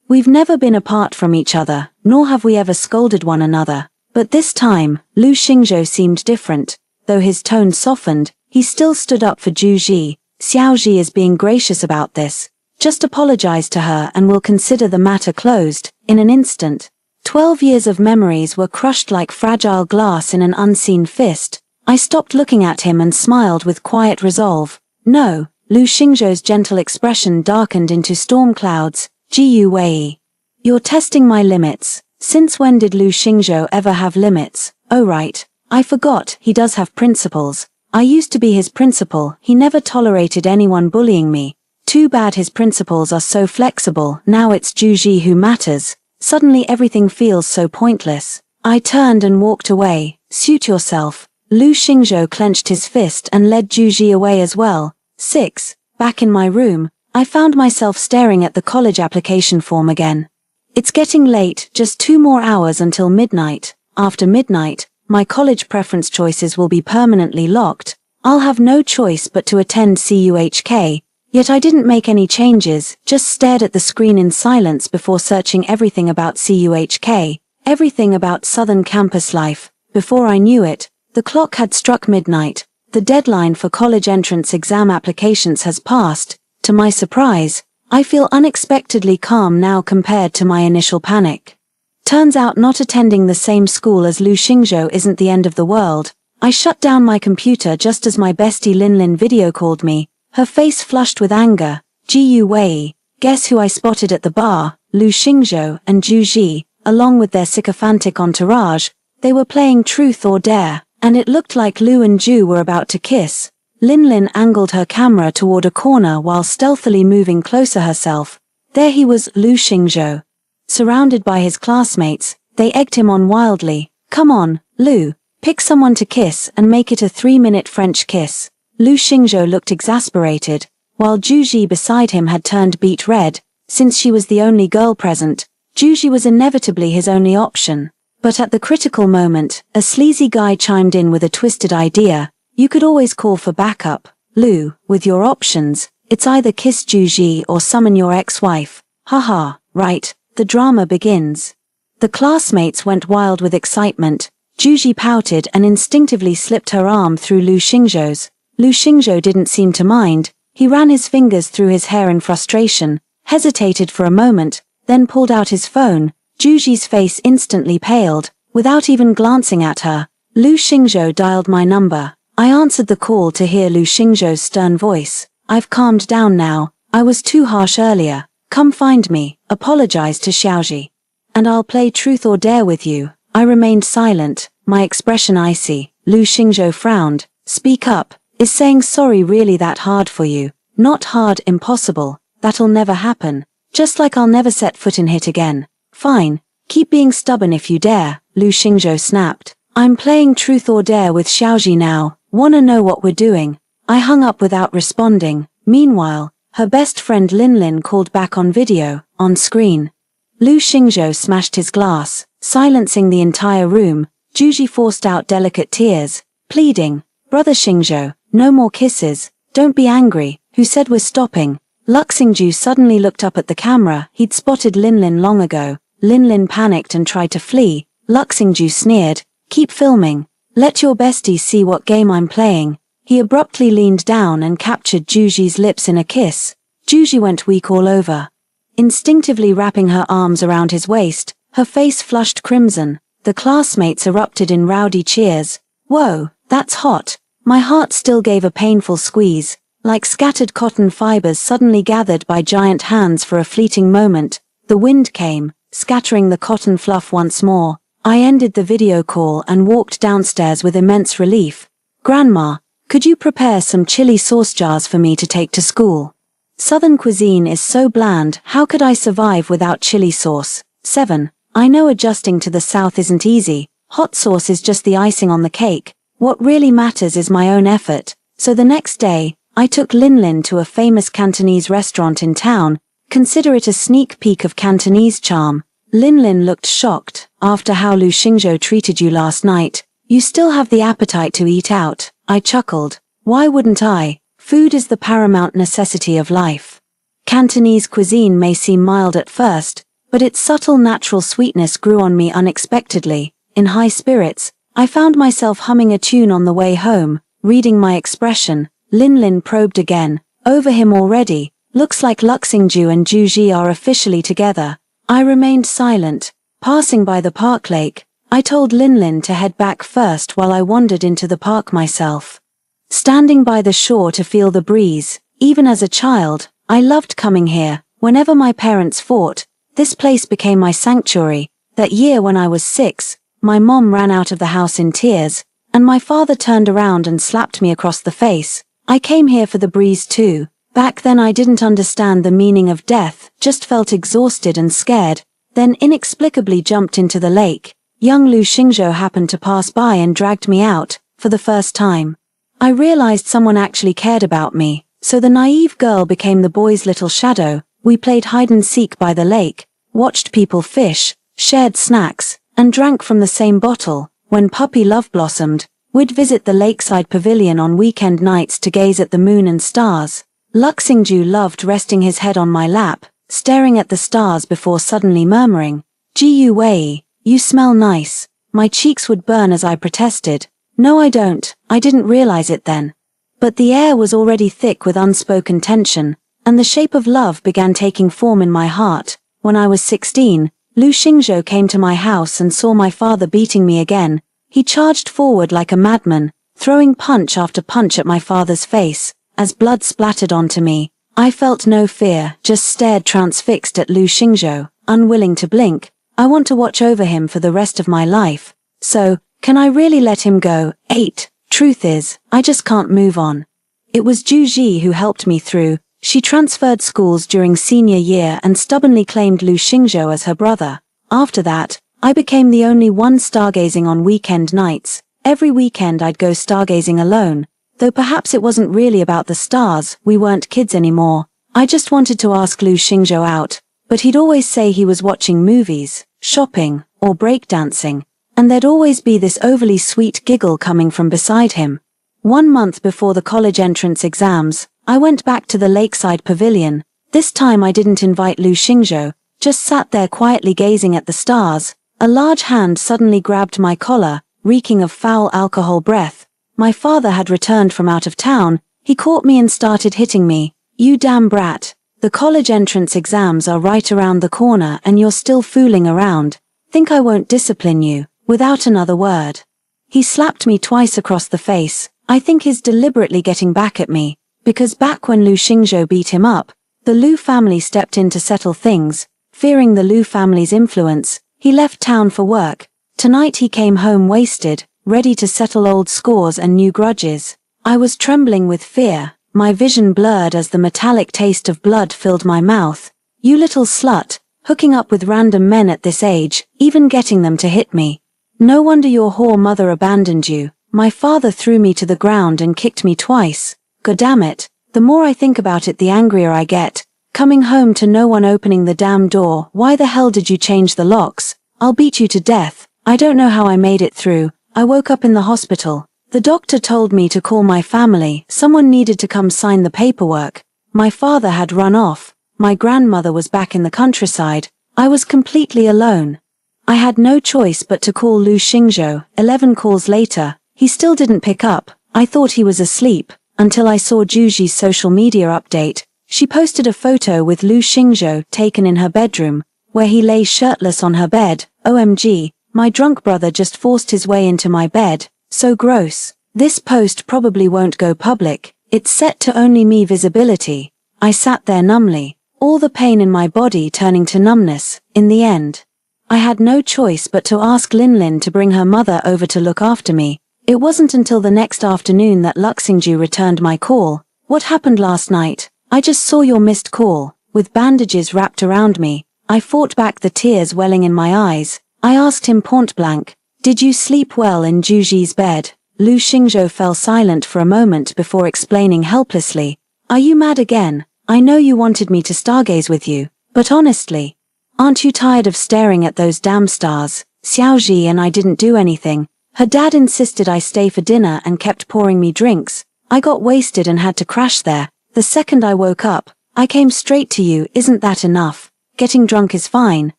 We've never been apart from each other, nor have we ever scolded one another. But this time, Lu Xingzhou seemed different. Though his tone softened, he still stood up for Juji. Xiaoji is being gracious about this. Just apologize to her and we'll consider the matter closed. In an instant, 12 years of memories were crushed like fragile glass in an unseen fist. I stopped looking at him and smiled with quiet resolve. No, Lu Xingzhou's gentle expression darkened into storm clouds. Gu Wei. You're testing my limits. Since when did Lu Xingzhou ever have limits? Oh right, I forgot, he does have principles. I used to be his principal, he never tolerated anyone bullying me. Too bad his principles are so flexible, now it's Juji who matters. Suddenly everything feels so pointless. I turned and walked away. Suit yourself. Lu Xingzhou clenched his fist and led Juji away as well. 6. Back in my room, I found myself staring at the college application form again. It's getting late, just 2 more hours until midnight. After midnight, my college preference choices will be permanently locked. I'll have no choice but to attend CUHK. Yet I didn't make any changes, just stared at the screen in silence before searching everything about CUHK, everything about Southern campus life. Before I knew it, the clock had struck midnight. The deadline for college entrance exam applications has passed. To my surprise, I feel unexpectedly calm now compared to my initial panic. Turns out not attending the same school as Lu Xingzhou isn't the end of the world. I shut down my computer just as my bestie Linlin video called me, her face flushed with anger. Gu Wei, guess who I spotted at the bar? Lu Xingzhou and Zhu Ji, along with their sycophantic entourage. They were playing Truth or Dare, and it looked like Lu and Zhu were about to kiss. Linlin angled her camera toward a corner while stealthily moving closer herself. There he was, Lu Xingzhou. Surrounded by his classmates, they egged him on wildly. Come on, Lu, pick someone to kiss and make it a 3-minute French kiss. Lu Xingzhou looked exasperated, while Zhu Ji beside him had turned beet red. Since she was the only girl present, Zhu Ji was inevitably his only option. But at the critical moment, a sleazy guy chimed in with a twisted idea. You could always call for backup. Lu, with your options, it's either kiss Zhu Ji or summon your ex-wife. Haha, right, the drama begins. The classmates went wild with excitement. Zhu Ji pouted and instinctively slipped her arm through Lu Xingzhou's. Lu Xingzhou didn't seem to mind. He ran his fingers through his hair in frustration, hesitated for a moment, then pulled out his phone. Zhu Ji's face instantly paled. Without even glancing at her, Lu Xingzhou dialed my number. I answered the call to hear Lu Xingzhou's stern voice. I've calmed down now. I was too harsh earlier. Come find me. Apologize to Xiaoji. And I'll play Truth or Dare with you. I remained silent, my expression icy. Lu Xingzhou frowned. Speak up. Is saying sorry really that hard for you? Not hard, impossible. That'll never happen. Just like I'll never set foot in it again. Fine. Keep being stubborn if you dare, Lu Xingzhou snapped. I'm playing Truth or Dare with Xiaoji now. Wanna know what we're doing? I hung up without responding. Meanwhile, her best friend Linlin called back on video, on screen. Lu Xingzhou smashed his glass, silencing the entire room. Zhu Ji forced out delicate tears, pleading, Brother Xingzhou, no more kisses. Don't be angry. Who said we're stopping? Luxingju suddenly looked up at the camera. He'd spotted Linlin long ago. Linlin panicked and tried to flee. Luxingju sneered, keep filming. Let your bestie see what game I'm playing. He abruptly leaned down and captured Zhu Ji's lips in a kiss. Zhu Ji went weak all over. Instinctively wrapping her arms around his waist, her face flushed crimson. The classmates erupted in rowdy cheers. Whoa, that's hot. My heart still gave a painful squeeze, like scattered cotton fibers suddenly gathered by giant hands for a fleeting moment. The wind came, scattering the cotton fluff once more. I ended the video call and walked downstairs with immense relief. Grandma, could you prepare some chili sauce jars for me to take to school? Southern cuisine is so bland, how could I survive without chili sauce? 7. I know adjusting to the South isn't easy. Hot sauce is just the icing on the cake. What really matters is my own effort. So the next day, I took Linlin to a famous Cantonese restaurant in town. Consider it a sneak peek of Cantonese charm. Linlin looked shocked. After how Lu Xingzhou treated you last night, you still have the appetite to eat out. I chuckled. Why wouldn't I? Food is the paramount necessity of life. Cantonese cuisine may seem mild at first, but its subtle natural sweetness grew on me unexpectedly. In high spirits, I found myself humming a tune on the way home. Reading my expression, Linlin probed again. Over him already. Looks like Luxingju and Zhu Ji are officially together. I remained silent. Passing by the park lake, I told Linlin to head back first while I wandered into the park myself. Standing by the shore to feel the breeze, even as a child, I loved coming here. Whenever my parents fought, this place became my sanctuary. That year when I was 6, my mom ran out of the house in tears, and my father turned around and slapped me across the face. I came here for the breeze too. Back then I didn't understand the meaning of death, just felt exhausted and scared, then inexplicably jumped into the lake. Young Lu Xingzhou happened to pass by and dragged me out, for the first time. I realized someone actually cared about me, so the naive girl became the boy's little shadow. We played hide and seek by the lake, watched people fish, shared snacks, and drank from the same bottle. When puppy love blossomed, we'd visit the lakeside pavilion on weekend nights to gaze at the moon and stars. Luxingju loved resting his head on my lap, staring at the stars before suddenly murmuring, "Jiu Wei, you smell nice." My cheeks would burn as I protested, "No I don't, I didn't realize it then." But the air was already thick with unspoken tension, and the shape of love began taking form in my heart. When I was 16, Lu Xingzhou came to my house and saw my father beating me again. He charged forward like a madman, throwing punch after punch at my father's face. As blood splattered onto me, I felt no fear, just stared transfixed at Lu Xingzhou, unwilling to blink. I want to watch over him for the rest of my life. So, can I really let him go? 8. Truth is, I just can't move on. It was Ju Ji who helped me through. She transferred schools during senior year and stubbornly claimed Lu Xingzhou as her brother. After that, I became the only one stargazing on weekend nights. Every weekend I'd go stargazing alone. Though perhaps it wasn't really about the stars, we weren't kids anymore. I just wanted to ask Lu Xingzhou out, but he'd always say he was watching movies, shopping, or breakdancing, and there'd always be this overly sweet giggle coming from beside him. 1 month before the college entrance exams, I went back to the lakeside pavilion. This time I didn't invite Lu Xingzhou, just sat there quietly gazing at the stars. A large hand suddenly grabbed my collar, reeking of foul alcohol breath. My father had returned from out of town. He caught me and started hitting me. "You damn brat. The college entrance exams are right around the corner and you're still fooling around. Think I won't discipline you?" Without another word. He slapped me twice across the face. I think he's deliberately getting back at me, because back when Lu Xingzhou beat him up, the Lu family stepped in to settle things. Fearing the Lu family's influence, he left town for work. Tonight he came home wasted, ready to settle old scores and new grudges. I was trembling with fear, my vision blurred as the metallic taste of blood filled my mouth. "You little slut, hooking up with random men at this age, even getting them to hit me. No wonder your whore mother abandoned you." My father threw me to the ground and kicked me twice. Goddamn, the more I think about it the angrier I get. Coming home to no one opening the damn door. "Why the hell did you change the locks? I'll beat you to death." I don't know how I made it through. I woke up in the hospital. The doctor told me to call my family. Someone needed to come sign the paperwork. My father had run off. My grandmother was back in the countryside. I was completely alone. I had no choice but to call Lu Xingzhou. 11 calls later, he still didn't pick up. I thought he was asleep, until I saw Juji's social media update. She posted a photo with Lu Xingzhou taken in her bedroom, where he lay shirtless on her bed. OMG, my drunk brother just forced his way into my bed. So gross. This post probably won't go public. It's set to only me visibility. I sat there numbly, all the pain in my body turning to numbness. In the end, I had no choice but to ask Linlin to bring her mother over to look after me. It wasn't until the next afternoon that Luxingju returned my call. "What happened last night? I just saw your missed call." With bandages wrapped around me, I fought back the tears welling in my eyes. I asked him point blank, "Did you sleep well in Juji's bed?" Lu Xingzhou fell silent for a moment before explaining helplessly, "Are you mad again? I know you wanted me to stargaze with you, but honestly, aren't you tired of staring at those damn stars? Xiaoji and I didn't do anything. Her dad insisted I stay for dinner and kept pouring me drinks. I got wasted and had to crash there. The second I woke up, I came straight to you. Isn't that enough? Getting drunk is fine,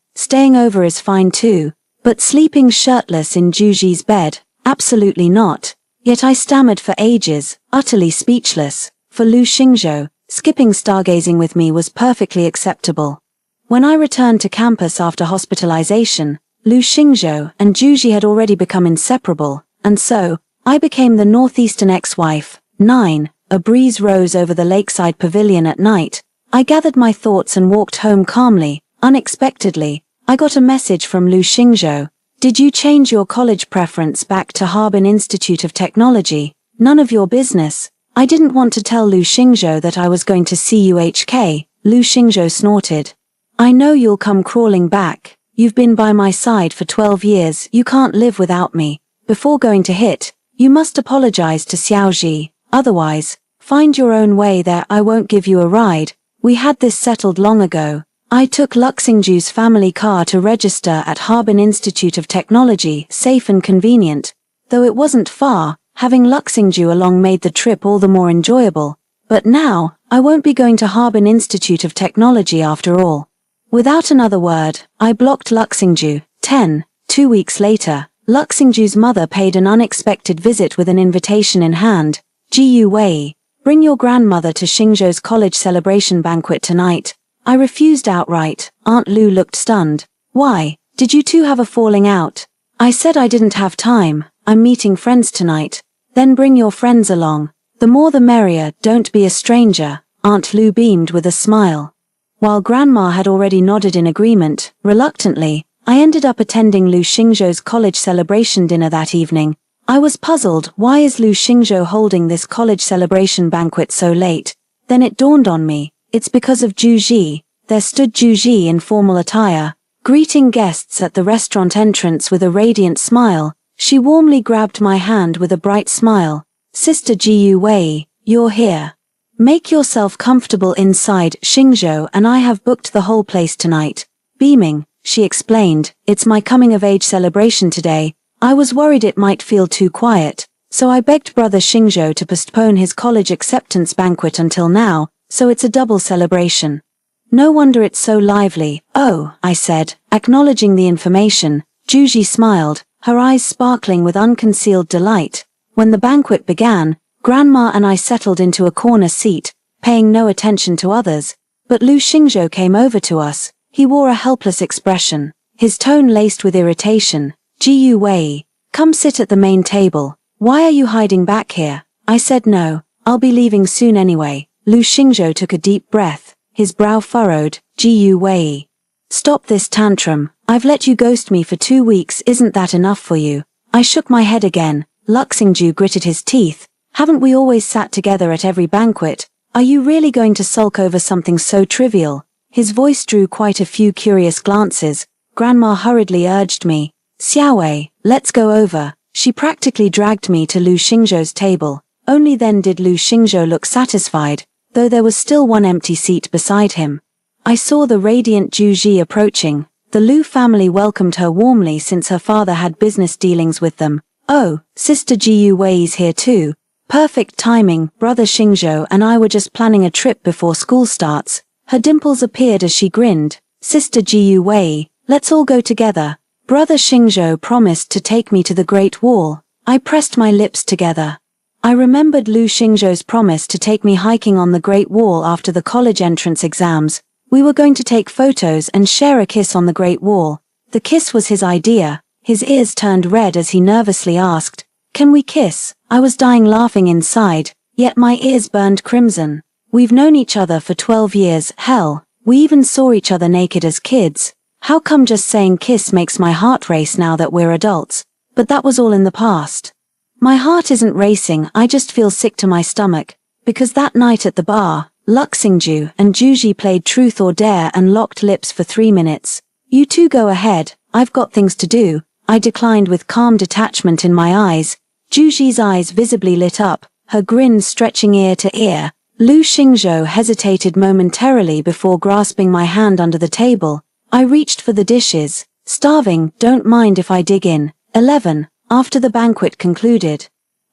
staying over is fine too, but sleeping shirtless in Juji's bed, absolutely not." Yet I stammered for ages, utterly speechless. For Lu Xingzhou, skipping stargazing with me was perfectly acceptable. When I returned to campus after hospitalization, Lu Xingzhou and Juji had already become inseparable, and so, I became the northeastern ex-wife. 9. A breeze rose over the lakeside pavilion at night. I gathered my thoughts and walked home calmly. Unexpectedly, I got a message from Lu Xingzhou. Did you change your college preference back to Harbin Institute of Technology? None of your business. I didn't want to tell Lu Xingzhou that I was going to CUHK. Lu Xingzhou snorted. I know you'll come crawling back. You've been by my side for 12 years. You can't live without me. Before going to hit, you must apologize to Xiaoji. Otherwise, find your own way there. I won't give you a ride. We had this settled long ago. I took Luxingju's family car to register at Harbin Institute of Technology, safe and convenient. Though it wasn't far, having Luxingju along made the trip all the more enjoyable. But now, I won't be going to Harbin Institute of Technology after all. Without another word, I blocked Luxingju. 10. 2 weeks later, Luxingju's mother paid an unexpected visit with an invitation in hand. Jiyu Wei, bring your grandmother to Xingzhou's college celebration banquet tonight. I refused outright. Aunt Lu looked stunned. Why? Did you two have a falling out? I said I didn't have time. I'm meeting friends tonight. Then bring your friends along. The more the merrier, don't be a stranger. Aunt Lu beamed with a smile. While Grandma had already nodded in agreement, reluctantly, I ended up attending Lu Xingzhou's college celebration dinner that evening. I was puzzled. Why is Lu Xingzhou holding this college celebration banquet so late? Then it dawned on me. It's because of Juji. There stood Juji in formal attire, greeting guests at the restaurant entrance with a radiant smile. She warmly grabbed my hand with a bright smile. Sister Jiyu Wei, you're here. Make yourself comfortable inside. Xingzhou and I have booked the whole place tonight. Beaming, she explained, it's my coming-of-age celebration today. I was worried it might feel too quiet, so I begged Brother Xingzhou to postpone his college acceptance banquet until now, so it's a double celebration. No wonder it's so lively. Oh, I said, acknowledging the information. Juji smiled, her eyes sparkling with unconcealed delight. When the banquet began, Grandma and I settled into a corner seat, paying no attention to others. But Lu Xingzhou came over to us. He wore a helpless expression, his tone laced with irritation. Jiyu Wei, come sit at the main table. Why are you hiding back here? I said no, I'll be leaving soon anyway. Lu Xingzhou took a deep breath, his brow furrowed. Jiyu Wei. Stop this tantrum. I've let you ghost me for 2 weeks. Isn't that enough for you? I shook my head again. Luxingju gritted his teeth. Haven't we always sat together at every banquet? Are you really going to sulk over something so trivial? His voice drew quite a few curious glances. Grandma hurriedly urged me. Xiaowei, let's go over. She practically dragged me to Lu Xingzhou's table. Only then did Lu Xingzhou look satisfied, though there was still one empty seat beside him. I saw the radiant Juji approaching. The Lu family welcomed her warmly since her father had business dealings with them. Oh, Sister Jiyu Wei's here too. Perfect timing. Brother Xingzhou and I were just planning a trip before school starts. Her dimples appeared as she grinned. Sister Jiyu Wei, let's all go together. Brother Xingzhou promised to take me to the Great Wall. I pressed my lips together. I remembered Lu Xingzhou's promise to take me hiking on the Great Wall after the college entrance exams. We were going to take photos and share a kiss on the Great Wall. The kiss was his idea. His ears turned red as he nervously asked, "Can we kiss?" I was dying laughing inside, yet my ears burned crimson. We've known each other for 12 years, hell, we even saw each other naked as kids. How come just saying kiss makes my heart race now that we're adults? But that was all in the past. My heart isn't racing, I just feel sick to my stomach. Because that night at the bar, Luxingju and Juji played Truth or Dare and locked lips for 3 minutes. You two go ahead, I've got things to do, I declined with calm detachment in my eyes. Juji's eyes visibly lit up, her grin stretching ear to ear. Lu Xingzhou hesitated momentarily before grasping my hand under the table. I reached for the dishes. Starving, don't mind if I dig in. 11. After the banquet concluded,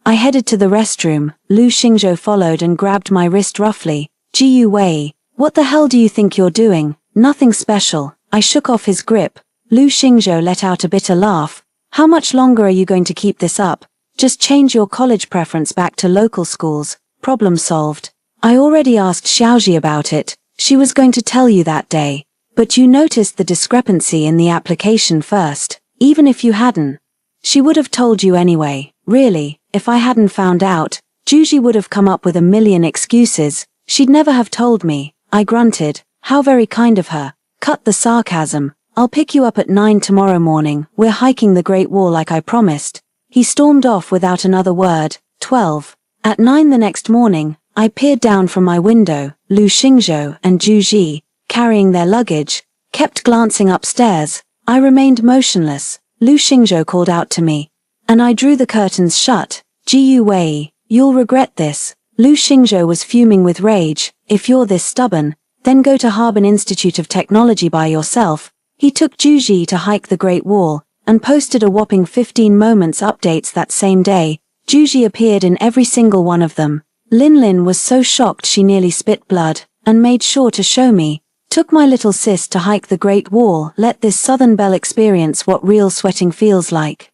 I headed to the restroom. Lu Xingzhou followed and grabbed my wrist roughly. Jiyu Wei, what the hell do you think you're doing? Nothing special. I shook off his grip. Lu Xingzhou let out a bitter laugh. How much longer are you going to keep this up? Just change your college preference back to local schools. Problem solved. I already asked Xiaoji about it. She was going to tell you that day. But you noticed the discrepancy in the application first. even if you hadn't. She would have told you anyway. Really, if I hadn't found out, Juji would have come up with a million excuses. She'd never have told me. I grunted. How very kind of her. Cut the sarcasm. I'll pick you up at 9 tomorrow morning. We're hiking the Great Wall like I promised. He stormed off without another word. 12. At 9 the next morning, I peered down from my window. Lu Xingzhou and Juji, carrying their luggage, kept glancing upstairs. I remained motionless. Lu Xingzhou called out to me, and I drew the curtains shut. Jiyu Wei, you'll regret this. Lu Xingzhou was fuming with rage. If you're this stubborn, then go to Harbin Institute of Technology by yourself. He took Juji to hike the Great Wall, and posted a whopping 15 moments updates that same day. Juji appeared in every single one of them. Lin was so shocked she nearly spit blood, and made sure to show me. Took my little sis to hike the Great Wall. Let this Southern Belle experience what real sweating feels like.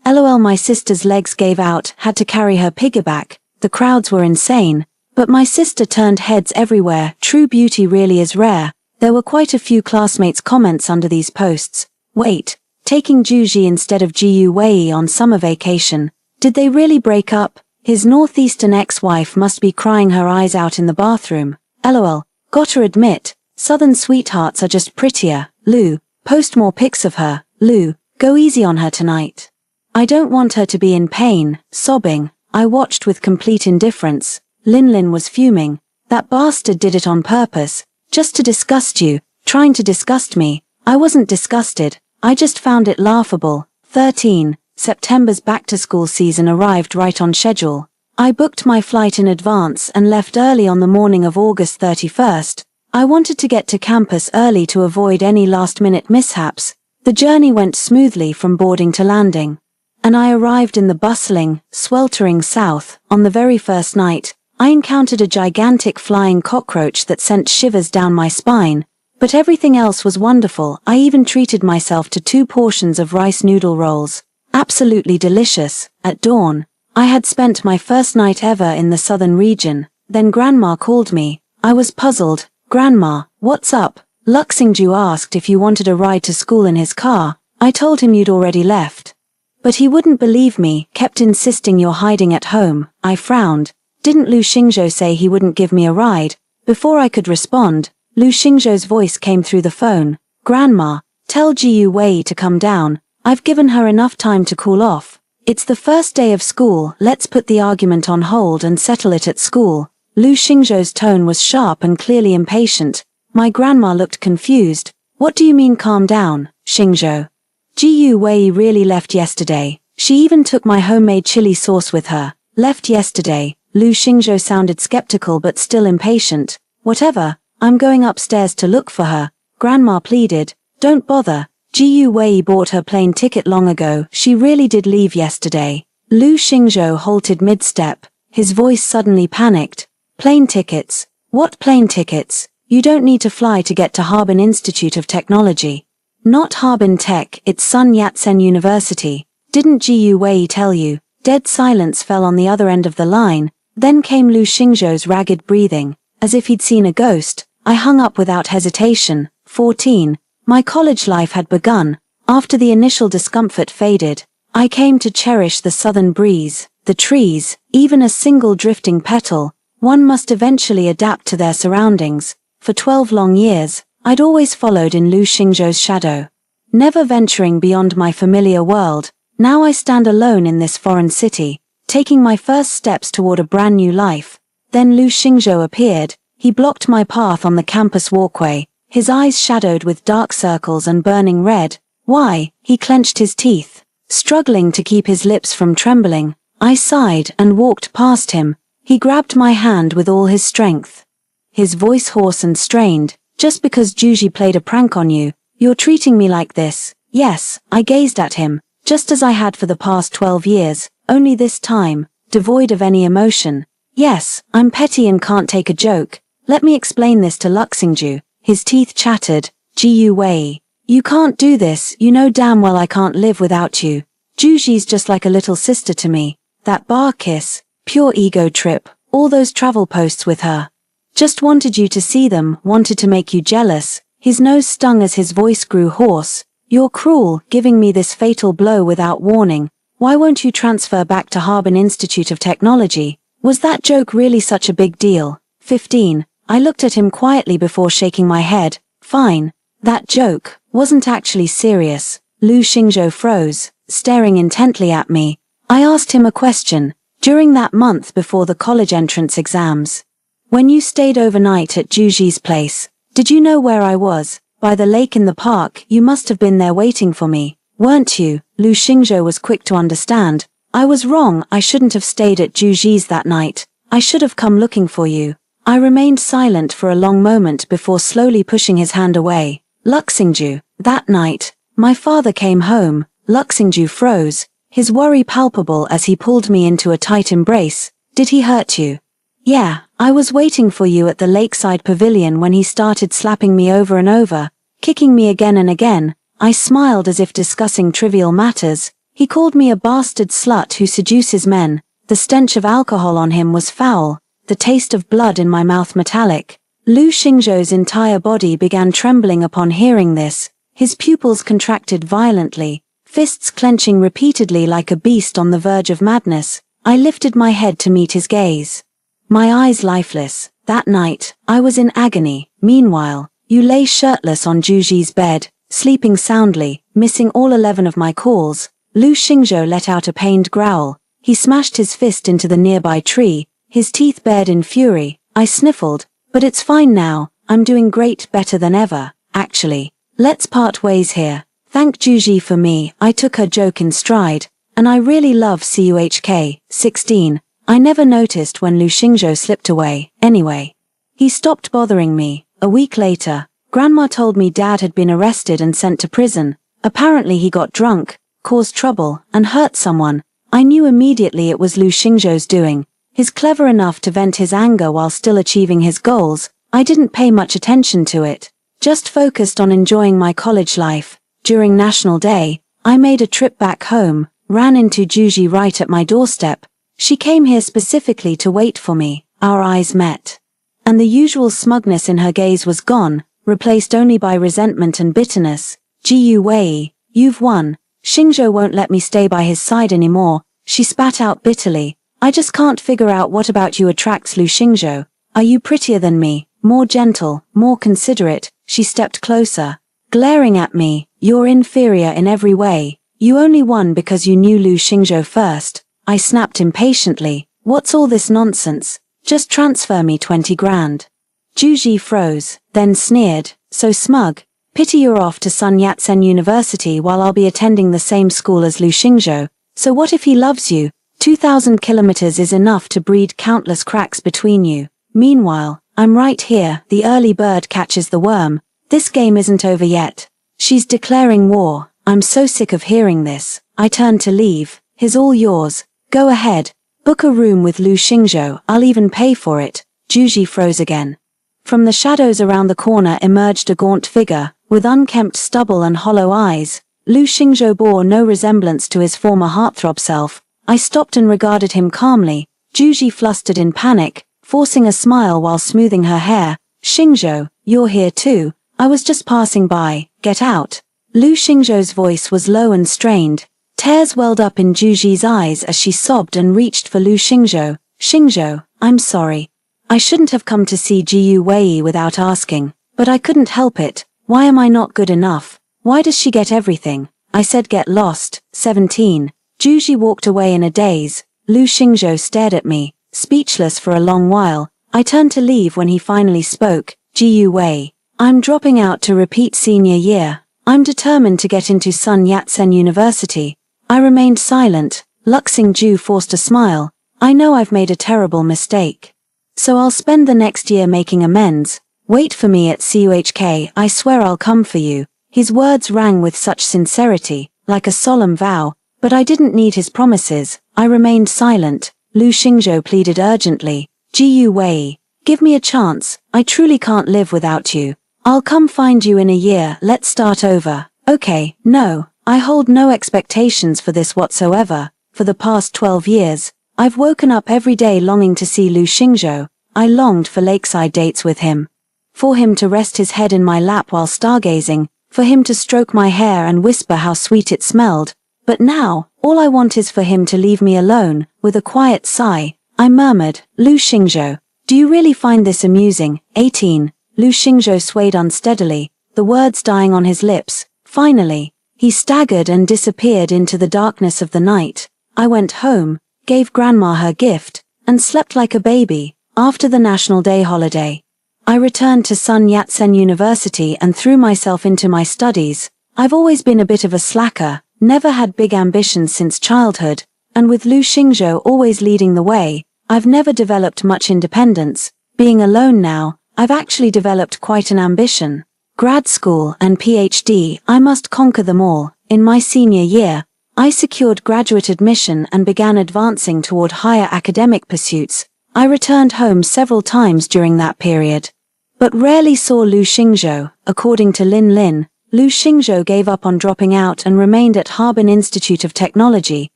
LOL, my sister's legs gave out, had to carry her piggyback. The crowds were insane, but my sister turned heads everywhere. True beauty really is rare. There were quite a few classmates' comments under these posts. Wait, taking Juji instead of Jiyu Wei on summer vacation. Did they really break up? His northeastern ex-wife must be crying her eyes out in the bathroom. LOL, gotta admit, Southern sweethearts are just prettier. Lu, post more pics of her. Lu, go easy on her tonight. I don't want her to be in pain, sobbing. I watched with complete indifference. Lin was fuming. That bastard did it on purpose, just to disgust you, trying to disgust me. I wasn't disgusted, I just found it laughable. 13. September's back-to-school season arrived right on schedule. I booked my flight in advance and left early on the morning of August 31st. I wanted to get to campus early to avoid any last-minute mishaps. The journey went smoothly from boarding to landing, and I arrived in the bustling, sweltering South. On the very first night, I encountered a gigantic flying cockroach that sent shivers down my spine, but everything else was wonderful. I even treated myself to 2 portions of rice noodle rolls. Absolutely delicious. At dawn, I had spent my first night ever in the southern region. Then Grandma called me. I was puzzled. Grandma, what's up? Luxingju asked if you wanted a ride to school in his car. I told him you'd already left. But he wouldn't believe me, kept insisting you're hiding at home. I frowned. Didn't Lu Xingzhou say he wouldn't give me a ride? Before I could respond, Lu Xingzhou's voice came through the phone. Grandma, tell Jiyu Wei to come down. I've given her enough time to cool off. It's the first day of school. Let's put the argument on hold and settle it at school. Lu Xingzhou's tone was sharp and clearly impatient. My grandma looked confused. What do you mean calm down, Xingzhou? Jiyu Wei really left yesterday. She even took my homemade chili sauce with her. Left yesterday. Lu Xingzhou sounded skeptical but still impatient. Whatever, I'm going upstairs to look for her. Grandma pleaded. Don't bother. Jiyu Wei bought her plane ticket long ago. She really did leave yesterday. Lu Xingzhou halted mid-step. His voice suddenly panicked. Plane tickets? What plane tickets? You don't need to fly to get to Harbin Institute of Technology. Not Harbin Tech, it's Sun Yat-sen University. Didn't Jiyu Wei tell you? Dead silence fell on the other end of the line. Then came Lu Xingzhou's ragged breathing, as if he'd seen a ghost. I hung up without hesitation. 14. My college life had begun. After the initial discomfort faded, I came to cherish the southern breeze, the trees, even a single drifting petal. One must eventually adapt to their surroundings. For 12 long years, I'd always followed in Lu Xingzhou's shadow, never venturing beyond my familiar world. Now I stand alone in this foreign city, taking my first steps toward a brand new life. Then Lu Xingzhou appeared. He blocked my path on the campus walkway, his eyes shadowed with dark circles and burning red. Why? He clenched his teeth, struggling to keep his lips from trembling. I sighed and walked past him. He grabbed my hand with all his strength. His voice hoarse and strained. Just because Juji played a prank on you, you're treating me like this? Yes, I gazed at him, just as I had for the past 12 years, only this time, devoid of any emotion. Yes, I'm petty and can't take a joke. Let me explain this to Luxingju. His teeth chattered. Jiyu Wei, you can't do this. You know damn well I can't live without you. Juji's just like a little sister to me. That bar kiss, pure ego trip, all those travel posts with her. Just wanted you to see them, wanted to make you jealous. His nose stung as his voice grew hoarse. You're cruel, giving me this fatal blow without warning. Why won't you transfer back to Harbin Institute of Technology? Was that joke really such a big deal? 15. I looked at him quietly before shaking my head. Fine. That joke wasn't actually serious. Lu Xingzhou froze, staring intently at me. I asked him a question. During that month before the college entrance exams, when you stayed overnight at Juji's place, did you know where I was? By the lake in the park. You must have been there waiting for me, weren't you? Lu Xingzhou was quick to understand. I was wrong. I shouldn't have stayed at Juji's that night. I should have come looking for you. I remained silent for a long moment before slowly pushing his hand away. Luxingju. That night, my father came home. Luxingju froze, his worry palpable as he pulled me into a tight embrace. Did he hurt you? Yeah, I was waiting for you at the lakeside pavilion when he started slapping me over and over, kicking me again and again. I smiled as if discussing trivial matters. He called me a bastard slut who seduces men. The stench of alcohol on him was foul, the taste of blood in my mouth metallic. Lu Xingzhou's entire body began trembling upon hearing this. His pupils contracted violently, fists clenching repeatedly like a beast on the verge of madness. I lifted my head to meet his gaze. My eyes lifeless. That night, I was in agony. Meanwhile, you lay shirtless on Juji's bed, sleeping soundly, missing all 11 of my calls. Lu Xingzhou let out a pained growl. He smashed his fist into the nearby tree, his teeth bared in fury. I sniffled. But it's fine now. I'm doing great, better than ever, actually. Let's part ways here. Thank Juji for me. I took her joke in stride. And I really love CUHK. 16. I never noticed when Lu Xingzhou slipped away. Anyway, he stopped bothering me. A week later, Grandma told me Dad had been arrested and sent to prison. Apparently he got drunk, caused trouble, and hurt someone. I knew immediately it was Lu Xingzhou's doing. He's clever enough to vent his anger while still achieving his goals. I didn't pay much attention to it, just focused on enjoying my college life. During National Day, I made a trip back home, ran into Juji right at my doorstep. She came here specifically to wait for me. Our eyes met. And the usual smugness in her gaze was gone, replaced only by resentment and bitterness. Jiyu Wei, you've won. Xingzhou won't let me stay by his side anymore. She spat out bitterly. I just can't figure out what about you attracts Lu Xingzhou. Are you prettier than me, more gentle, more considerate? She stepped closer, glaring at me. You're inferior in every way. You only won because you knew Lu Xingzhou first. I snapped impatiently. What's all this nonsense? Just transfer me 20 grand. Juji froze, then sneered. So smug. Pity you're off to Sun Yat-sen University while I'll be attending the same school as Lu Xingzhou. So what if he loves you? 2,000 kilometers is enough to breed countless cracks between you. Meanwhile, I'm right here. The early bird catches the worm. This game isn't over yet. She's declaring war. I'm so sick of hearing this. I turned to leave. He's all yours. Go ahead. Book a room with Lu Xingzhou. I'll even pay for it. Juji froze again. From the shadows around the corner emerged a gaunt figure, with unkempt stubble and hollow eyes. Lu Xingzhou bore no resemblance to his former heartthrob self. I stopped and regarded him calmly. Juji flustered in panic, forcing a smile while smoothing her hair. Xingzhou, you're here too. I was just passing by. Get out. Lu Xingzhou's voice was low and strained. Tears welled up in Juji's eyes as she sobbed and reached for Lu Xingzhou. Xingzhou, I'm sorry. I shouldn't have come to see Jiyu Wei without asking, but I couldn't help it. Why am I not good enough? Why does she get everything? I said get lost. 17. Juji walked away in a daze. Lu Xingzhou stared at me, speechless for a long while. I turned to leave when he finally spoke. Jiyu Wei, I'm dropping out to repeat senior year. I'm determined to get into Sun Yat-sen University. I remained silent. Luxingju forced a smile. I know I've made a terrible mistake. So I'll spend the next year making amends. Wait for me at CUHK. I swear I'll come for you. His words rang with such sincerity, like a solemn vow. But I didn't need his promises. I remained silent. Lu Xingzhou pleaded urgently. Jiyu Wei, give me a chance. I truly can't live without you. I'll come find you in a year. Let's start over. Okay, no. I hold no expectations for this whatsoever. For the past 12 years, I've woken up every day longing to see Lu Xingzhou. I longed for lakeside dates with him. For him to rest his head in my lap while stargazing. for him to stroke my hair and whisper how sweet it smelled. But now, all I want is for him to leave me alone. With a quiet sigh, I murmured, Lu Xingzhou, do you really find this amusing? 18. Lu Xingzhou swayed unsteadily, the words dying on his lips. Finally, he staggered and disappeared into the darkness of the night. I went home, gave Grandma her gift, and slept like a baby. After the National Day holiday, I returned to Sun Yat-sen University and threw myself into my studies. I've always been a bit of a slacker, never had big ambitions since childhood, and with Lu Xingzhou always leading the way, I've never developed much independence. Being alone now, I've actually developed quite an ambition. Grad school and PhD, I must conquer them all. In my senior year, I secured graduate admission and began advancing toward higher academic pursuits. I returned home several times during that period, but rarely saw Lu Xingzhou. According to Lin Lin, Lu Xingzhou gave up on dropping out and remained at Harbin Institute of Technology,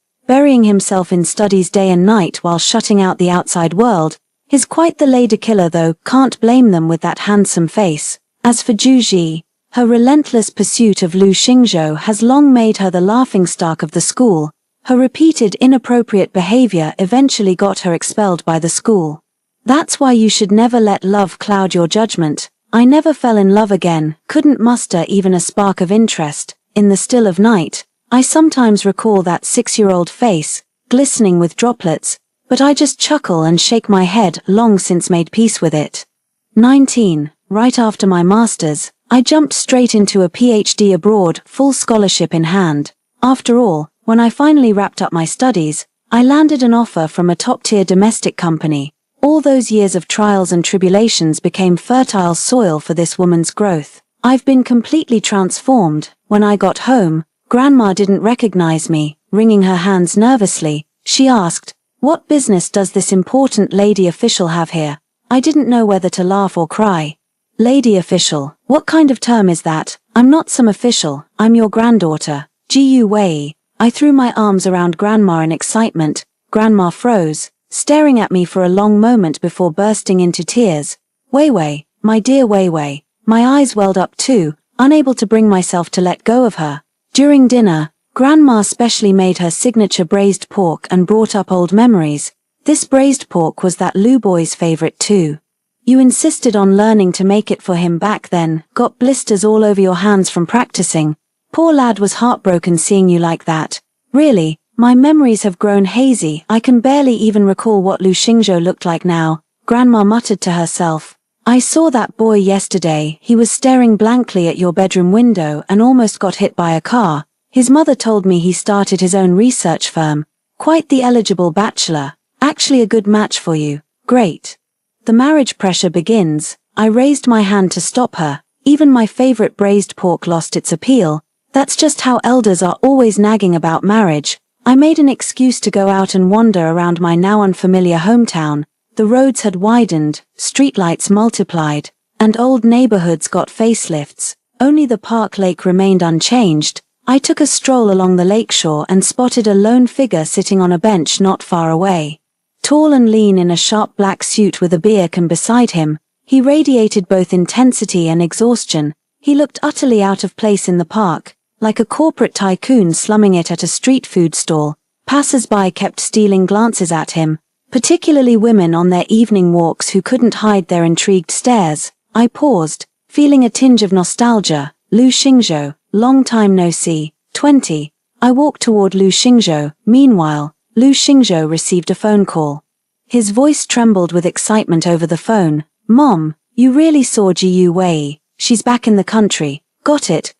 burying himself in studies day and night while shutting out the outside world. He's quite the lady killer though, can't blame them with that handsome face. As for Zhu Ji, her relentless pursuit of Lu Xingzhou has long made her the laughingstock of the school. Her repeated inappropriate behavior eventually got her expelled by the school. That's why you should never let love cloud your judgment. I never fell in love again, couldn't muster even a spark of interest. In the still of night, I sometimes recall that 6-year-old face, glistening with droplets, but I just chuckle and shake my head, long since made peace with it. 19. Right after my master's, I jumped straight into a PhD abroad, full scholarship in hand. After all, when I finally wrapped up my studies, I landed an offer from a top-tier domestic company. All those years of trials and tribulations became fertile soil for this woman's growth. I've been completely transformed. When I got home, Grandma didn't recognize me. Wringing her hands nervously, she asked, "What business does this important lady official have here?" I didn't know whether to laugh or cry. Lady official, what kind of term is that? I'm not some official, I'm your granddaughter. Gu Wei. I threw my arms around Grandma in excitement. Grandma froze, staring at me for a long moment before bursting into tears. Wei Wei, my dear Wei Wei. My eyes welled up too, unable to bring myself to let go of her. During dinner, Grandma specially made her signature braised pork and brought up old memories. This braised pork was that Lu boy's favorite too. You insisted on learning to make it for him back then, got blisters all over your hands from practicing. Poor lad was heartbroken seeing you like that. Really, my memories have grown hazy, I can barely even recall what Lu Xingzhou looked like now. Grandma muttered to herself. I saw that boy yesterday, he was staring blankly at your bedroom window and almost got hit by a car. His mother told me he started his own research firm. Quite the eligible bachelor. Actually a good match for you. Great. The marriage pressure begins. I raised my hand to stop her. Even my favorite braised pork lost its appeal. That's just how elders are always nagging about marriage. I made an excuse to go out and wander around my now unfamiliar hometown. The roads had widened, streetlights multiplied, and old neighborhoods got facelifts. Only the park lake remained unchanged. I took a stroll along the lakeshore and spotted a lone figure sitting on a bench not far away. Tall and lean in a sharp black suit with a beer can beside him, he radiated both intensity and exhaustion. He looked utterly out of place in the park, like a corporate tycoon slumming it at a street food stall. Passers-by kept stealing glances at him, particularly women on their evening walks who couldn't hide their intrigued stares. I paused, feeling a tinge of nostalgia. Lu Xingzhou, long time no see. 20. I walked toward Lu Xingzhou. Meanwhile, Lu Xingzhou received a phone call. His voice trembled with excitement over the phone. Mom, you really saw Gu Wei. She's back in the country. Got it.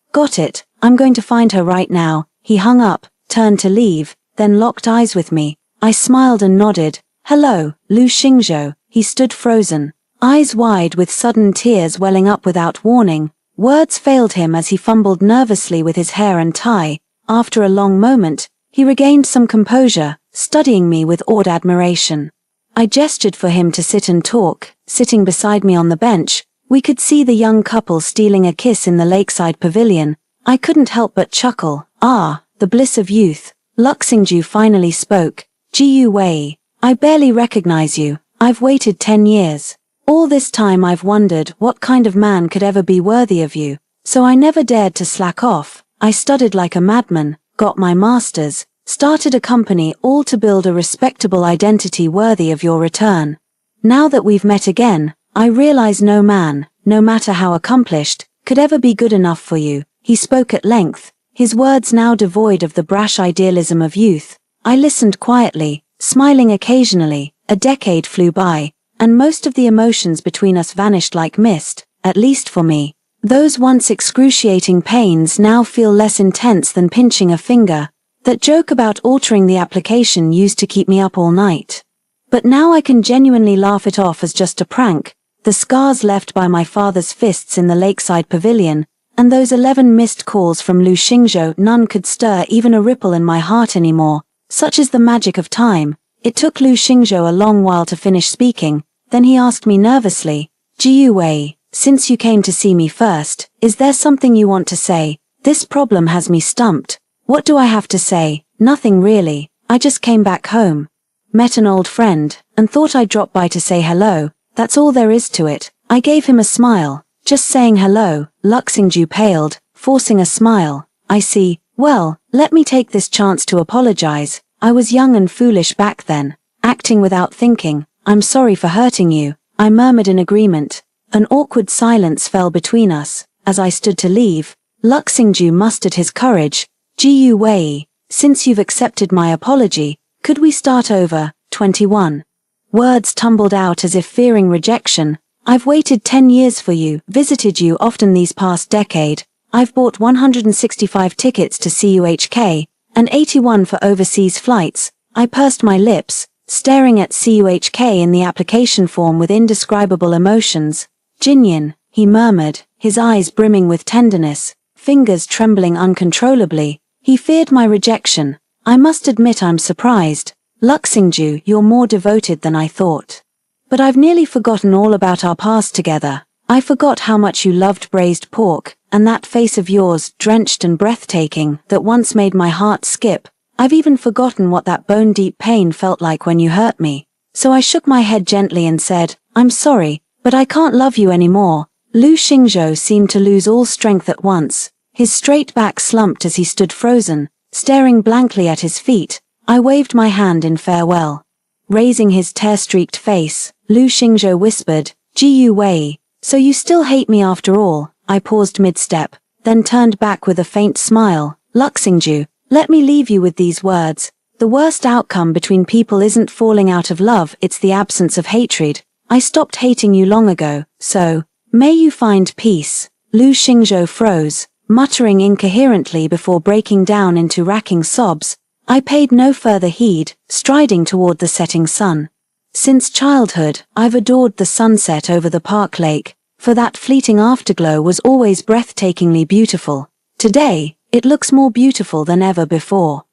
I'm going to find her right now. He hung up, turned to leave, then locked eyes with me. I smiled and nodded. Hello, Lu Xingzhou. He stood frozen, eyes wide with sudden tears welling up without warning. Words failed him as he fumbled nervously with his hair and tie. After a long moment, he regained some composure, studying me with awed admiration. I gestured for him to sit and talk. Sitting beside me on the bench, we could see the young couple stealing a kiss in the lakeside pavilion. I couldn't help but chuckle. Ah, the bliss of youth. Lu Xingzhou finally spoke. Gu Wei, I barely recognize you. I've waited 10 years. All this time I've wondered what kind of man could ever be worthy of you. So I never dared to slack off. I studied like a madman, got my master's, started a company, all to build a respectable identity worthy of your return. Now that we've met again, I realize no man, no matter how accomplished, could ever be good enough for you. He spoke at length, his words now devoid of the brash idealism of youth. I listened quietly, smiling occasionally. A decade flew by, and most of the emotions between us vanished like mist, at least for me. Those once excruciating pains now feel less intense than pinching a finger. That joke about altering the application used to keep me up all night. But now I can genuinely laugh it off as just a prank. The scars left by my father's fists in the lakeside pavilion, and those 11 missed calls from Lu Xingzhou, none could stir even a ripple in my heart anymore. Such is the magic of time. It took Lu Xingzhou a long while to finish speaking, then he asked me nervously, Jiyu Wei, since you came to see me first, is there something you want to say? This problem has me stumped. What do I have to say? Nothing really. I just came back home. Met an old friend, and thought I'd drop by to say hello. That's all there is to it. I gave him a smile. Just saying hello. Lu Xingzhou paled, forcing a smile. I see. Well, let me take this chance to apologize. I was young and foolish back then, acting without thinking. I'm sorry for hurting you, I murmured in agreement. An awkward silence fell between us. As I stood to leave, Lu Xingzhou mustered his courage. Jiyu Wei, since you've accepted my apology, could we start over? 21. Words tumbled out as if fearing rejection. I've waited 10 years for you, visited you often these past decade. I've bought 165 tickets to CUHK, and 81 for overseas flights. I pursed my lips, staring at CUHK in the application form with indescribable emotions. Jinyan, he murmured, his eyes brimming with tenderness, fingers trembling uncontrollably. He feared my rejection. I must admit I'm surprised. Lu Xingzhou, you're more devoted than I thought. But I've nearly forgotten all about our past together. I forgot how much you loved braised pork, and that face of yours, drenched and breathtaking, that once made my heart skip. I've even forgotten what that bone-deep pain felt like when you hurt me. So I shook my head gently and said, I'm sorry, but I can't love you anymore. Lu Xingzhou seemed to lose all strength at once. His straight back slumped as he stood frozen, staring blankly at his feet. I waved my hand in farewell. Raising his tear-streaked face, Lu Xingzhou whispered, Jiyu Wei, so you still hate me after all? I paused mid-step, then turned back with a faint smile. Lu Xingzhou, let me leave you with these words. The worst outcome between people isn't falling out of love, it's the absence of hatred. I stopped hating you long ago, so, may you find peace. Lu Xingzhou froze, muttering incoherently before breaking down into racking sobs. I paid no further heed, striding toward the setting sun. Since childhood, I've adored the sunset over the park lake, for that fleeting afterglow was always breathtakingly beautiful. Today, it looks more beautiful than ever before.